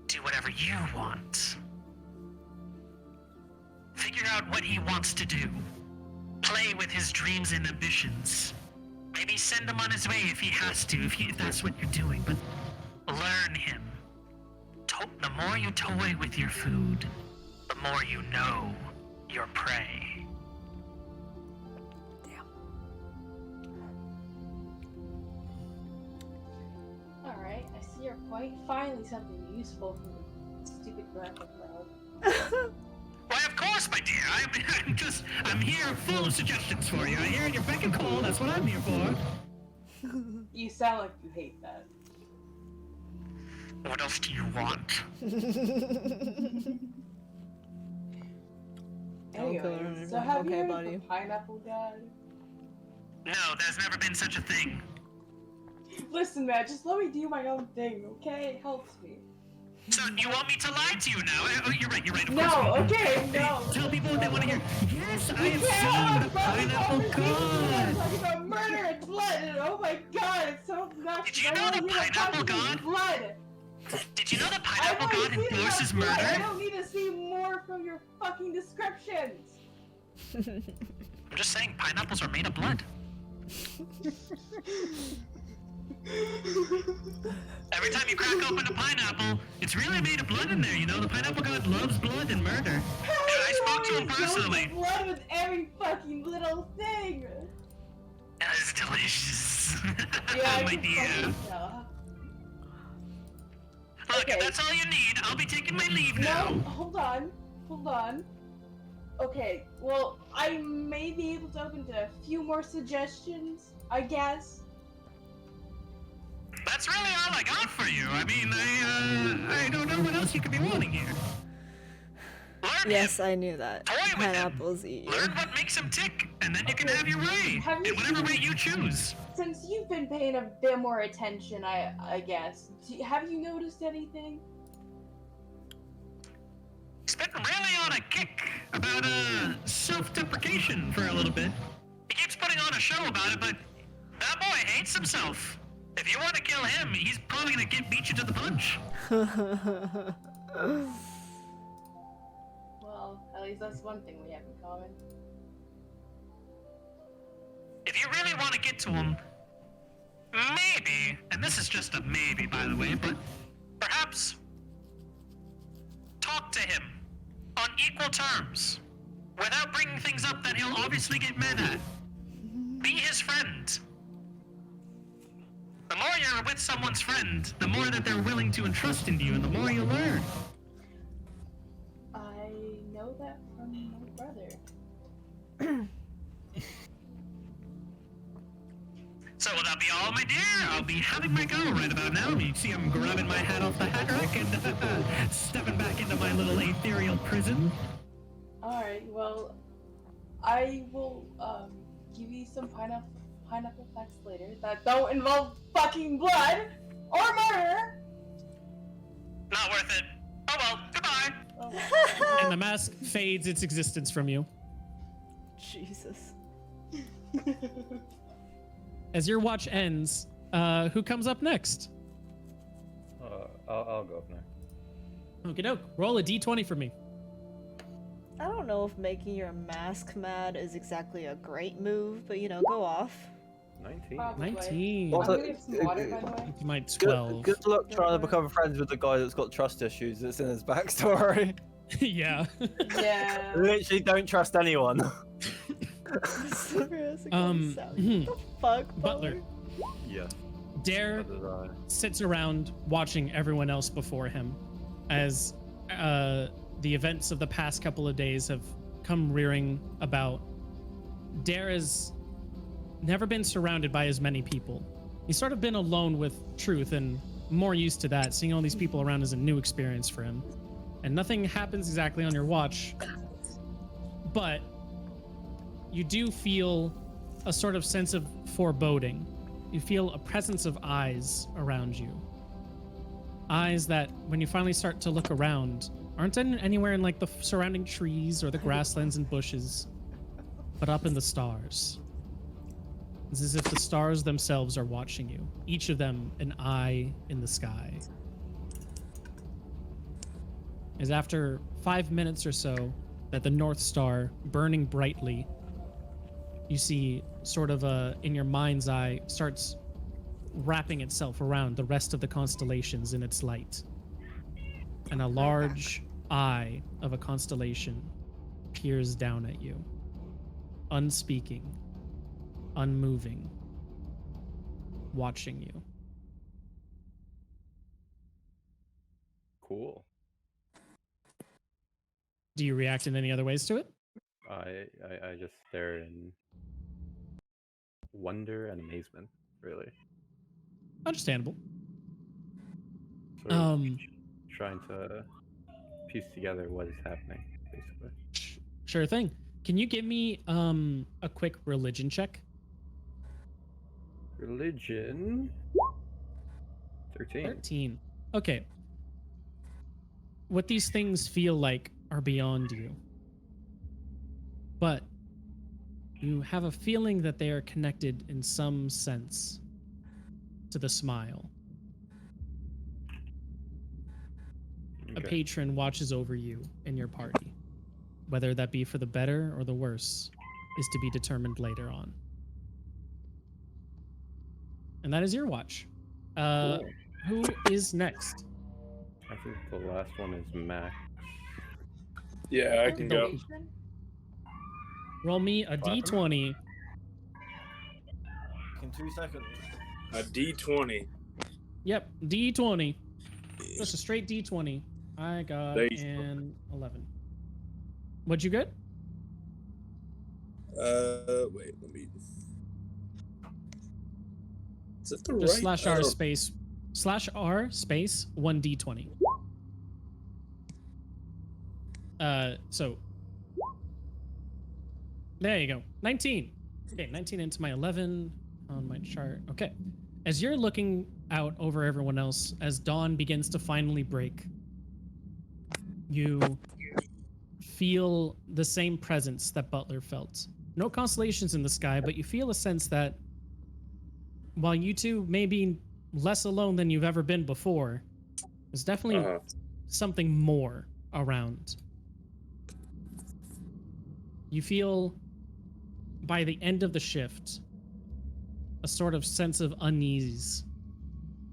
do whatever you want. Figure out what he wants to do. Play with his dreams and ambitions. Maybe send him on his way if he has to, if that's what you're doing, but learn him. The more you toy with your food, the more you know your prey.
Alright, I see your point. Finally something useful from the stupid grandpa frog.
Why, of course, my dear. I'm here full of suggestions for you. I'm here at your beck and call. That's what I'm here for.
You sound like you hate that.
What else do you want?
Anyways, so have you heard of the pineapple god?
No, there's never been such a thing.
Listen, man, just let me do my own thing, okay? It helps me.
So you want me to lie to you now? Oh, you're right. Of course
No,
we-
okay,
Hey,
no.
tell people what they want to hear. Yes, I have
Yeah,
seen the
bro,
pineapple
this conversation
god.
is talking about murder and blood, and oh my god, it's so obnoxious.
Did you
I
know
wanna
the
hear
pineapple
fucking
god?
blood.
Did you know the
I
pineapple
wanna
god
see
endorses
enough blood. I
murder?
don't need to see more from your fucking descriptions.
I'm just saying, pineapples are made of blood. Every time you crack open a pineapple, it's really made of blood in there, you know? The pineapple god loves blood and murder. And I spoke to him personally.
Blood with every fucking little thing.
It's delicious.
Yeah, I
My
can
dear.
fucking tell.
Look,
Okay.
if that's all you need, I'll be taking my leave
No,
now.
hold on. Okay, well, I may be able to open to a few more suggestions, I guess.
That's really all I got for you. I mean, I don't know what else you could be wanting here. Learn
Yes,
him.
I knew that.
Toy with him.
Pineapples eat you.
Learn what makes him tick, and then you can have your way.
Have you
In whatever way
seen-
you choose.
Since you've been paying a bit more attention, I guess, have you noticed anything?
He's been really on a kick about self-deprecation for a little bit. He keeps putting on a show about it, but that boy hates himself. If you want to kill him, he's probably gonna beat you to the punch.
Well, at least that's one thing we have in common.
If you really want to get to him, maybe, and this is just a maybe by the way, but perhaps talk to him on equal terms, without bringing things up that he'll obviously get mad at. Be his friend. The more you're with someone's friend, the more that they're willing to entrust in you, and the more you learn.
I know that from my brother.
So will that be all, my dear? I'll be having my go right about now. You see I'm grabbing my hat off the hat rack and stepping back into my little ethereal prison.
Alright, well, I will, give you some pineapple facts later that don't involve fucking blood or murder.
Not worth it. Oh well, goodbye.
Oh,
And the mask fades its existence from you.
Jesus.
As your watch ends, who comes up next?
I'll go up now.
Okie doke. Roll a d20 for me.
I don't know if making your mask mad is exactly a great move, but you know, go off.
19.
Probably.
19.
I'm
Also,
gonna get some water, by the way.
You might
Good,
12.
good luck trying to become friends with the guy that's got trust issues that's in his backstory.
Yeah.
Yeah.
Literally don't trust anyone.
Hmm.
What the fuck,
Butler.
Yes.
Dare
So did I.
sits around watching everyone else before him as the events of the past couple of days have come rearing about. Dare has never been surrounded by as many people. He's sort of been alone with truth and more used to that. Seeing all these people around is a new experience for him. And nothing happens exactly on your watch, but you do feel a sort of sense of foreboding. You feel a presence of eyes around you. Eyes that, when you finally start to look around, aren't anywhere in like the surrounding trees or the grasslands and bushes, but up in the stars. It's as if the stars themselves are watching you, each of them an eye in the sky. As after 5 minutes or so that the North Star, burning brightly, you see sort of in your mind's eye, starts wrapping itself around the rest of the constellations in its light. And a large eye of a constellation peers down at you, unspeaking, unmoving, watching you.
Cool.
Do you react in any other ways to it?
I just stare in wonder and amazement, really.
Understandable.
Sort of
Um,
trying to piece together what is happening, basically.
Sure thing. Can you give me a quick religion check?
Religion. 13.
13. Okay. What these things feel like are beyond you. But you have a feeling that they are connected in some sense to the smile. A
Okay.
patron watches over you and your party. Whether that be for the better or the worse is to be determined later on. And that is your watch.
Cool.
Who is next?
I think the last one is Max.
Yeah, I can go.
Roll me a
What happened?
d20.
In 2 seconds.
A D20.
Yep, d20. Just a straight d20. I got
There you go.
an 11. What'd you get?
Wait, let me. Is it the
Just
right?
/r space /r space 1d20. So there you go. 19. Okay, 19 into my 11 on my chart. Okay. As you're looking out over everyone else, as dawn begins to finally break, you feel the same presence that Butler felt. No constellations in the sky, but you feel a sense that while you two may be less alone than you've ever been before, there's definitely something more around. You feel by the end of the shift a sort of sense of unease,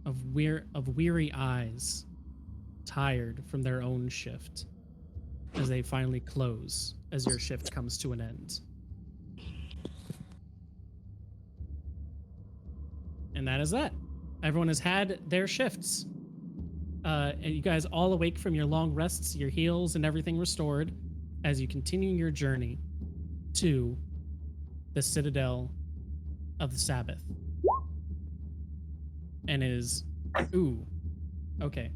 of weary eyes, tired from their own shift, as they finally close as your shift comes to an end. And that is that. Everyone has had their shifts. And you guys all awake from your long rests, your heals and everything restored as you continue your journey to the Citadel of the Sabbath. And okay.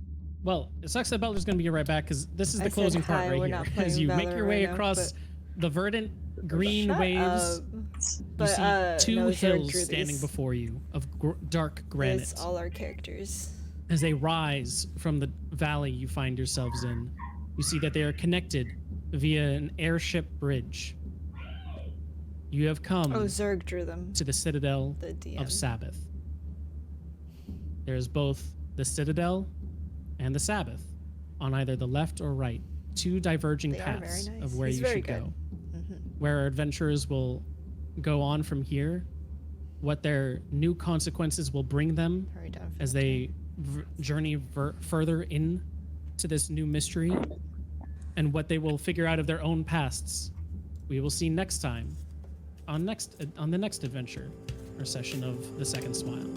Well, it sucks that Butler's gonna be right back because this is the
I said
closing part
hi,
right
we're
here.
not
As
playing
you make
Valorant
your way
right now,
across the verdant green
Shut
waves,
up.
you
But,
see two
no, Zurg
hills
drew
standing
these.
before you of dark granite.
It's all our characters.
As they rise from the valley you find yourselves in, you see that they are connected via an airship bridge. You have come
Oh, Zurg drew them.
to the Citadel
The DM.
of Sabbath. There is both the Citadel and the Sabbath on either the left or right, two diverging
They are very
paths
nice.
of where
He's
you
very
should
good.
go.
Mhm.
Where our adventurers will go on from here, what their new consequences will bring them
Hurry down for
as
the
they journey further in to this new mystery, and what they will figure out of their own pasts. We will see next time on the next adventure or session of The Second Smile.